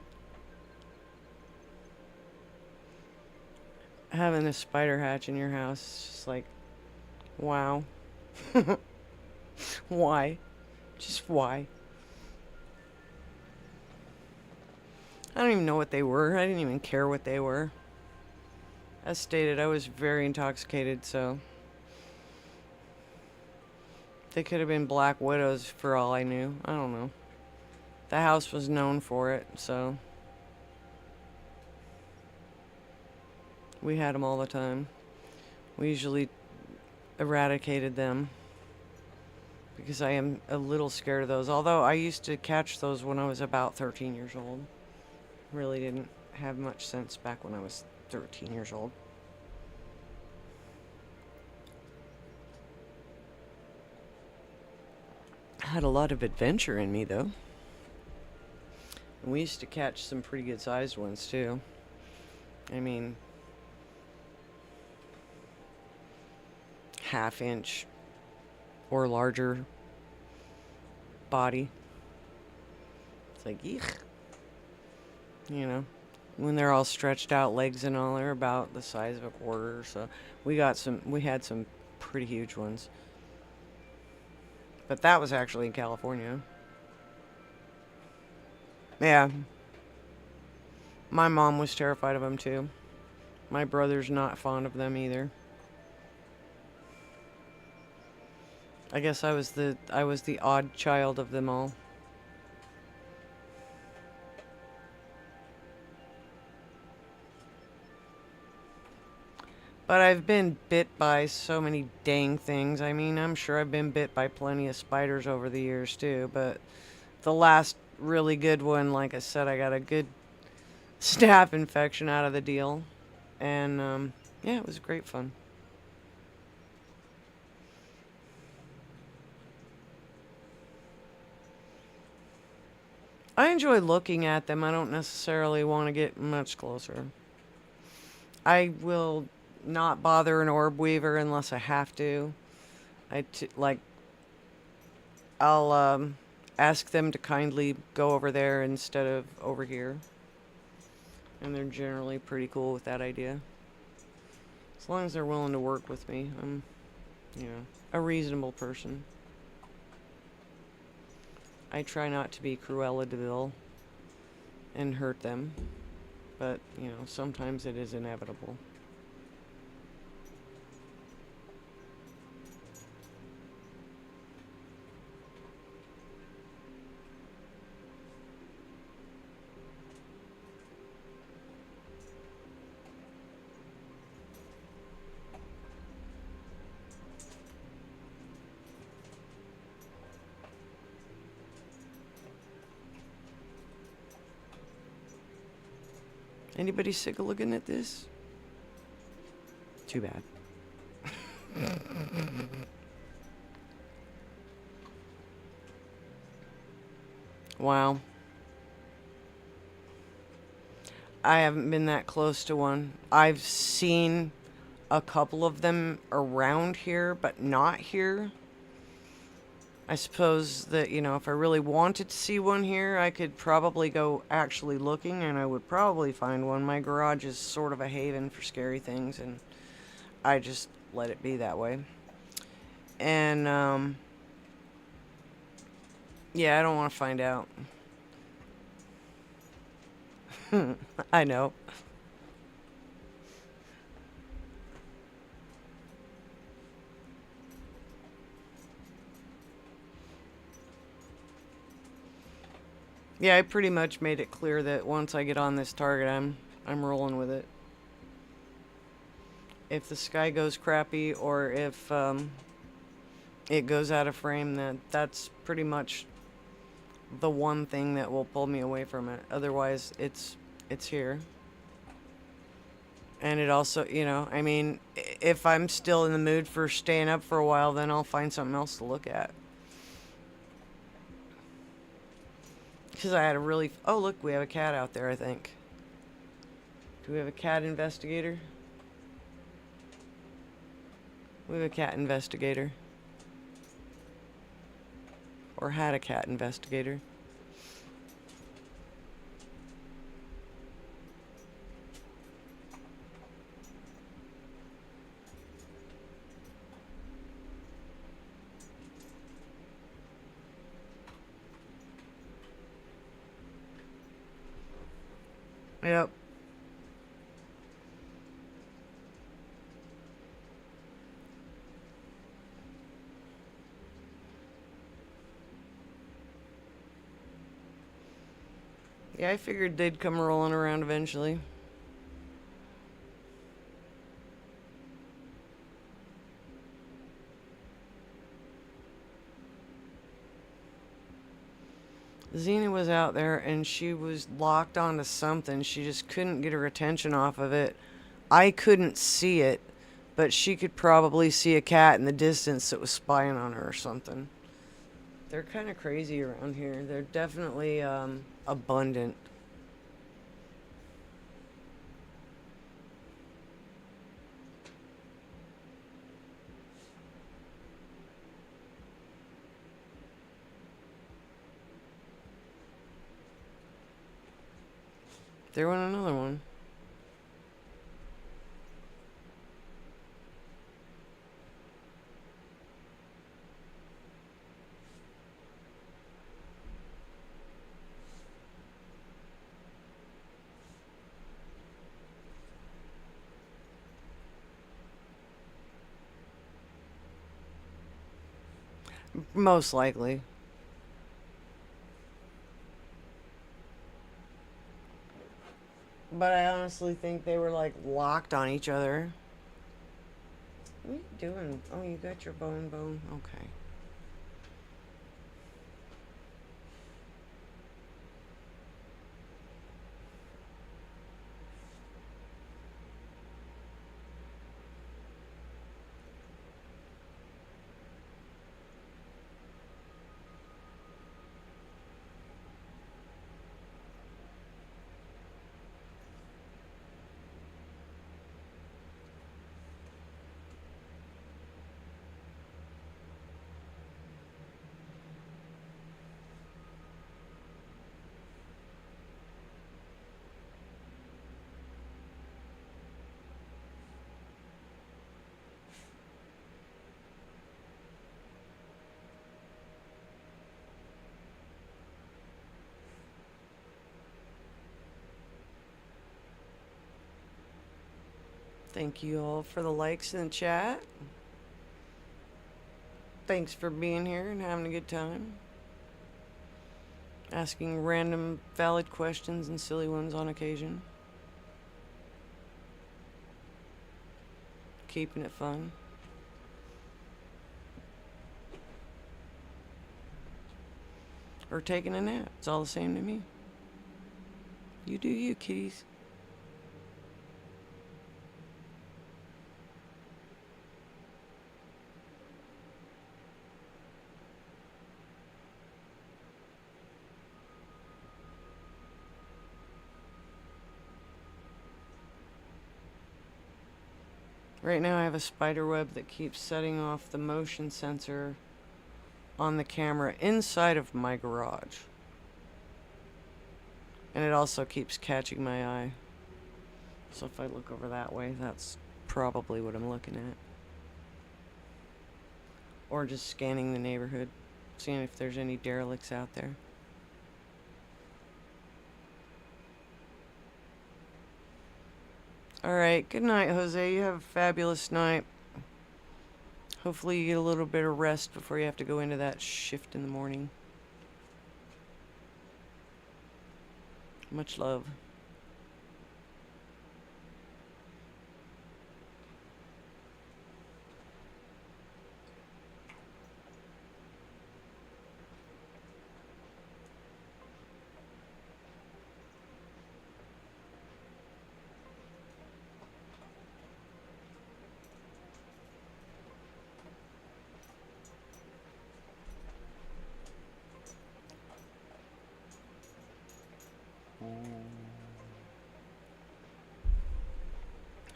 having a spider hatch in your house is just like, wow. Why? Just why? I don't even know what they were. I didn't even care what they were. As stated, I was very intoxicated, so they could have been black widows for all I knew. I don't know. The house was known for it, so We had them all the time. We usually eradicated them because I am a little scared of those. Although I used to catch those when I was about 13 years old. Really didn't have much sense back when I was 13 years old. Had a lot of adventure in me, though. And we used to catch some pretty good sized ones, too. I mean, half-inch or larger body. It's like, eek. You know, when they're all stretched out, legs and all, they're about the size of a quarter. So we had some pretty huge ones. But that was actually in California. Yeah. My mom was terrified of them too. My brother's not fond of them either. I guess I was the odd child of them all. But I've been bit by so many dang things. I mean, I'm sure I've been bit by plenty of spiders over the years too, but the last really good one, like I said, I got a good staph infection out of the deal. And yeah, it was great fun. I enjoy looking at them. I don't necessarily want to get much closer. I will not bother an orb weaver unless I have to. Like I'll ask them to kindly go over there instead of over here. And they're generally pretty cool with that idea. As long as they're willing to work with me, I'm, a reasonable person. I try not to be Cruella de Vil and hurt them, but, sometimes it is inevitable. Anybody sick of looking at this? Too bad. Wow. I haven't been that close to one. I've seen a couple of them around here, but not here. I suppose that, if I really wanted to see one here, I could probably go actually looking and I would probably find one. My garage is sort of a haven for scary things and I just let it be that way. And, yeah, I don't want to find out. I know. Yeah, I pretty much made it clear that once I get on this target, I'm rolling with it. If the sky goes crappy or if it goes out of frame, that's pretty much the one thing that will pull me away from it. Otherwise, it's here. And it also, I mean, if I'm still in the mood for staying up for a while, then I'll find something else to look at. Because I had a really... Oh, look, we have a cat out there, I think. Do we have a cat investigator? We have a cat investigator. Or had a cat investigator. Yep. Yeah, I figured they'd come rolling around eventually. Xena was out there and she was locked onto something. She just couldn't get her attention off of it. I couldn't see it, but she could probably see a cat in the distance that was spying on her or something. They're kind of crazy around here. They're definitely abundant. There went another one. Most likely. But I honestly think they were like locked on each other. What are you doing? Oh, you got your bone. Okay. Thank you all for the likes in the chat. Thanks for being here and having a good time. Asking random valid questions and silly ones on occasion. Keeping it fun. Or taking a nap. It's all the same to me. You do you, kitties. Right now I have a spider web that keeps setting off the motion sensor on the camera inside of my garage. And it also keeps catching my eye. So if I look over that way, that's probably what I'm looking at. Or just scanning the neighborhood, seeing if there's any derelicts out there. Alright, good night, Jose. You have a fabulous night. Hopefully you get a little bit of rest before you have to go into that shift in the morning. Much love.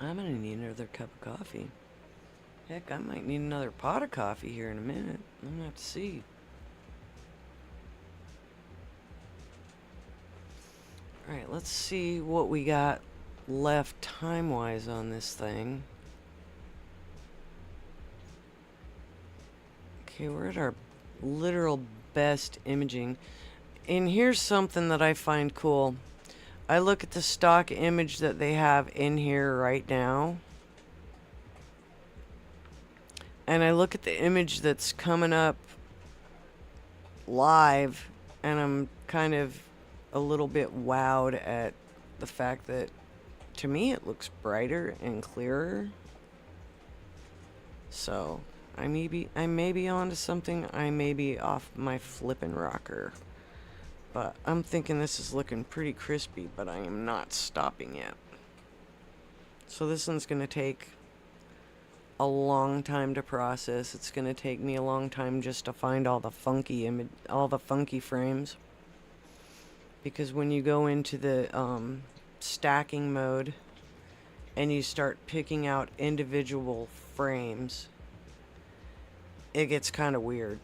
I'm gonna need another cup of coffee. Heck, I might need another pot of coffee here in a minute. I'm gonna have to see. Alright, let's see what we got left time-wise on this thing. Okay, we're at our literal best imaging. And here's something that I find cool. I look at the stock image that they have in here right now. And I look at the image that's coming up live, and I'm kind of a little bit wowed at the fact that, to me, it looks brighter and clearer. So, I may be onto something. I may be off my flippin' rocker. But I'm thinking this is looking pretty crispy, but I am not stopping yet. So this one's going to take a long time to process. It's going to take me a long time just to find all the funky frames. Because when you go into the stacking mode and you start picking out individual frames, it gets kind of weird.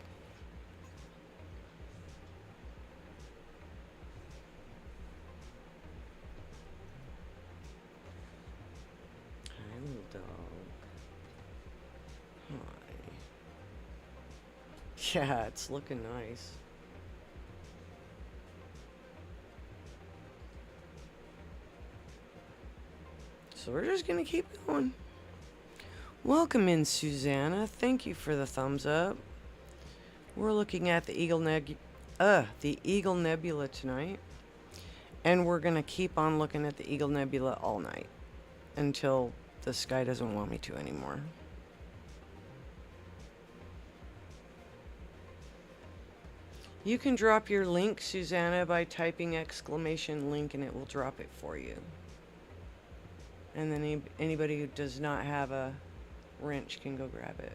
Hi, little dog. Hi. Yeah, it's looking nice. So we're just gonna keep going. Welcome in, Susanna. Thank you for the thumbs up. We're looking at the Eagle Nebula tonight. And we're gonna keep on looking at the Eagle Nebula all night until the sky doesn't want me to anymore. You can drop your link, Susanna, by typing !link and it will drop it for you. And then anybody who does not have a wrench can go grab it.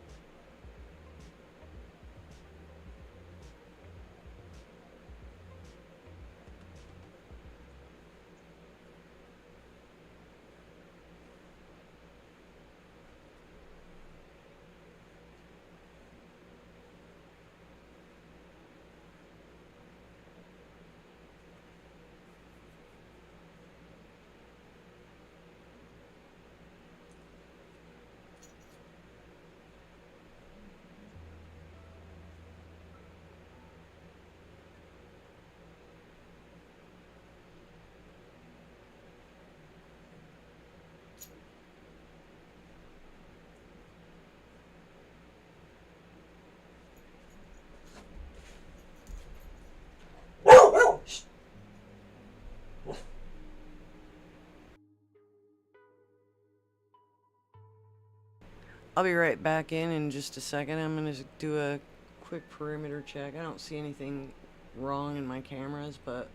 I'll be right back in just a second. I'm going to do a quick perimeter check. I don't see anything wrong in my cameras, but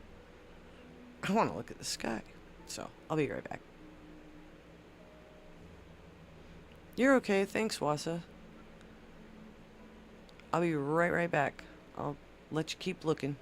I want to look at the sky. So I'll be right back. You're okay. Thanks, Wasa. I'll be right back. I'll let you keep looking.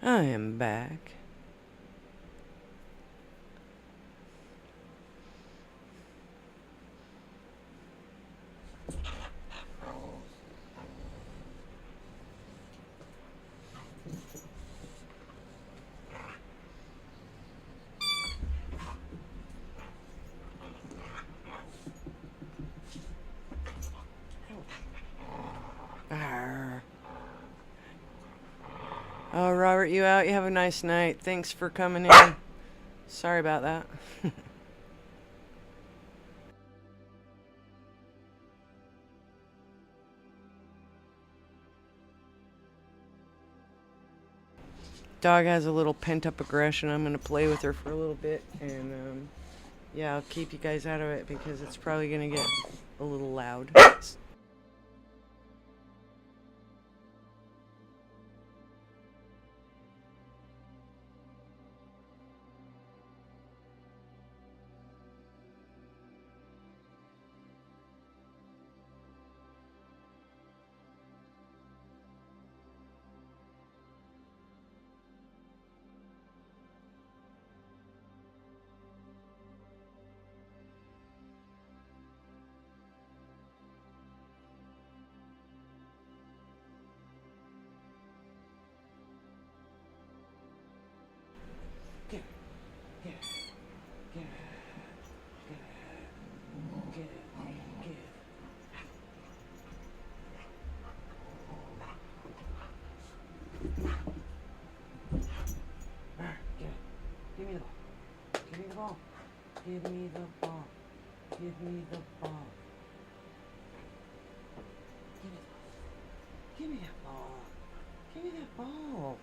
I am back. Arr. Oh, Robert, you out? You have a nice night. Thanks for coming in. Sorry about that. Dog has a little pent-up aggression. I'm going to play with her for a little bit. And, yeah, I'll keep you guys out of it because it's probably going to get a little loud. Give me the ball. Give me the ball. Give me the ball. Give me that ball. Give me that ball.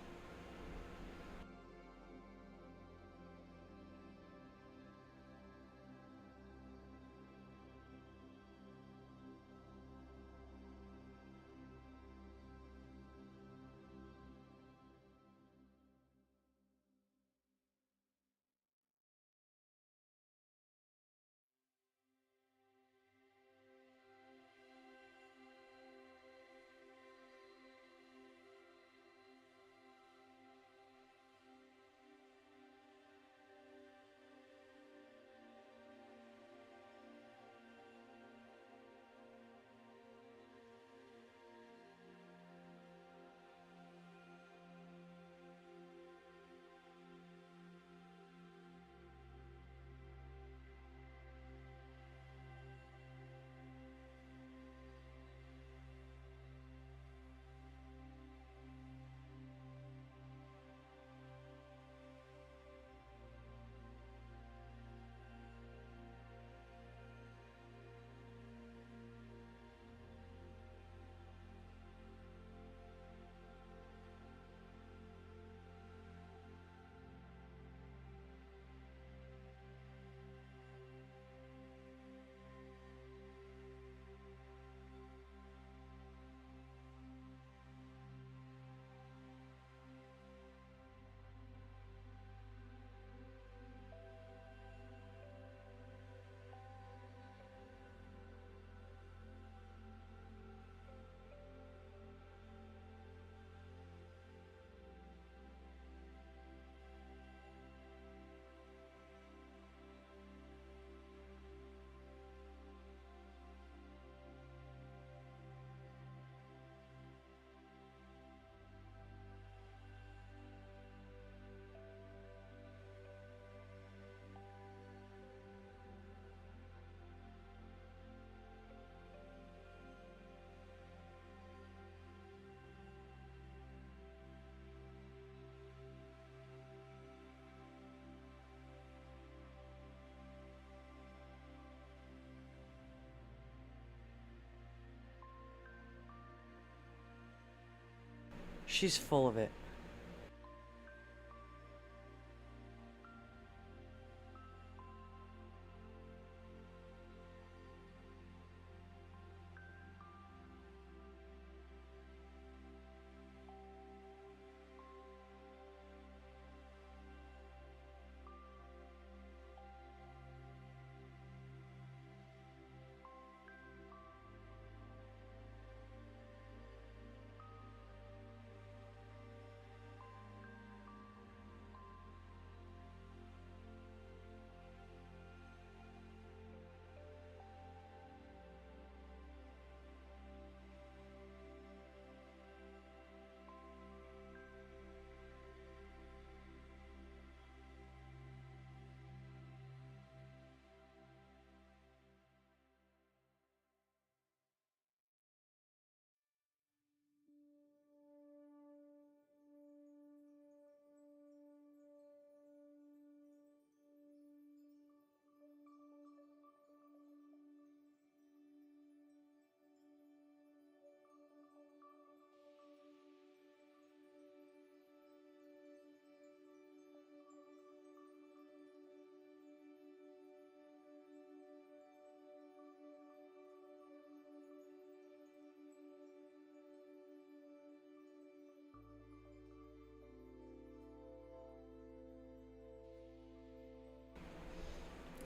She's full of it.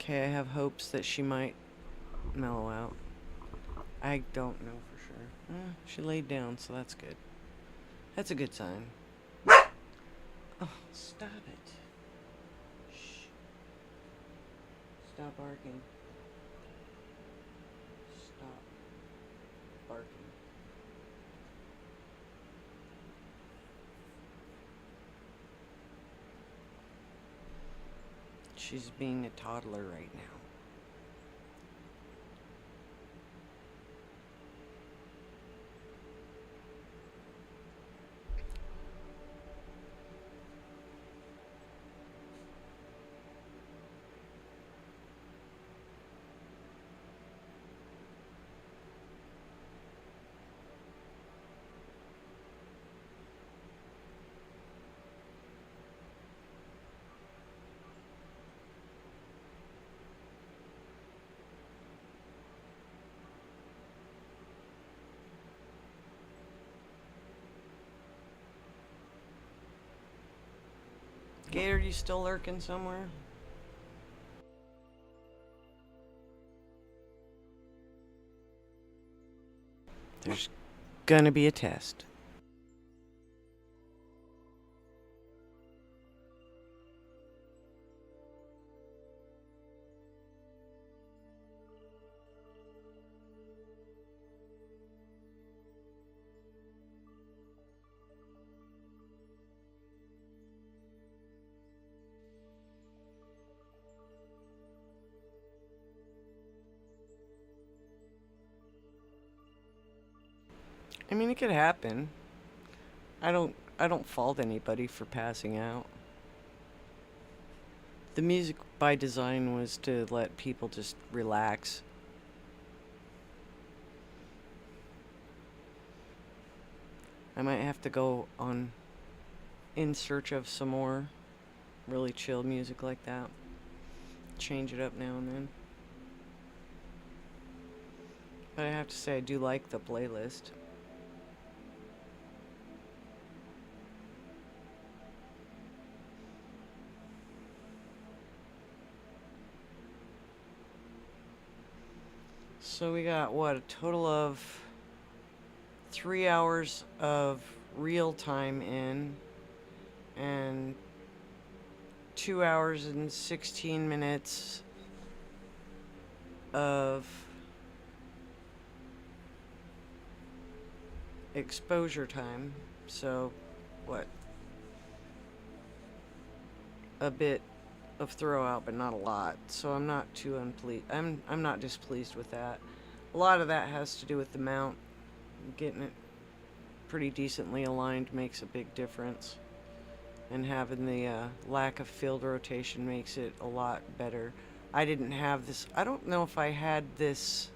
Okay, I have hopes that she might mellow out. I don't know for sure. She laid down, so that's good. That's a good sign. Oh, stop it. Shh. Stop barking. Stop barking. She's being a toddler right now. Gator, you still lurking somewhere? There's gonna be a test. I mean, it could happen. I don't fault anybody for passing out. The music by design was to let people just relax. I might have to go on in search of some more really chill music like that. Change it up now and then. But I have to say, I do like the playlist. So we got, what, a total of 3 hours of real time in, and 2 hours and 16 minutes of exposure time. So, what? A bit of throwout, but not a lot. So I'm not too unpleased. I'm not displeased with that. A lot of that has to do with the mount. Getting it pretty decently aligned makes a big difference, and having the lack of field rotation makes it a lot better. I didn't have this. I don't know if I had this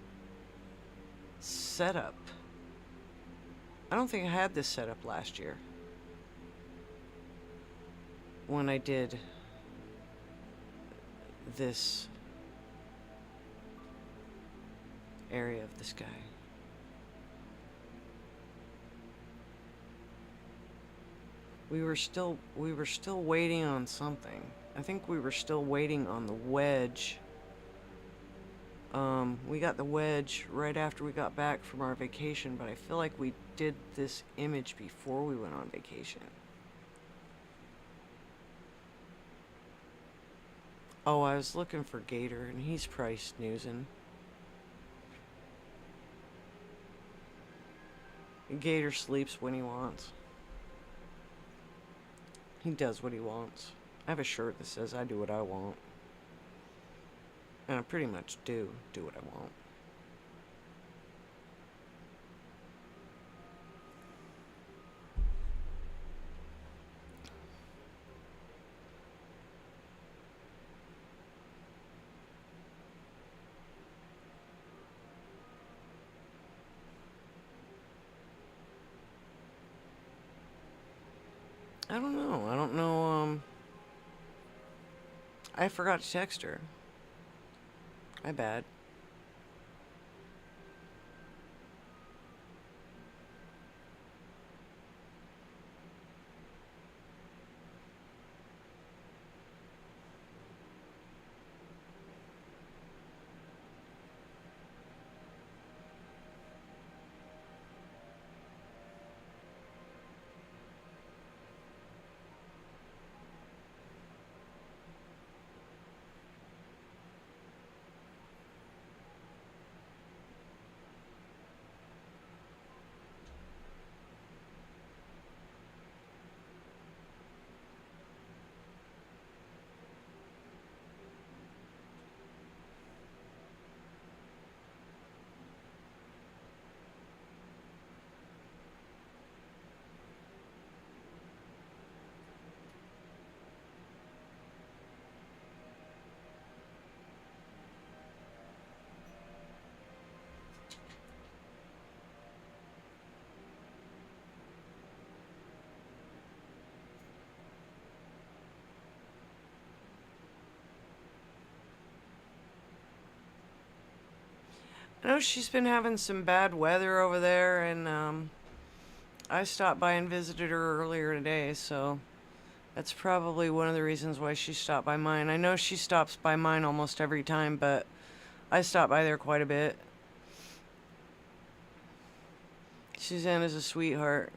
setup. I don't think I had this setup last year when I did this area of the sky. We were still waiting on something. I think we were still waiting on the wedge. We got the wedge right after we got back from our vacation, but I feel like we did this image before we went on vacation. Oh, I was looking for Gator, and he's probably snoozing. Gator sleeps when he wants. He does what he wants. I have a shirt that says I do what I want. And I pretty much do what I want. I don't know. I forgot to text her. My bad. I know she's been having some bad weather over there, and I stopped by and visited her earlier today, so that's probably one of the reasons why she stopped by mine. I know she stops by mine almost every time, but I stop by there quite a bit. Susanna's a sweetheart.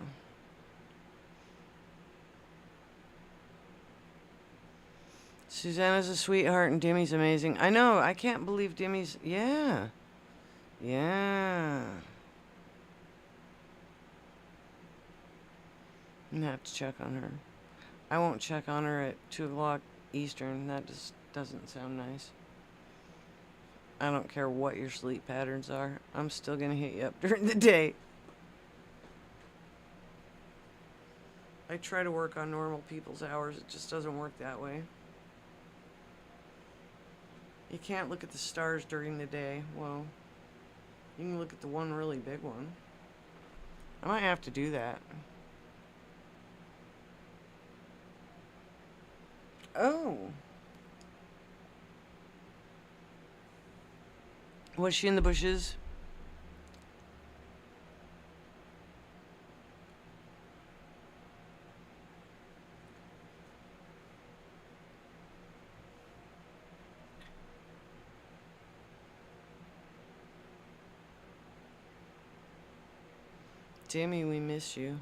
Susanna's a sweetheart and Demi's amazing. I know, I can't believe Demi's... Yeah. Yeah. I'm gonna have to check on her. I won't check on her at 2 o'clock Eastern. That just doesn't sound nice. I don't care what your sleep patterns are. I'm still gonna hit you up during the day. I try to work on normal people's hours. It just doesn't work that way. You can't look at the stars during the day. Well, you can look at the one really big one. I might have to do that. Oh. Was she in the bushes? Demi, we miss you.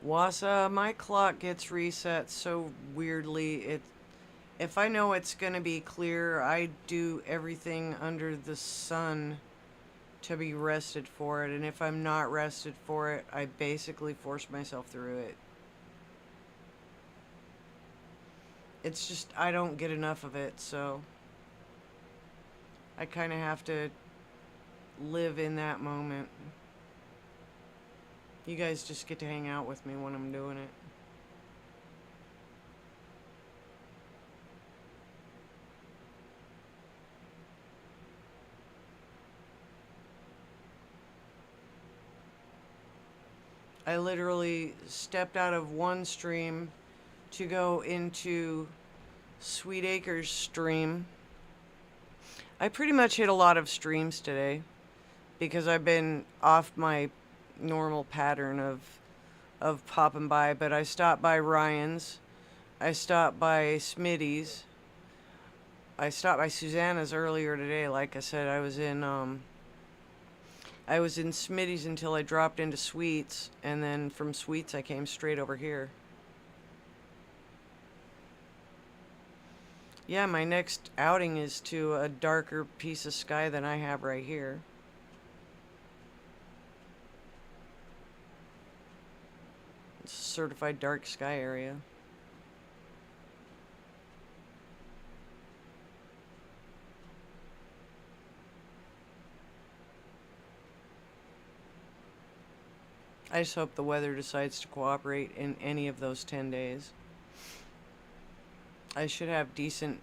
Wassa, my clock gets reset so weirdly. If I know it's gonna be clear, I do everything under the sun to be rested for it, and if I'm not rested for it, I basically force myself through it. It's just I don't get enough of it, so I kind of have to live in that moment. You guys just get to hang out with me when I'm doing it. I literally stepped out of one stream to go into Sweet Acres stream. I pretty much hit a lot of streams today because I've been off my normal pattern of popping by, but I stopped by Ryan's. I stopped by Smitty's. I stopped by Susanna's earlier today. Like I said, I was in Smitty's until I dropped into Sweets, and then from Sweets I came straight over here. Yeah, my next outing is to a darker piece of sky than I have right here. It's a certified dark sky area. I just hope the weather decides to cooperate in any of those 10 days. I should have decent,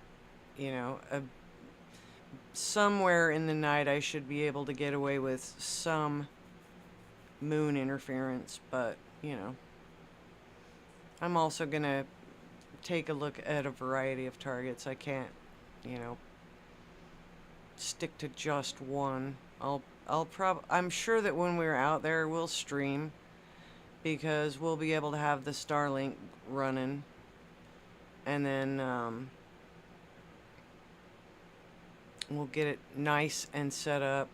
somewhere in the night I should be able to get away with some moon interference, but, I'm also gonna take a look at a variety of targets. I can't, stick to just one. I'm sure that when we're out there, we'll stream because we'll be able to have the Starlink running, and then we'll get it nice and set up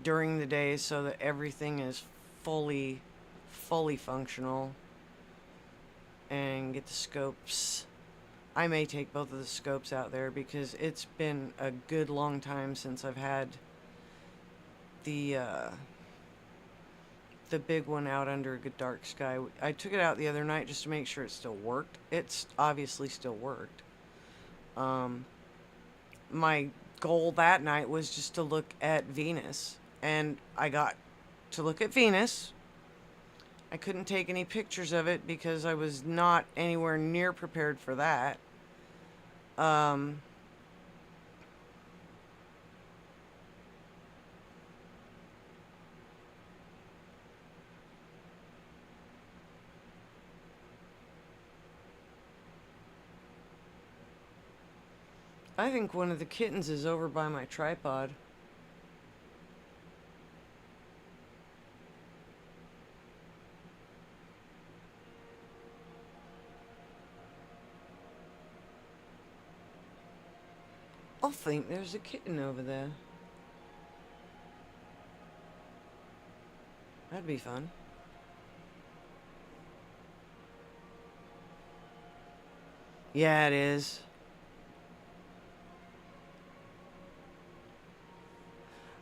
during the day so that everything is fully functional, and get the scopes. I may take both of the scopes out there because it's been a good long time since I've had the the big one out under a good dark sky. I took it out the other night just to make sure it still worked. It's obviously still worked. Um, my goal that night was just to look at Venus, and I got to look at Venus. I couldn't take any pictures of it because I was not anywhere near prepared for that. Um, I think one of the kittens is over by my tripod. I think there's a kitten over there. That'd be fun. Yeah, it is.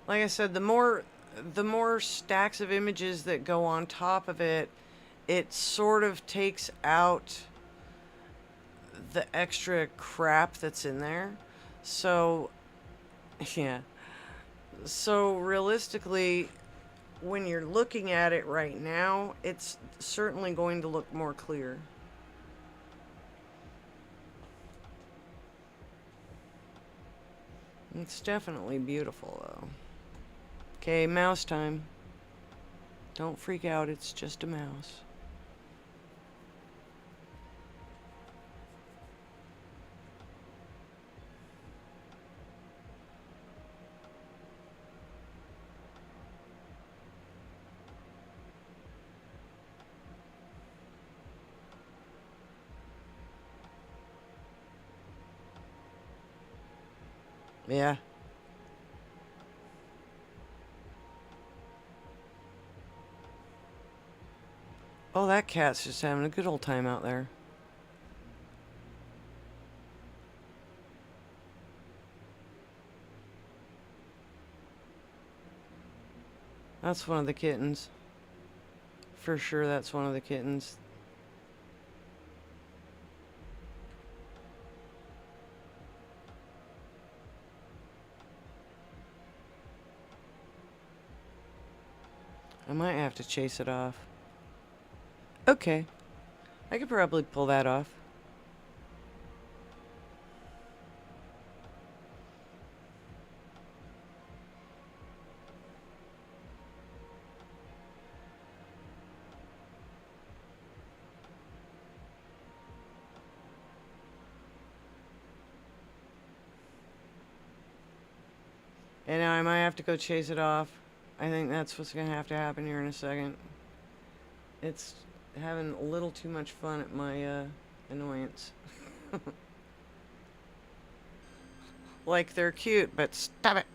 Like I said, the more stacks of images that go on top of it, it sort of takes out the extra crap that's in there. So, yeah. So realistically, when you're looking at it right now, it's certainly going to look more clear. It's definitely beautiful, though. Okay, mouse time. Don't freak out, it's just a mouse. Yeah. Oh, that cat's just having a good old time out there. That's one of the kittens. For sure, that's one of the kittens. I might have to chase it off. Okay. I could probably pull that off. And now I might have to go chase it off. I think that's what's gonna have to happen here in a second. It's having a little too much fun at my annoyance. Like they're cute, but stop it.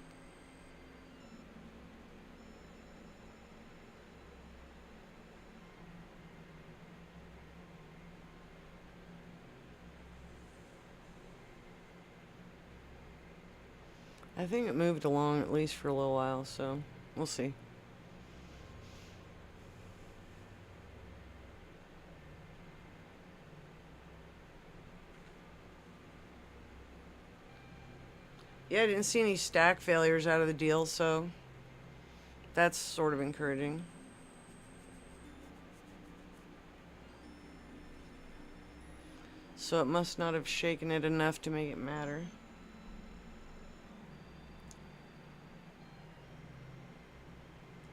I think it moved along at least for a little while, so we'll see. Yeah, I didn't see any stack failures out of the deal, so that's sort of encouraging. So it must not have shaken it enough to make it matter.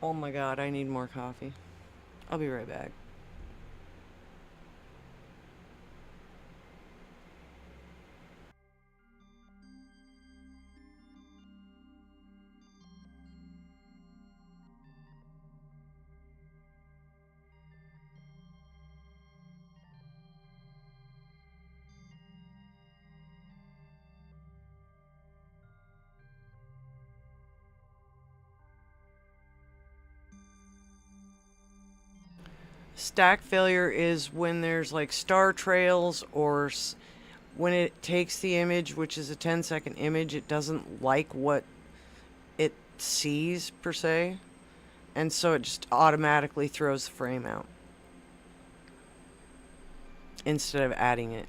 Oh my god, I need more coffee. I'll be right back. Stack failure is when there's like star trails or when it takes the image, which is a 10-second image, it doesn't like what it sees per se. And so it just automatically throws the frame out instead of adding it.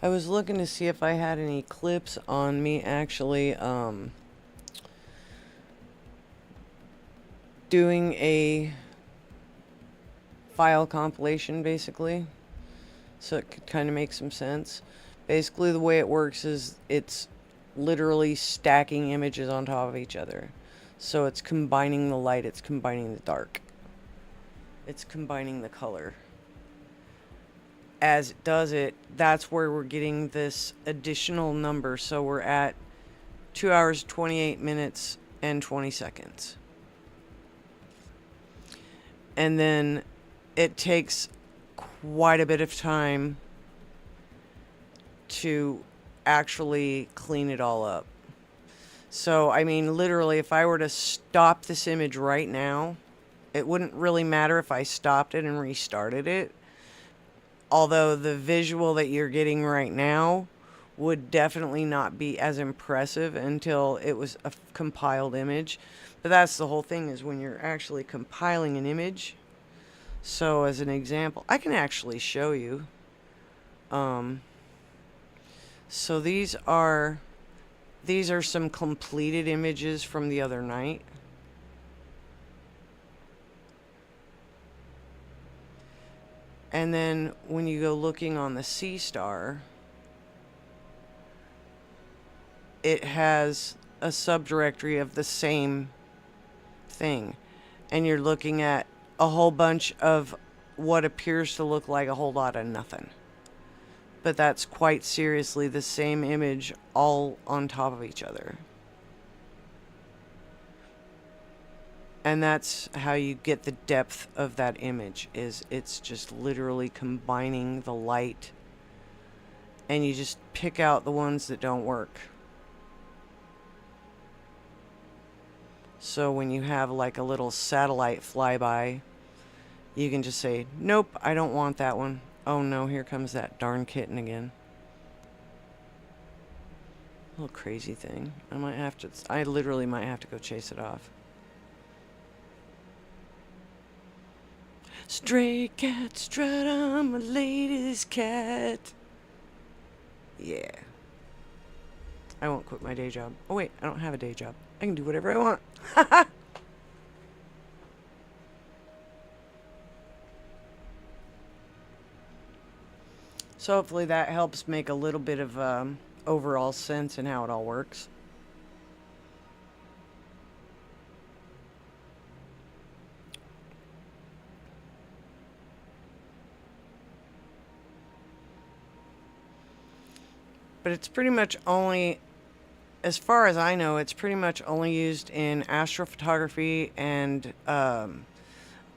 I was looking to see if I had any clips on me actually doing a file compilation, basically, so it could kind of make some sense. Basically, the way it works is it's literally stacking images on top of each other. So it's combining the light, it's combining the dark, it's combining the color. As it does it, that's where we're getting this additional number. So we're at 2 hours, 28 minutes, and 20 seconds. And then it takes quite a bit of time to actually clean it all up. So, I mean, literally, if I were to stop this image right now, it wouldn't really matter if I stopped it and restarted it. Although the visual that you're getting right now would definitely not be as impressive until it was a compiled image. But that's the whole thing, is when you're actually compiling an image. So as an example, I can actually show you. So these are some completed images from the other night. And then when you go looking on the Seastar, it has a subdirectory of the same thing. And you're looking at a whole bunch of what appears to look like a whole lot of nothing. But that's quite seriously the same image all on top of each other. And that's how you get the depth of that image, is it's just literally combining the light, and you just pick out the ones that don't work. So when you have like a little satellite flyby, you can just say, nope, I don't want that one. Oh no, here comes that darn kitten again. Little crazy thing. I literally might have to go chase it off. Stray cat, strut on my latest cat. Yeah. I won't quit my day job. Oh wait, I don't have a day job. I can do whatever I want. So hopefully that helps make a little bit of overall sense in how it all works. But it's pretty much only, as far as I know, it's pretty much only used in astrophotography and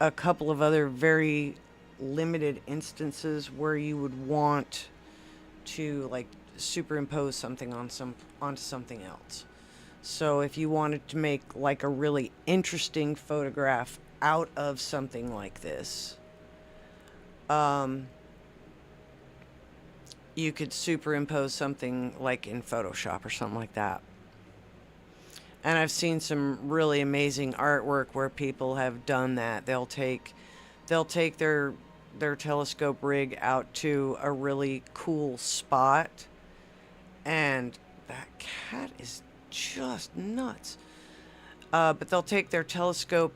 a couple of other very limited instances where you would want to like superimpose something onto something else. So if you wanted to make like a really interesting photograph out of something like this, you could superimpose something like in Photoshop or something like that. And I've seen some really amazing artwork where people have done that. They'll take their telescope rig out to a really cool spot, and that cat is just nuts. But they'll take their telescope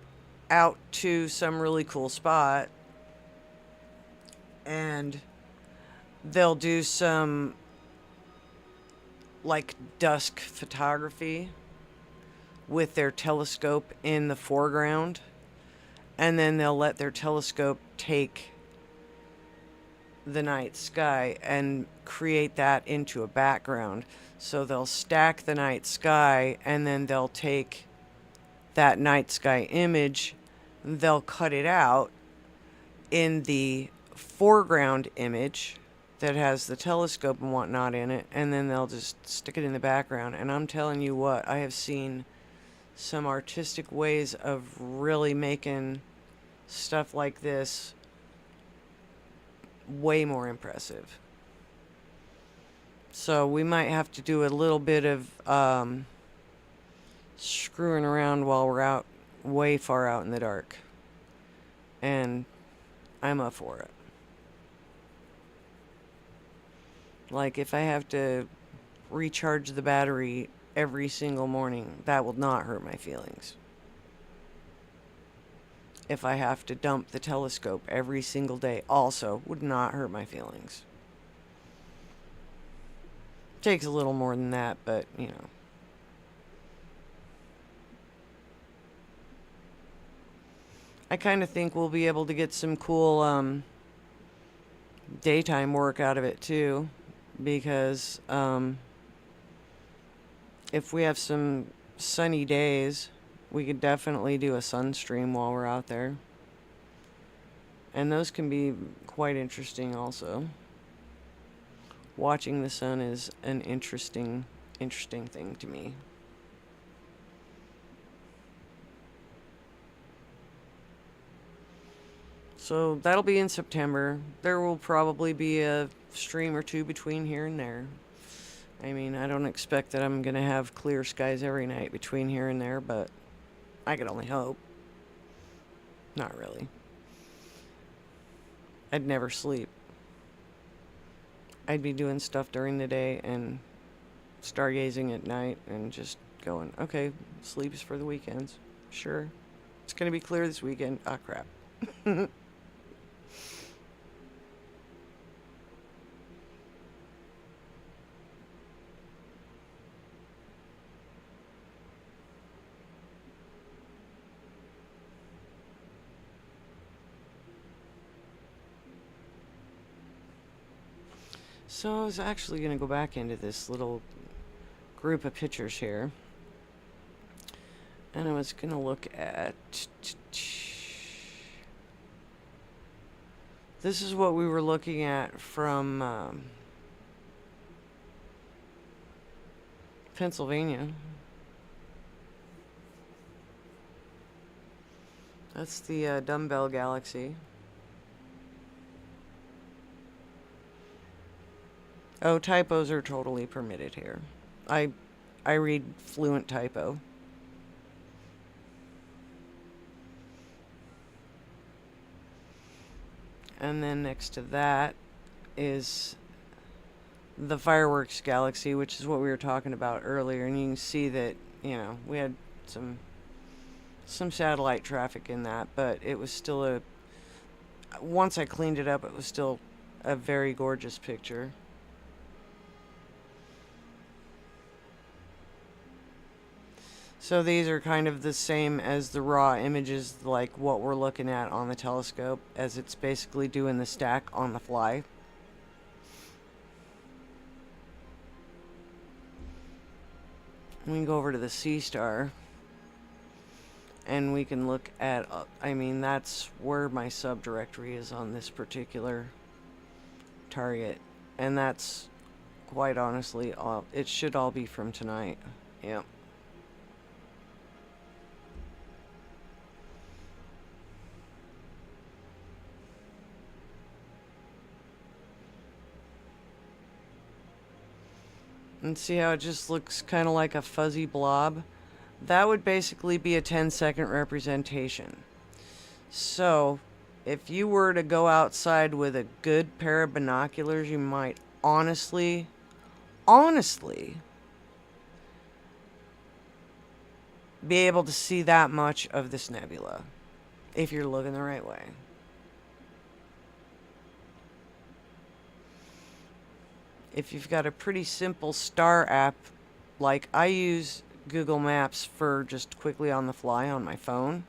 out to some really cool spot, and they'll do some like dusk photography with their telescope in the foreground, and then they'll let their telescope take the night sky and create that into a background. So they'll stack the night sky, and then they'll take that night sky image, they'll cut it out in the foreground image that has the telescope and whatnot in it, and then they'll just stick it in the background. And I'm telling you what, I have seen some artistic ways of really making stuff like this way more impressive. So we might have to do a little bit of screwing around while we're out, way far out in the dark. And I'm up for it. Like, if I have to recharge the battery every single morning, that will not hurt my feelings. If I have to dump the telescope every single day, also would not hurt my feelings. Takes a little more than that, but, you know. I kind of think we'll be able to get some cool daytime work out of it, too. Because if we have some sunny days, we could definitely do a sun stream while we're out there. And those can be quite interesting also. Watching the sun is an interesting thing to me. So that'll be in September. There will probably be a stream or two between here and there. I mean, I don't expect that I'm going to have clear skies every night between here and there, but I could only hope. Not really. I'd never sleep. I'd be doing stuff during the day and stargazing at night and just going, okay, sleep is for the weekends. Sure. It's going to be clear this weekend. Ah, crap. So I was actually going to go back into this little group of pictures here. And I was going to look at... This is what we were looking at from Pennsylvania. That's the Dumbbell Galaxy. Oh, typos are totally permitted here. I read fluent typo. And then next to that is the Fireworks Galaxy, which is what we were talking about earlier. And you can see that, you know, we had some satellite traffic in that, but it was still once I cleaned it up, it was still a very gorgeous picture. So these are kind of the same as the raw images, like what we're looking at on the telescope, as it's basically doing the stack on the fly. We can go over to the Sea Star. and we can look at, I mean, that's where my subdirectory is on this particular target. And that's, quite honestly, all, it should all be from tonight. Yep. And see how it just looks kind of like a fuzzy blob? That would basically be a 10-second representation. So, if you were to go outside with a good pair of binoculars, you might honestly be able to see that much of this nebula, if you're looking the right way. If you've got a pretty simple star app, like I use Google Maps for just quickly on the fly on my phone,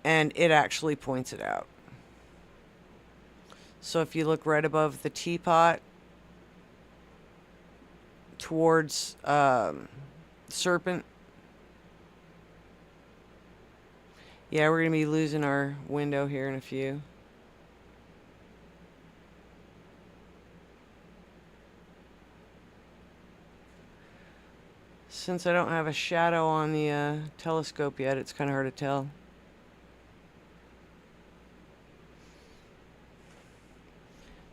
and it actually points it out. So if you look right above the teapot towards Serpent, yeah, we're going to be losing our window here in a few. Since I don't have a shadow on the telescope yet, it's kind of hard to tell.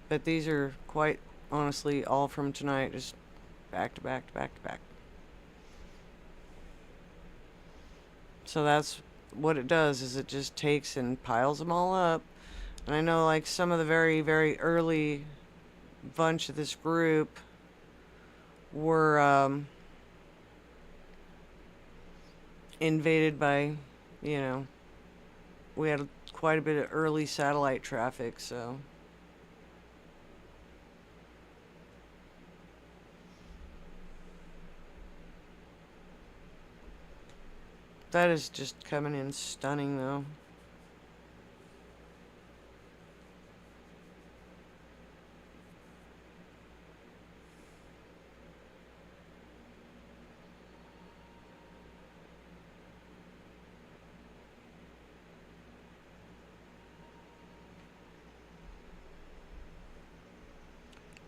But these are quite honestly all from tonight, just back to back to back to back. So that's what it does, is it just takes and piles them all up. And I know like some of the very, very early bunch of this group were invaded by, you know, we had quite a bit of early satellite traffic, so. That is just coming in stunning, though.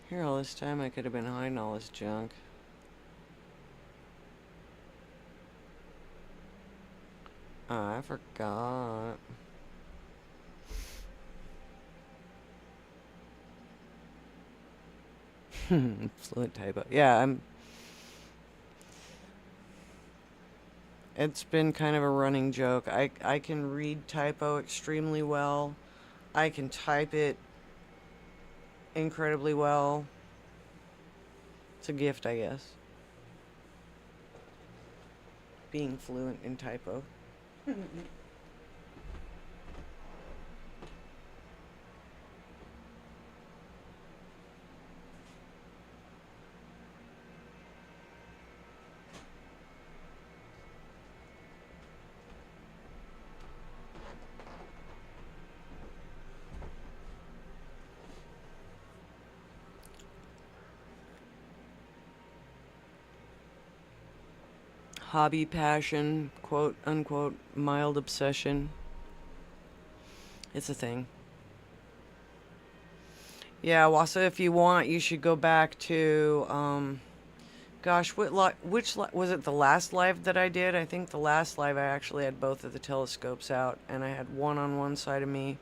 Here all this time I could have been hiding all this junk. I forgot. Fluent typo. Yeah, it's been kind of a running joke. I can read typo extremely well. I can type it incredibly well. It's a gift, I guess. Being fluent in typo. Hobby, passion, quote unquote, mild obsession. It's a thing. Yeah, Wasa, if you want, you should go back to, gosh, was it the last live that I did? I think the last live I actually had both of the telescopes out, and I had one on one side of me,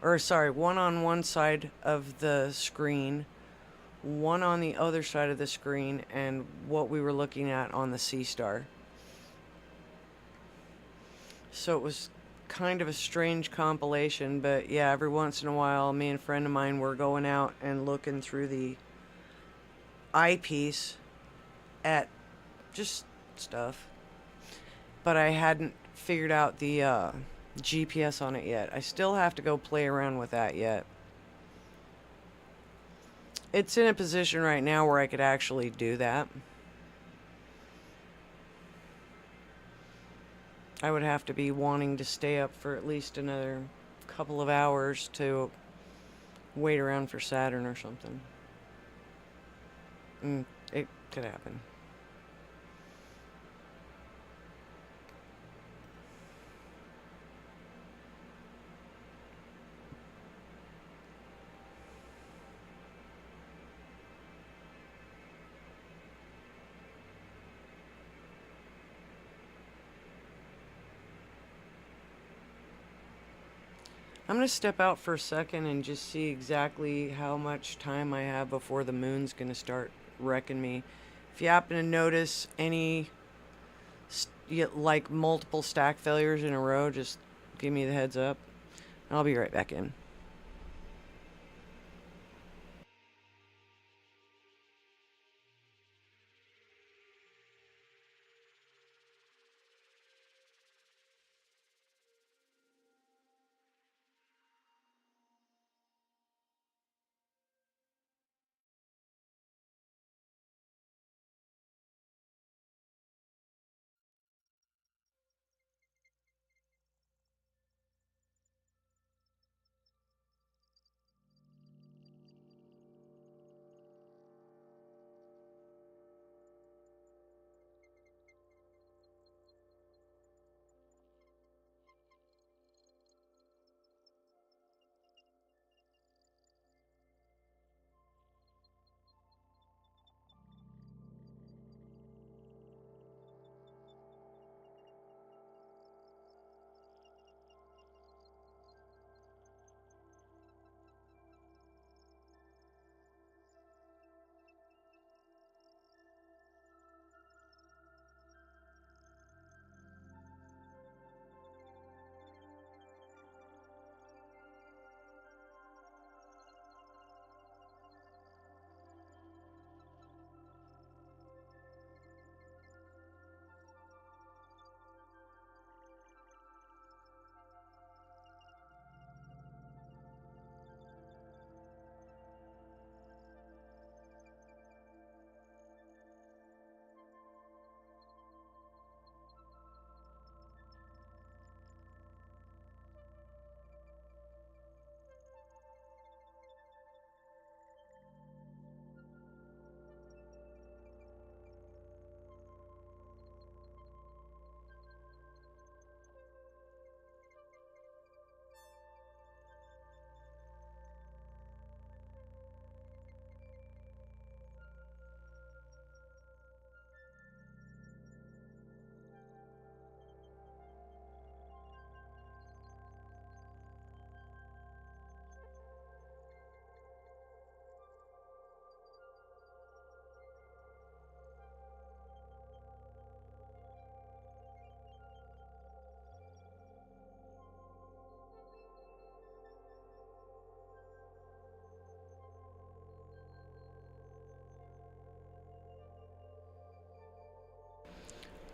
or sorry, one on one side of the screen, one on the other side of the screen, and what we were looking at on the Sea Star. So it was kind of a strange compilation, but yeah, every once in a while, me and a friend of mine were going out and looking through the eyepiece at just stuff. But I hadn't figured out the GPS on it yet. I still have to go play around with that yet. It's in a position right now where I could actually do that. I would have to be wanting to stay up for at least another couple of hours to wait around for Saturn or something. It could happen. I'm gonna step out for a second and just see exactly how much time I have before the moon's gonna start wrecking me. If you happen to notice any like multiple stack failures in a row, just give me the heads up. I'll be right back in.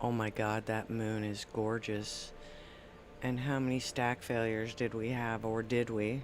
Oh my god, that moon is gorgeous. And how many stack failures did we have, or did we?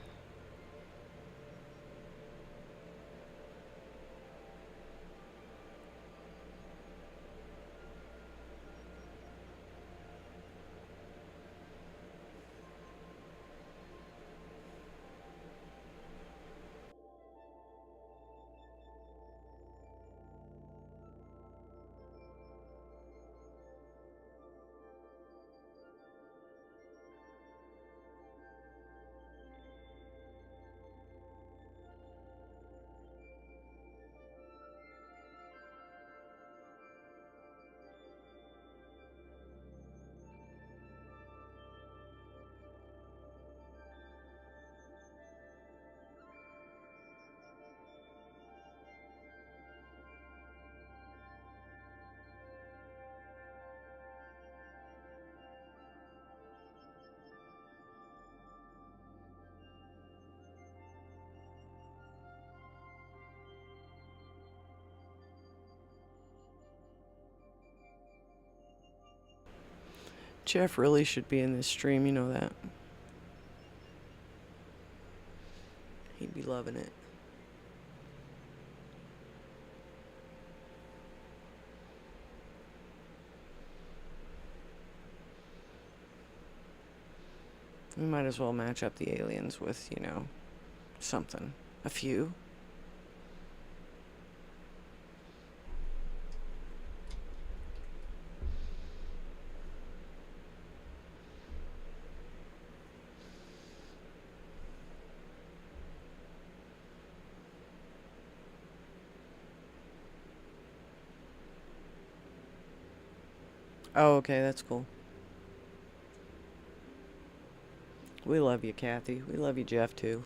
Jeff really should be in this stream, you know that. He'd be loving it. We might as well match up the aliens with, you know, something. A few. Oh, okay, that's cool. We love you, Kathy. We love you, Jeff, too.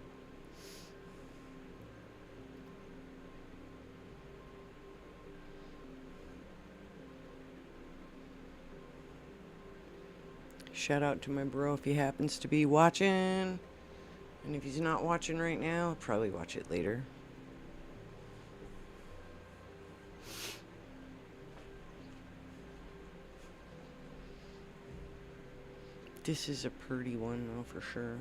Shout out to my bro if he happens to be watching. And if he's not watching right now, I'll probably watch it later. This is a pretty one, though, for sure.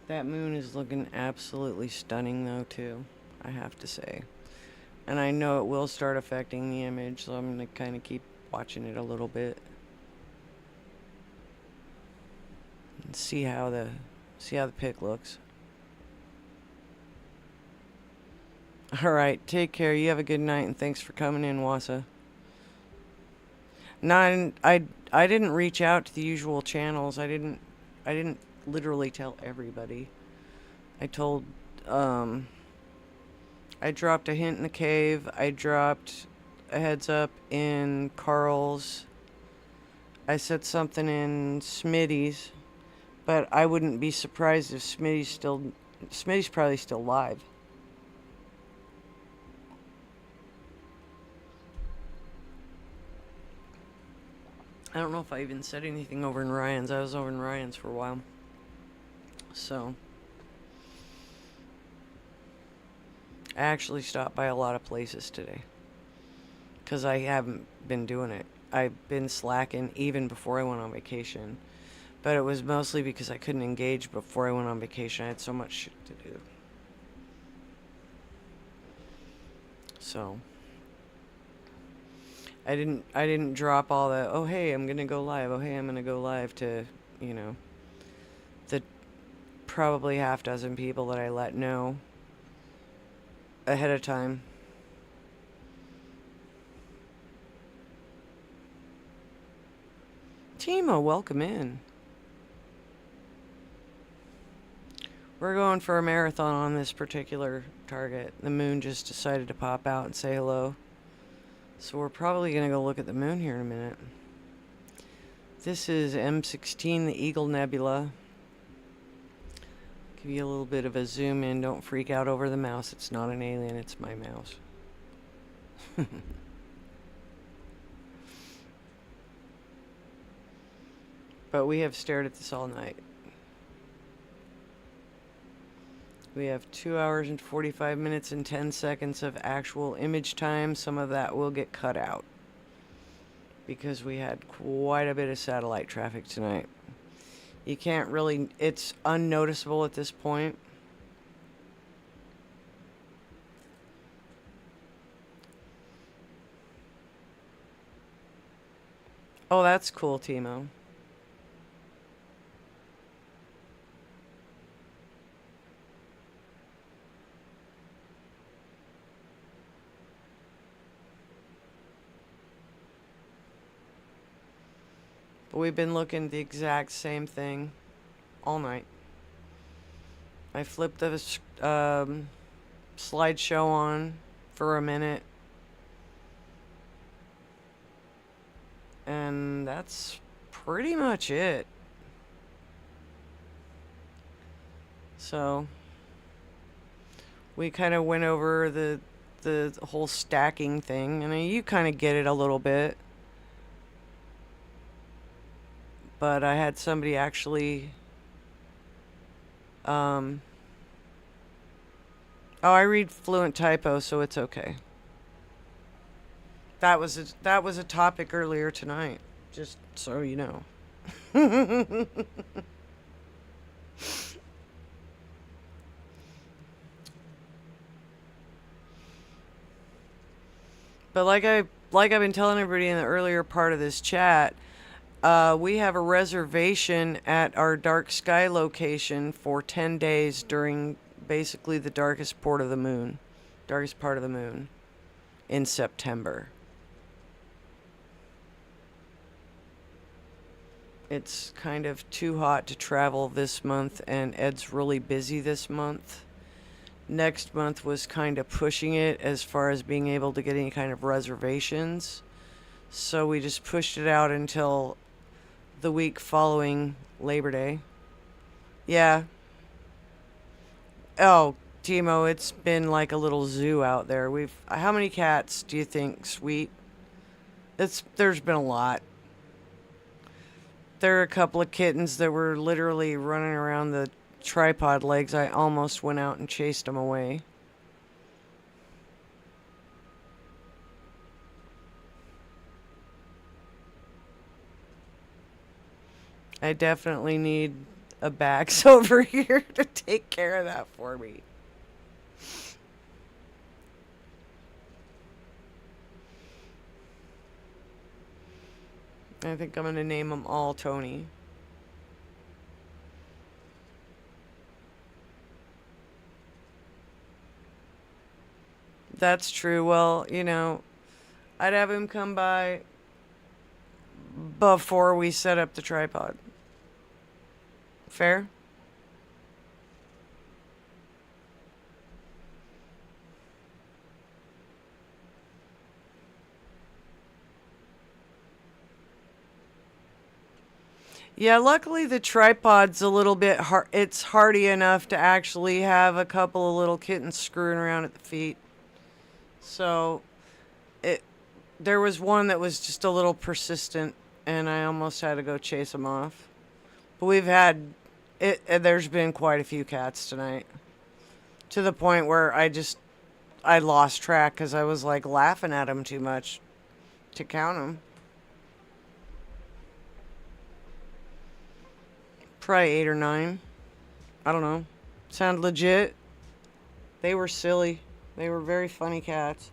That moon is looking absolutely stunning, though, too, I have to say. And I know it will start affecting the image, so I'm going to kind of keep watching it a little bit. And see how the pic looks. Alright, take care. You have a good night, and thanks for coming in, Wassa. No, I didn't reach out to the usual channels. I didn't literally tell everybody. I told, I dropped a hint in the cave. I dropped a heads up in Carl's. I said something in Smitty's, but I wouldn't be surprised if Smitty's probably still live. I don't know if I even said anything over in Ryan's. I was over in Ryan's for a while. So, I actually stopped by a lot of places today. Because I haven't been doing it. I've been slacking even before I went on vacation. But it was mostly because I couldn't engage before I went on vacation. I had so much shit to do. So, I didn't drop all the, oh hey, I'm gonna go live, oh hey, I'm gonna go live to, you know, the probably half dozen people that I let know ahead of time. Timo, welcome in. We're going for a marathon on this particular target. The moon just decided to pop out and say hello. So we're probably going to go look at the moon here in a minute. This is M16, the Eagle Nebula. Give you a little bit of a zoom in. Don't freak out over the mouse. It's not an alien, it's my mouse. But we have stared at this all night. We have 2 hours and 45 minutes and 10 seconds of actual image time. Some of that will get cut out because we had quite a bit of satellite traffic tonight. You can't really, it's unnoticeable at this point. Oh, that's cool, Timo. But we've been looking at the exact same thing all night. I flipped the slideshow on for a minute. And that's pretty much it. So, we kind of went over the whole stacking thing. I mean, you kind of get it a little bit. But I had somebody actually, oh, I read fluent typo, so it's okay. That was a topic earlier tonight, just so you know. But like I've been telling everybody in the earlier part of this chat, we have a reservation at our dark sky location for 10 days during basically the darkest part of the moon in September. It's kind of too hot to travel this month, and Ed's really busy this month. Next month was kind of pushing it as far as being able to get any kind of reservations. So we just pushed it out until the week following Labor Day. Yeah. Oh, Timo, it's been like a little zoo out there. How many cats do you think, sweet? There's been a lot. There are a couple of kittens that were literally running around the tripod legs. I almost went out and chased them away. I definitely need a Bax over here to take care of that for me. I think I'm going to name them all Tony. That's true. Well, I'd have him come by before we set up the tripod. Fair? Yeah, luckily the tripod's a little bit hard. It's hardy enough to actually have a couple of little kittens screwing around at the feet. So, it there was one that was just a little persistent, and I almost had to go chase him off. But we've had it. There's been quite a few cats tonight, to the point where I lost track because I was like laughing at them too much to count them. Probably 8 or 9. I don't know. Sound legit. They were silly. They were very funny cats.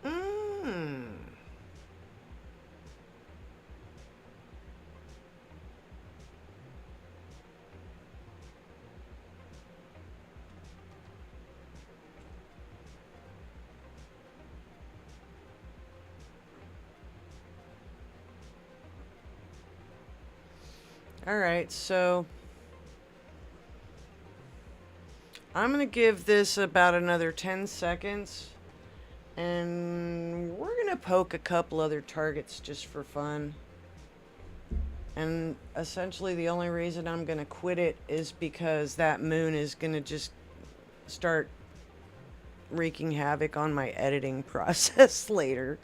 Mmm. All right, so I'm going to give this about another 10 seconds. And we're going to poke a couple other targets just for fun. And essentially, the only reason I'm going to quit it is because that moon is going to just start wreaking havoc on my editing process later.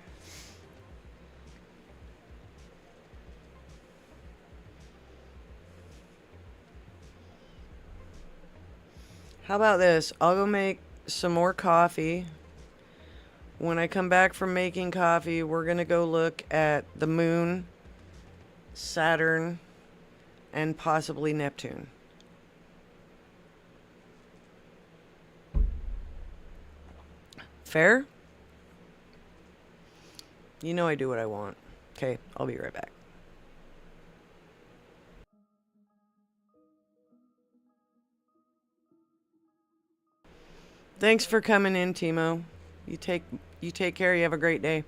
How about this? I'll go make some more coffee. When I come back from making coffee, we're going to go look at the moon, Saturn, and possibly Neptune. Fair? You know I do what I want. Okay, I'll be right back. Thanks for coming in, Timo. You take care. You have a great day.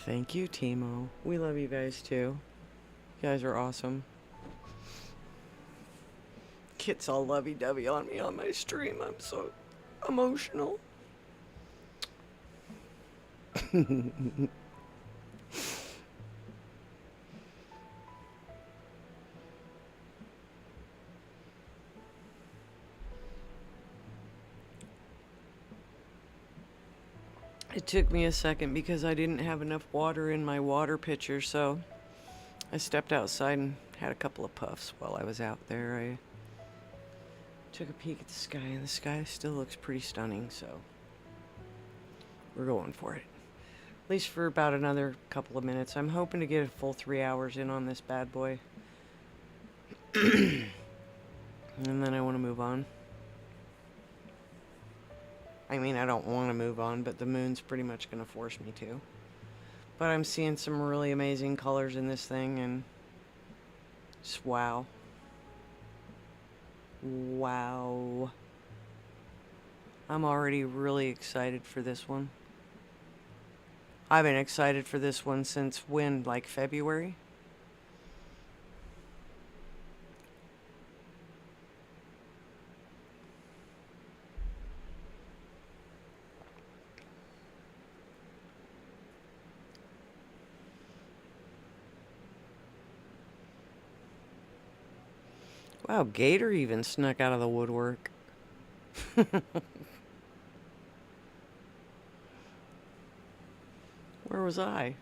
Thank you, Timo. We love you guys too. You guys are awesome. Kit's all lovey-dovey on me on my stream. I'm so emotional. It took me a second because I didn't have enough water in my water pitcher, so I stepped outside and had a couple of puffs while I was out there. I took a peek at the sky, and the sky still looks pretty stunning, so we're going for it. At least for about another couple of minutes. I'm hoping to get a full 3 hours in on this bad boy. And then I want to move on. I mean, I don't want to move on, but the moon's pretty much going to force me to. But I'm seeing some really amazing colors in this thing, and just wow. Wow. I'm already really excited for this one. I've been excited for this one since when? Like February? Wow, Gator even snuck out of the woodwork. Where was I?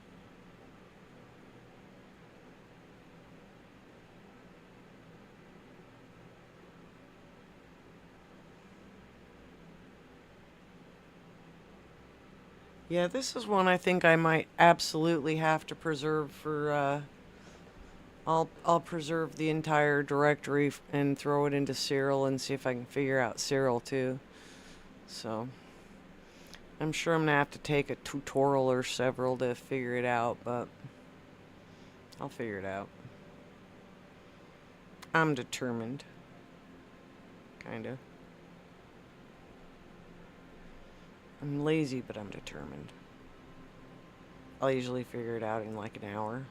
Yeah, this is one I think I might absolutely have to preserve for, I'll preserve the entire directory and throw it into Cyril and see if I can figure out Cyril too. So, I'm sure I'm gonna have to take a tutorial or several to figure it out, but I'll figure it out. I'm determined. Kinda. I'm lazy, but I'm determined. I'll usually figure it out in like an hour.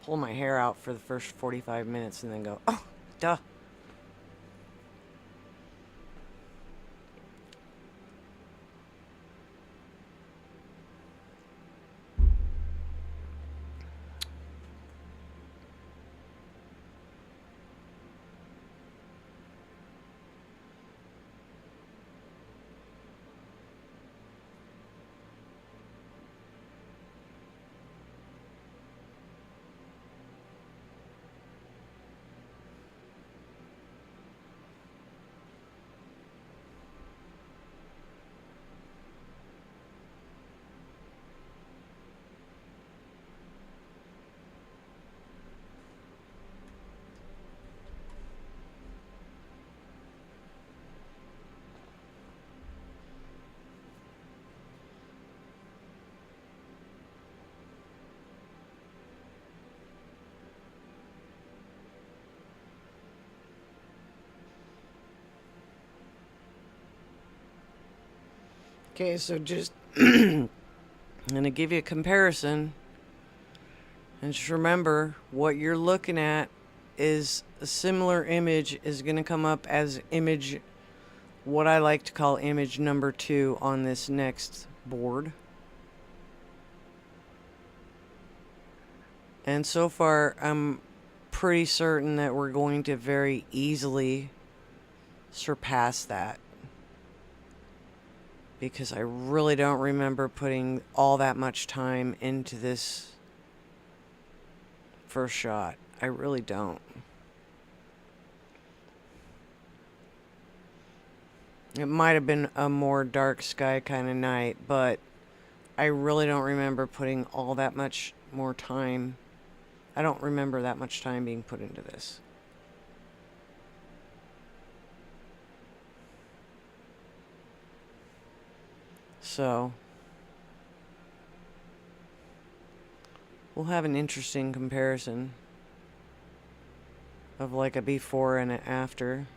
Pull my hair out for the first 45 minutes and then go, oh, duh. Okay, so just I'm gonna give you a comparison. And just remember, what you're looking at is a similar image is gonna come up as image, what I like to call image number 2 on this next board. And so far, I'm pretty certain that we're going to very easily surpass that. Because I really don't remember putting all that much time into this first shot. I really don't. It might have been a more dark sky kind of night, but I really don't remember putting all that much more time. I don't remember that much time being put into this. So, we'll have an interesting comparison of like a before and an after.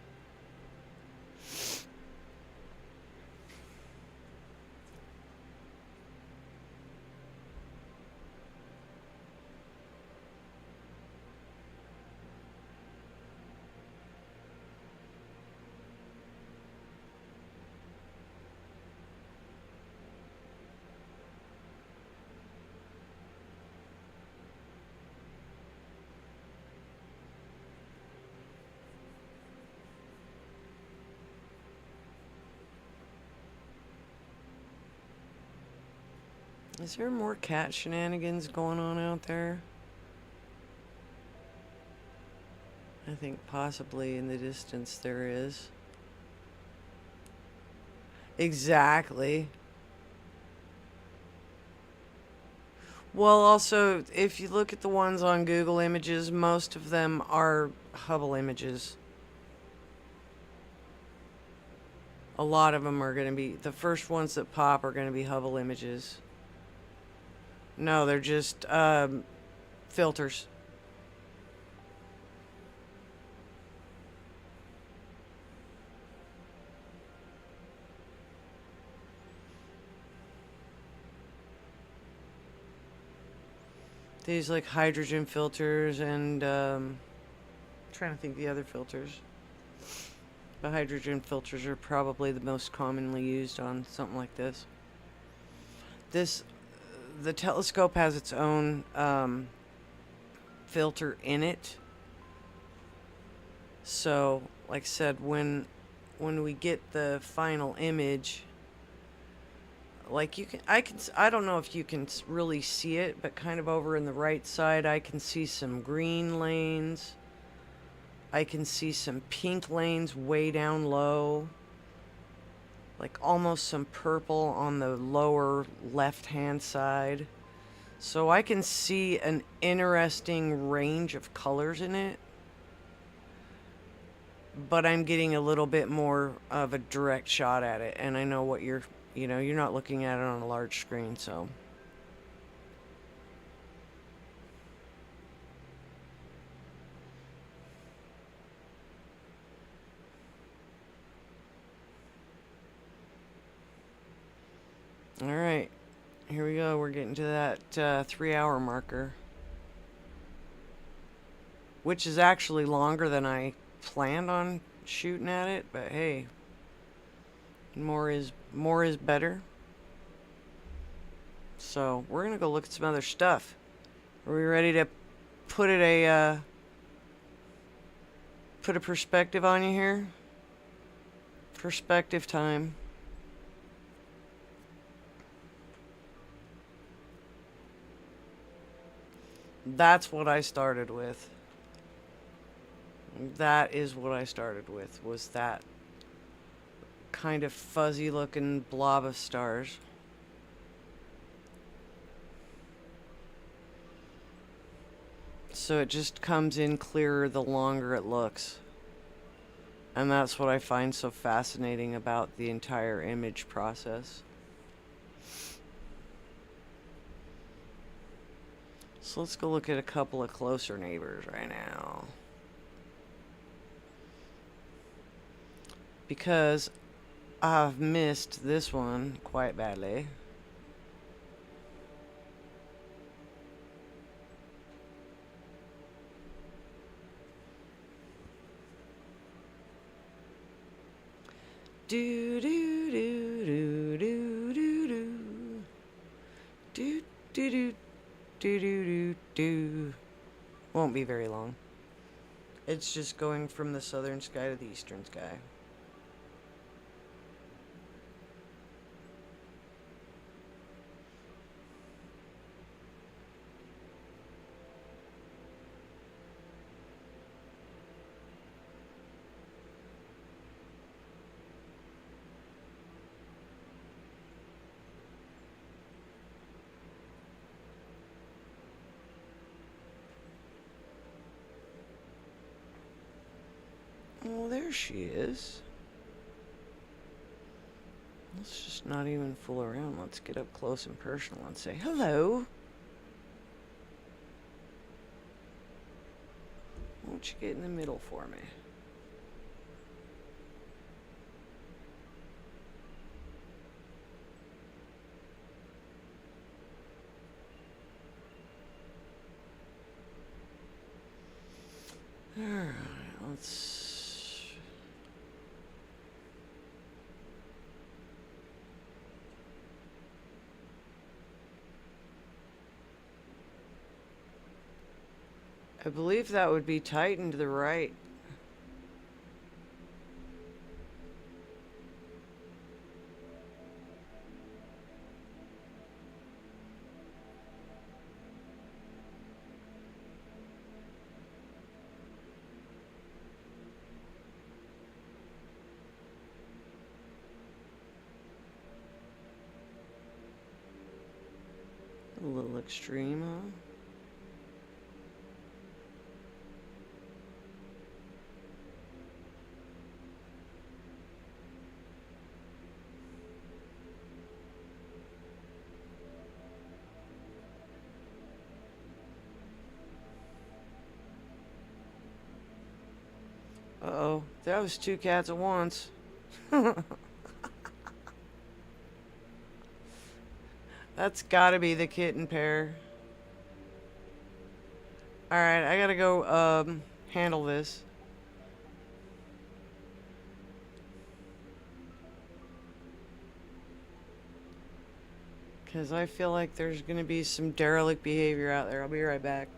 Is there more cat shenanigans going on out there? I think possibly in the distance there is. Exactly. Well, also, if you look at the ones on Google Images, most of them are Hubble images. A lot of them are going to be, the first ones that pop are going to be Hubble images. No, they're just filters. These like hydrogen filters and trying to think the other filters. The hydrogen filters are probably the most commonly used on something like this. The telescope has its own filter in it. So, like I said, when we get the final image, like I don't know if you can really see it, but kind of over in the right side, I can see some green lanes. I can see some pink lanes way down low. Like almost some purple on the lower left-hand side. So I can see an interesting range of colors in it. But I'm getting a little bit more of a direct shot at it. And I know what you're not looking at it on a large screen, so. Alright, here we go. We're getting to that 3-hour marker. Which is actually longer than I planned on shooting at it, but hey, more is better. So we're gonna go look at some other stuff. Are we ready to put a perspective on you here? Perspective time. That's what I started with. That is what I started with, was that kind of fuzzy looking blob of stars. So it just comes in clearer the longer it looks. And that's what I find so fascinating about the entire image process. So let's go look at a couple of closer neighbors right now. Because I've missed this one quite badly. Do do do do do do do do do do do do do. Won't be very long. It's just going from the southern sky to the eastern sky. Oh, there she is. Let's just not even fool around. Let's get up close and personal and say hello. Won't you get in the middle for me? Alright, let's... I believe that would be Titan to the right. A little extreme, huh? Uh-oh, that was two cats at once. That's gotta be the kitten pair. Alright, I gotta go, handle this. Because I feel like there's gonna be some derelict behavior out there. I'll be right back.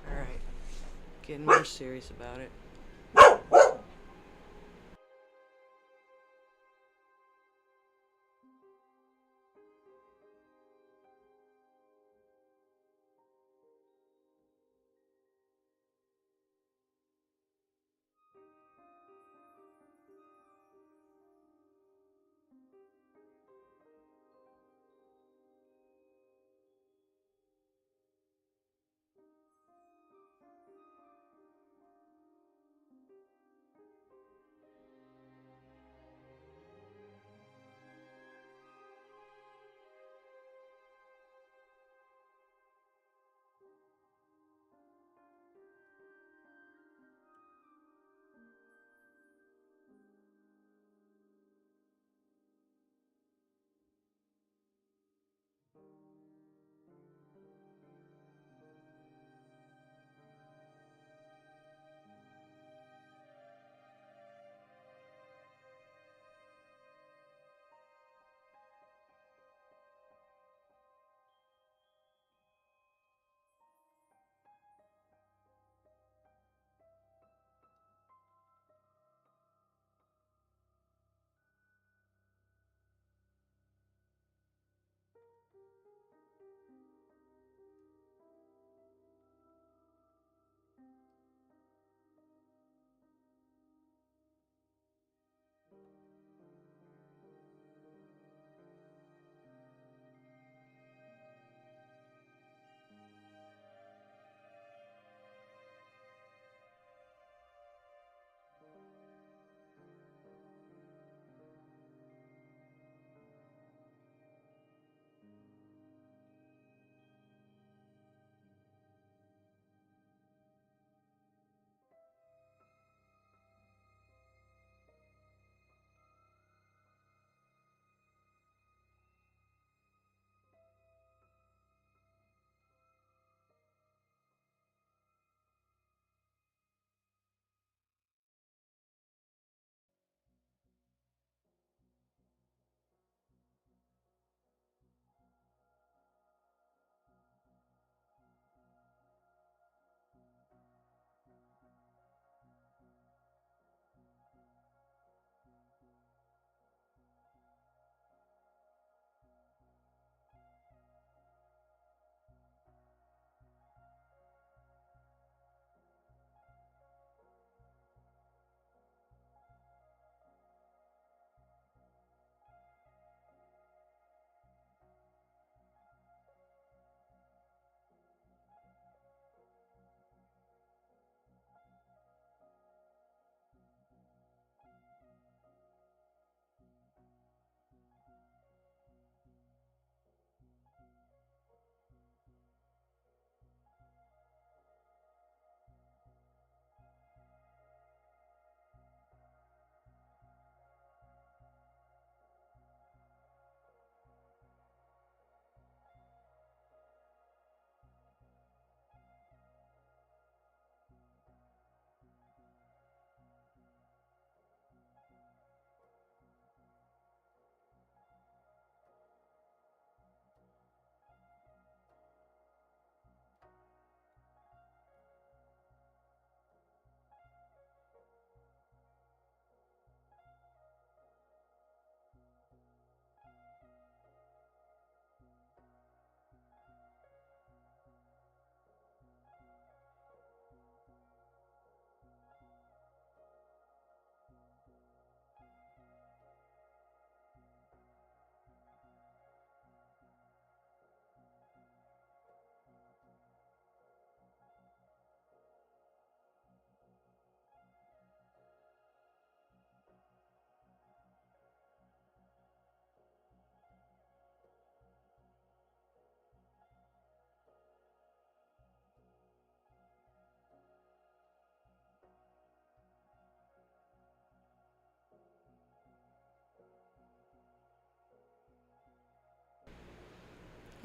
Alright, getting more serious about it.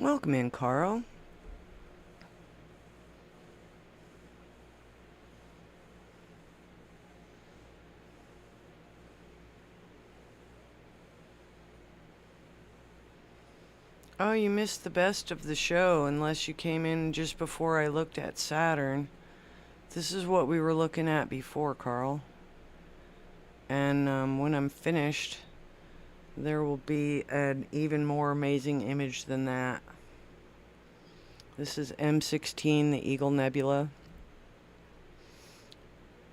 Welcome in, Carl. Oh, you missed the best of the show unless you came in just before I looked at Saturn. This is what we were looking at before, Carl. And when I'm finished, there will be an even more amazing image than that. This is M16, the Eagle Nebula.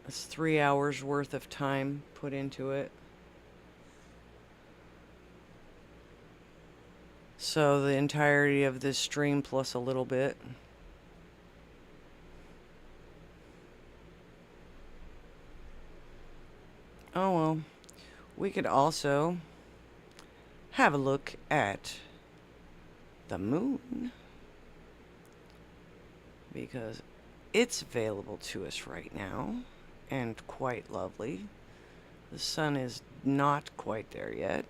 It's 3 hours worth of time put into it. So the entirety of this stream plus a little bit. Oh well, we could also have a look at the moon, because it's available to us right now and quite lovely. The sun is not quite there yet.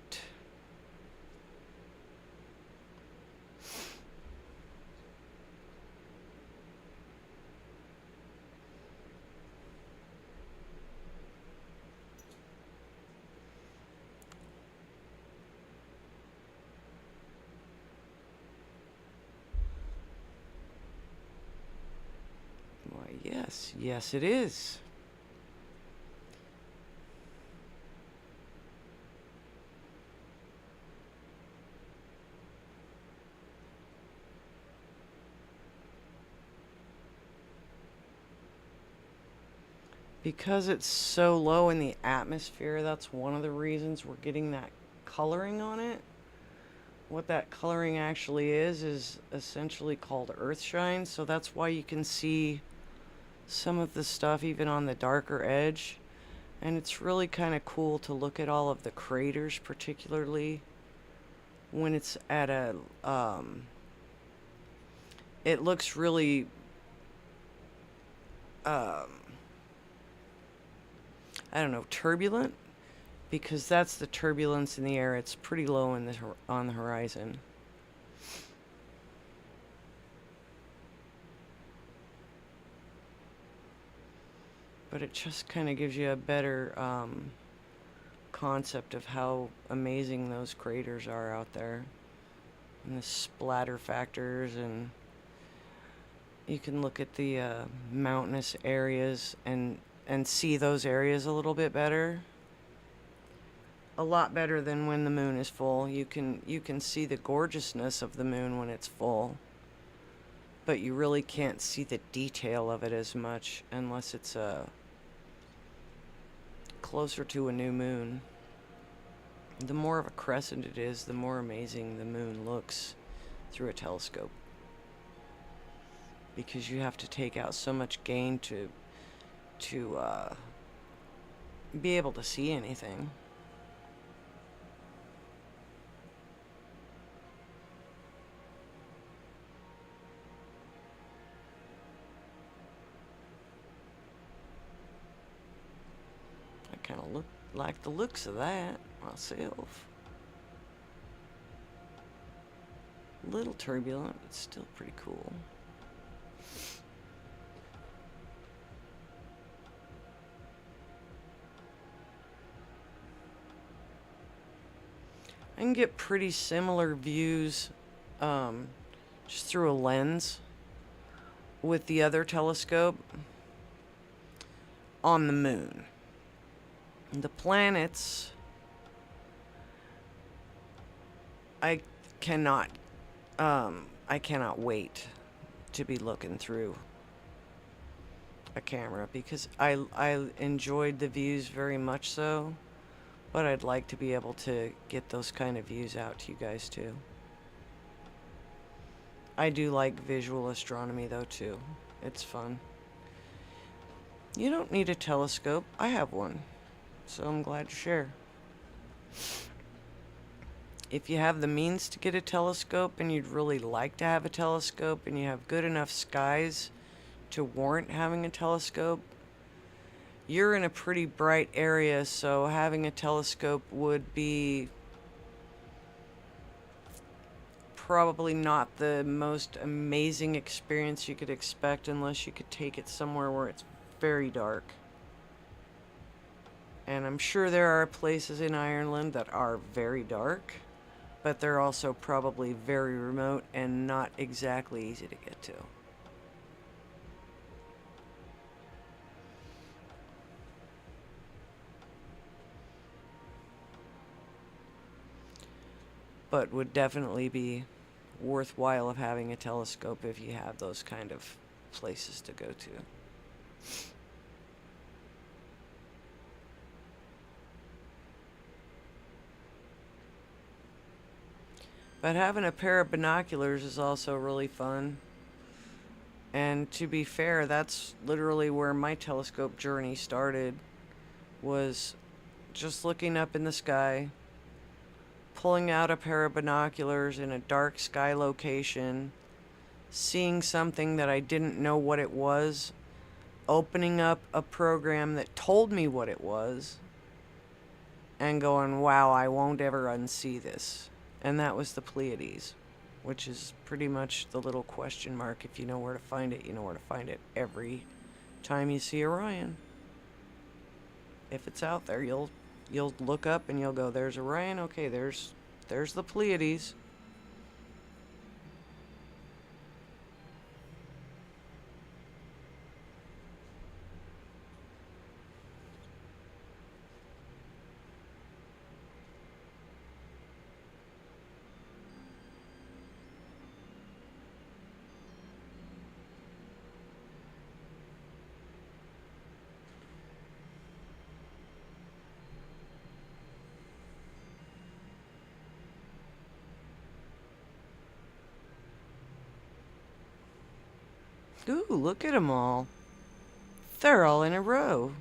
Why, yes it is. Because it's so low in the atmosphere, that's one of the reasons we're getting that coloring on it. What that coloring actually is essentially called earthshine, so that's why you can see some of the stuff even on the darker edge. And it's really kind of cool to look at all of the craters, particularly when it's at a it looks really I don't know, turbulent, because that's the turbulence in the air. It's pretty low in on the horizon. But it just kind of gives you a better concept of how amazing those craters are out there, and the splatter factors, and you can look at the mountainous areas and see those areas a little bit better. A lot better than when the moon is full. You can see the gorgeousness of the moon when it's full, but you really can't see the detail of it as much unless it's closer to a new moon. The more of a crescent it is, the more amazing the moon looks through a telescope, because you have to take out so much gain to be able to see anything. I kind of like the looks of that myself. A little turbulent, but still pretty cool. I can get pretty similar views just through a lens with the other telescope on the moon. The planets, I cannot wait to be looking through a camera, because I enjoyed the views very much so. But I'd like to be able to get those kind of views out to you guys too. I do like visual astronomy though too. It's fun. You don't need a telescope. I have one, so I'm glad to share. If you have the means to get a telescope and you'd really like to have a telescope and you have good enough skies to warrant having a telescope, you're in a pretty bright area, so having a telescope would be probably not the most amazing experience you could expect unless you could take it somewhere where it's very dark. And I'm sure there are places in Ireland that are very dark, but they're also probably very remote and not exactly easy to get to. But would definitely be worthwhile of having a telescope if you have those kind of places to go to. But having a pair of binoculars is also really fun. And to be fair, that's literally where my telescope journey started, was just looking up in the sky, pulling out a pair of binoculars in a dark sky location, seeing something that I didn't know what it was, opening up a program that told me what it was, and going, wow, I won't ever unsee this. And that was the Pleiades, which is pretty much the little question mark. If you know where to find it, you know where to find it every time you see Orion. If it's out there, you'll look up and you'll go, there's Orion, okay, there's the Pleiades. Ooh, look at them all. They're all in a row.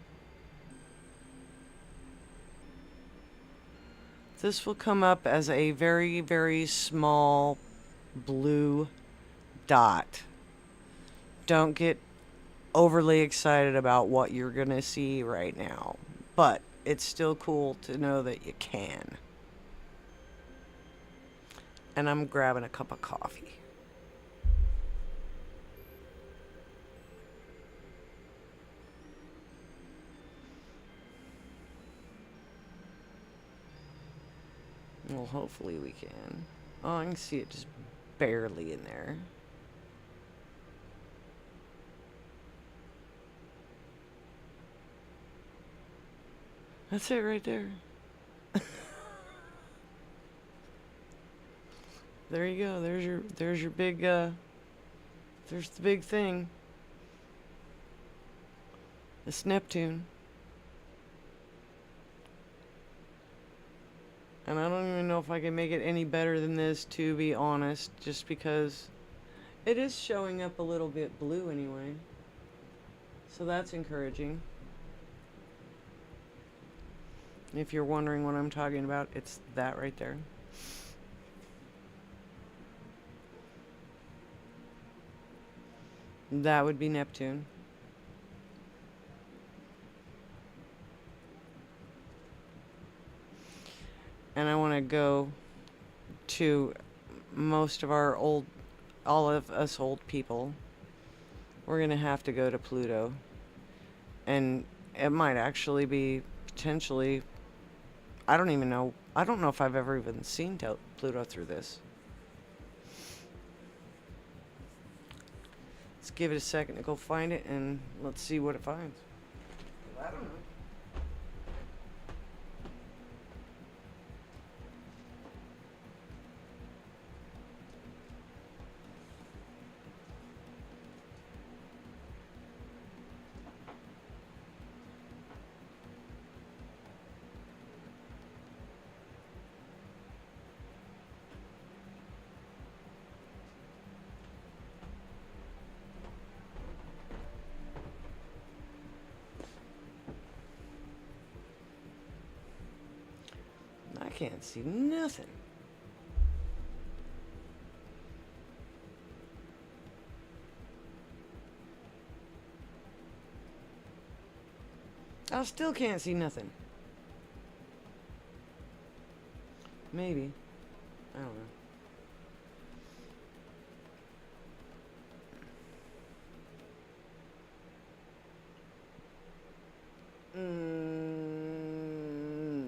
This will come up as a very, very small blue dot. Don't get overly excited about what you're going to see right now, but it's still cool to know that you can. And I'm grabbing a cup of coffee. Well, hopefully we can. Oh, I can see it just barely in there. That's it right there. There you go. There's your big there's the big thing. It's Neptune. And I don't even know if I can make it any better than this, to be honest, just because it is showing up a little bit blue anyway. So that's encouraging. If you're wondering what I'm talking about, it's that right there. That would be Neptune. And I want to go to most of our all of us old people. We're going to have to go to Pluto. And it might actually be potentially, I don't even know. I don't know if I've ever even seen Pluto through this. Let's give it a second to go find it, and let's see what it finds. I don't know. I can't see nothing. I still can't see nothing. Maybe. I don't know.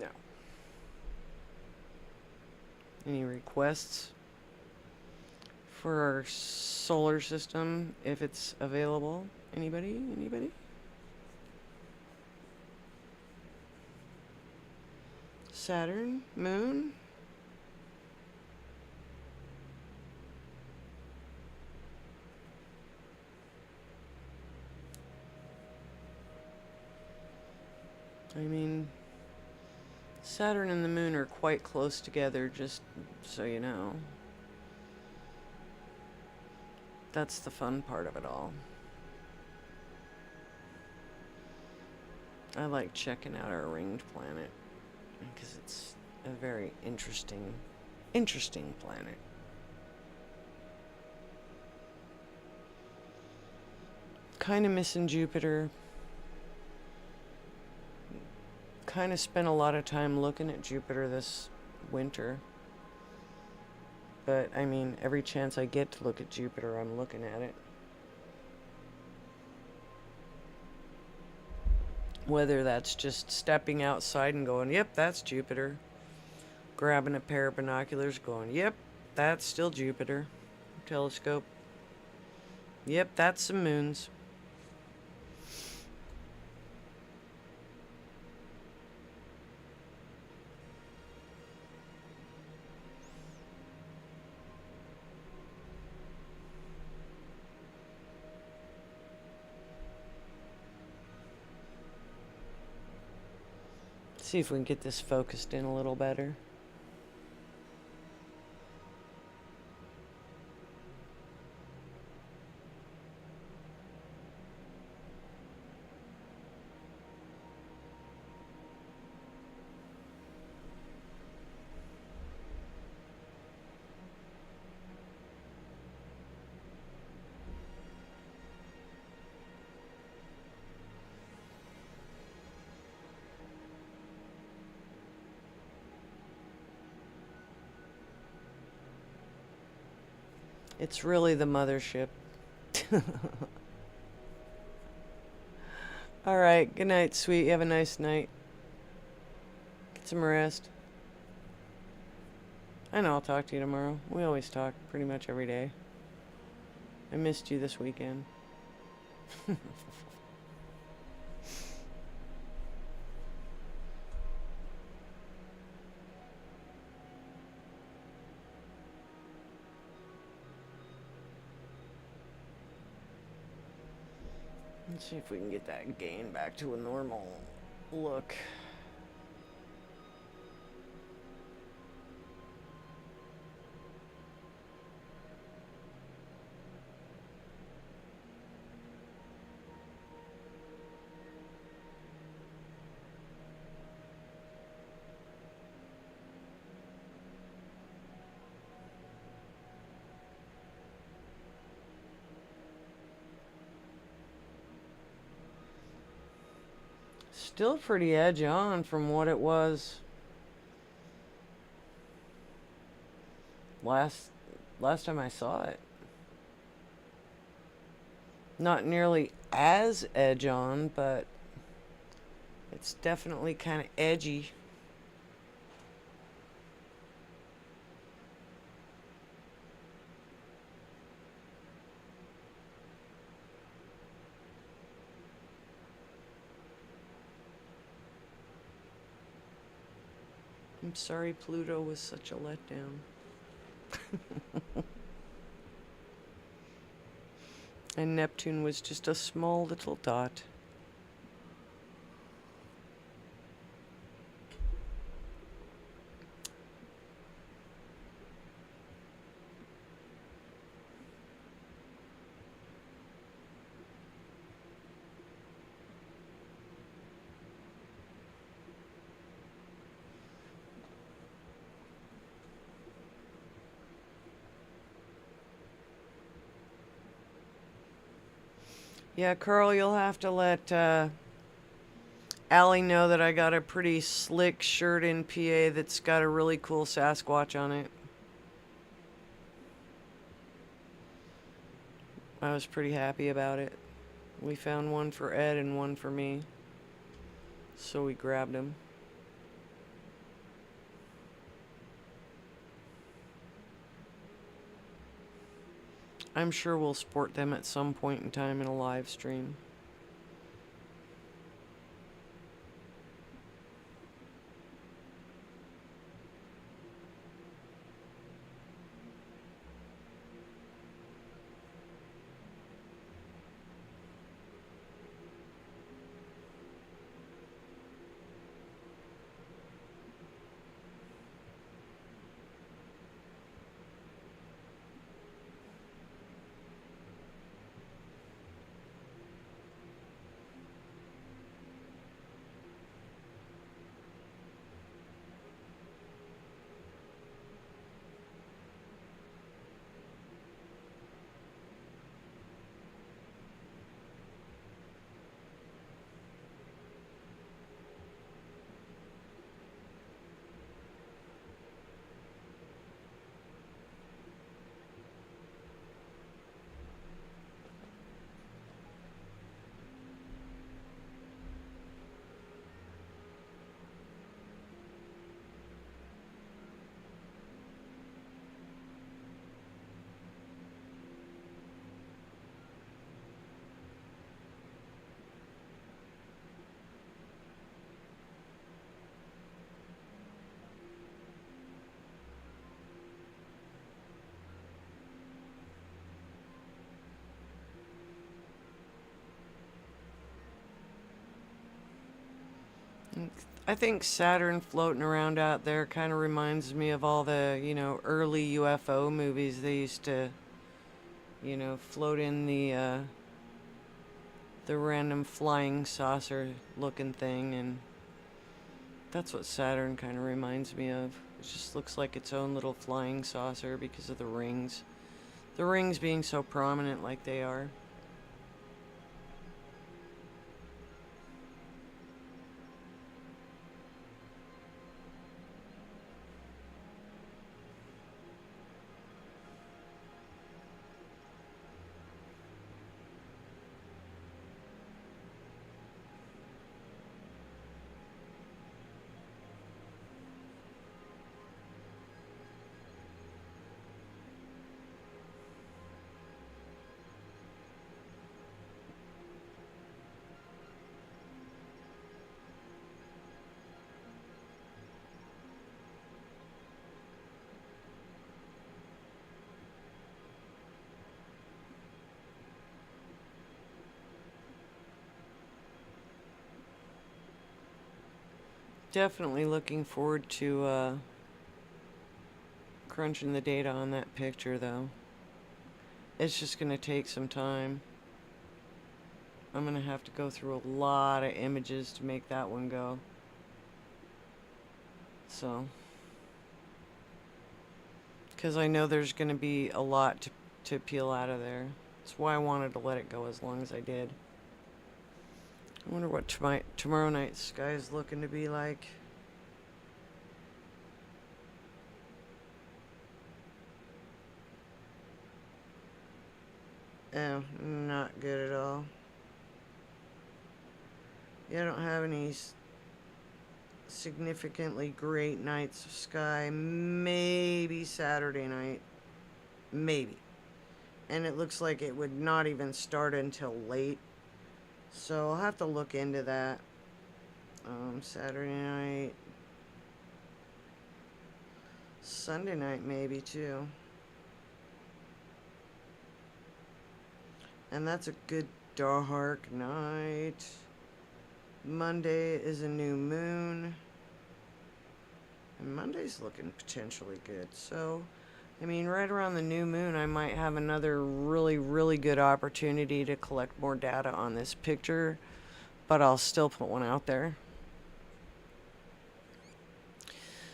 No. Any requests for our solar system if it's available? Anybody? Anybody? Saturn? Moon? I mean, Saturn and the moon are quite close together, just so you know. That's the fun part of it all. I like checking out our ringed planet because it's a very interesting planet. Kind of missing Jupiter. Kind of spent a lot of time looking at Jupiter this winter. But, I mean, every chance I get to look at Jupiter, I'm looking at it. Whether that's just stepping outside and going, yep, that's Jupiter. Grabbing a pair of binoculars, going, yep, that's still Jupiter. Telescope. Yep, that's some moons. See if we can get this focused in a little better. It's really the mothership. Alright, good night, sweet. You have a nice night. Get some rest. I know I'll talk to you tomorrow. We always talk pretty much every day. I missed you this weekend. Let's see if we can get that gain back to a normal look. Still pretty edge on from what it was last time I saw it. Not nearly as edge on, but it's definitely kind of edgy. I'm sorry Pluto was such a letdown. And Neptune was just a small little dot. Yeah, Carl, you'll have to let Allie know that I got a pretty slick shirt in PA that's got a really cool Sasquatch on it. I was pretty happy about it. We found one for Ed and one for me. So we grabbed him. I'm sure we'll sport them at some point in time in a live stream. I think Saturn floating around out there kind of reminds me of all the, early UFO movies. They used to, float in the random flying saucer looking thing, and that's what Saturn kind of reminds me of. It just looks like its own little flying saucer because of the rings. The rings being so prominent like they are. Definitely looking forward to crunching the data on that picture, though. It's just going to take some time. I'm going to have to go through a lot of images to make that one go. So, because I know there's going to be a lot to peel out of there. That's why I wanted to let it go as long as I did. I wonder what tomorrow night's sky is looking to be like. Oh, not good at all. Yeah, I don't have any significantly great nights of sky. Maybe Saturday night. Maybe. And it looks like it would not even start until late. So I'll have to look into that. Saturday night. Sunday night maybe too. And that's a good dark night. Monday is a new moon. And Monday's looking potentially good. So, I mean, right around the new moon, I might have another really, really good opportunity to collect more data on this picture. But I'll still put one out there.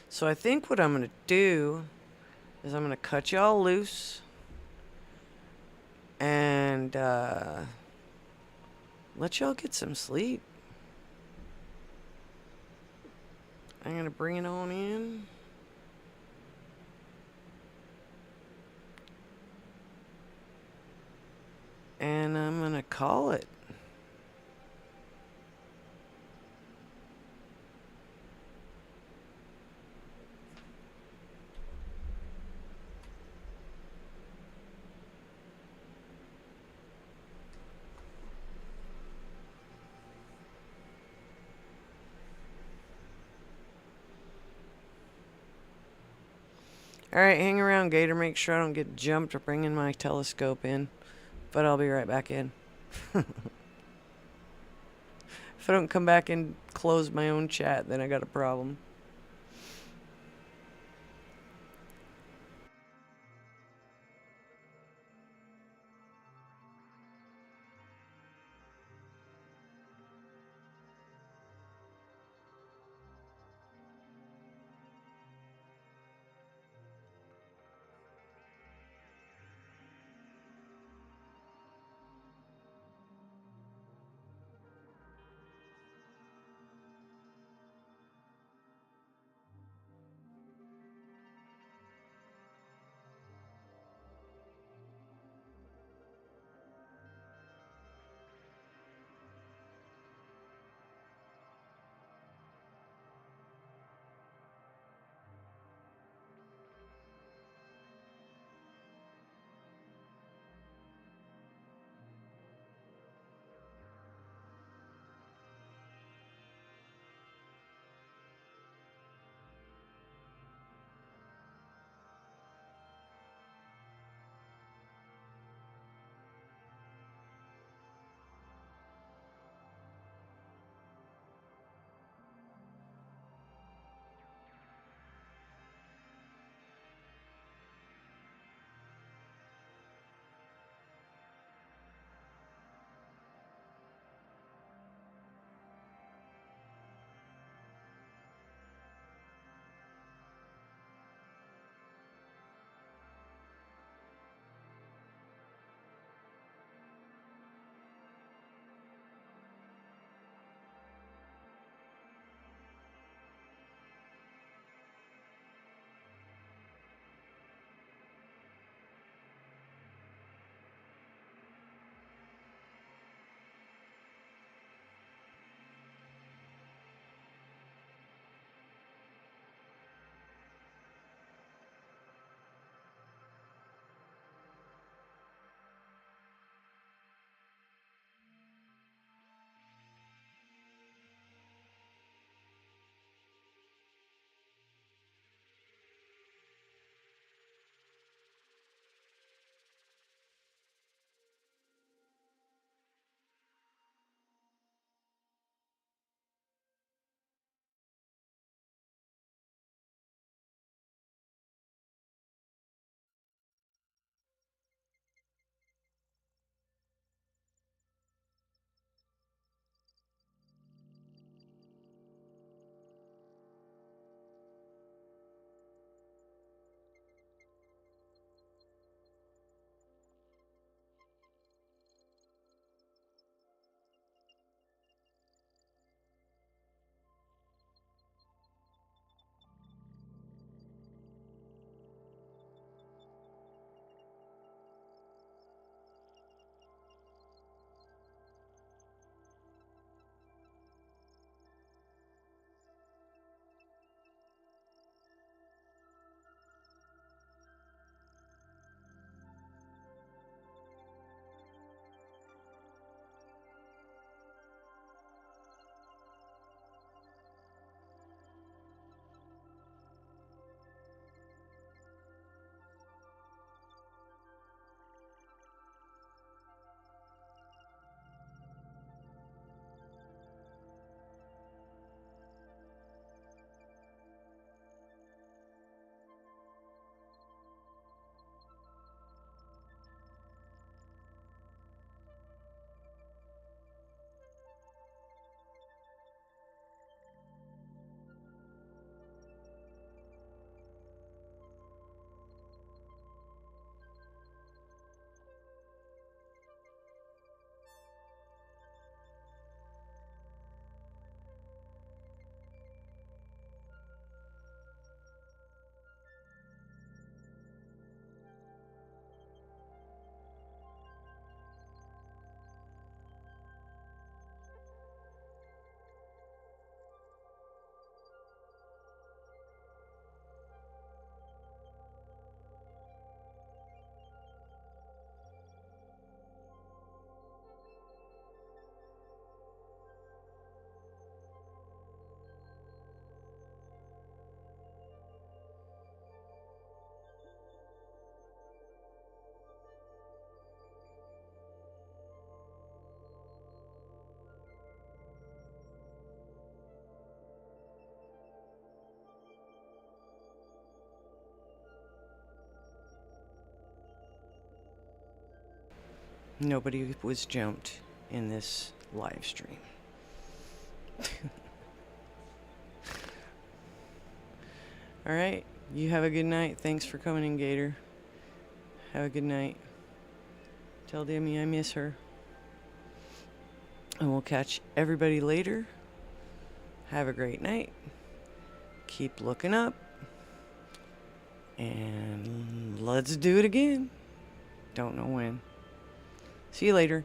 So I think what I'm going to do is I'm going to cut y'all loose. And let y'all get some sleep. I'm going to bring it on in. And I'm going to call it. Alright, hang around, Gator. Make sure I don't get jumped or bringing my telescope in. But I'll be right back in. If I don't come back and close my own chat, then I got a problem. Nobody was jumped in this live stream. Alright, you have a good night. Thanks for coming in, Gator. Have a good night. Tell Demi I miss her. And we'll catch everybody later. Have a great night. Keep looking up. And let's do it again. Don't know when. See you later.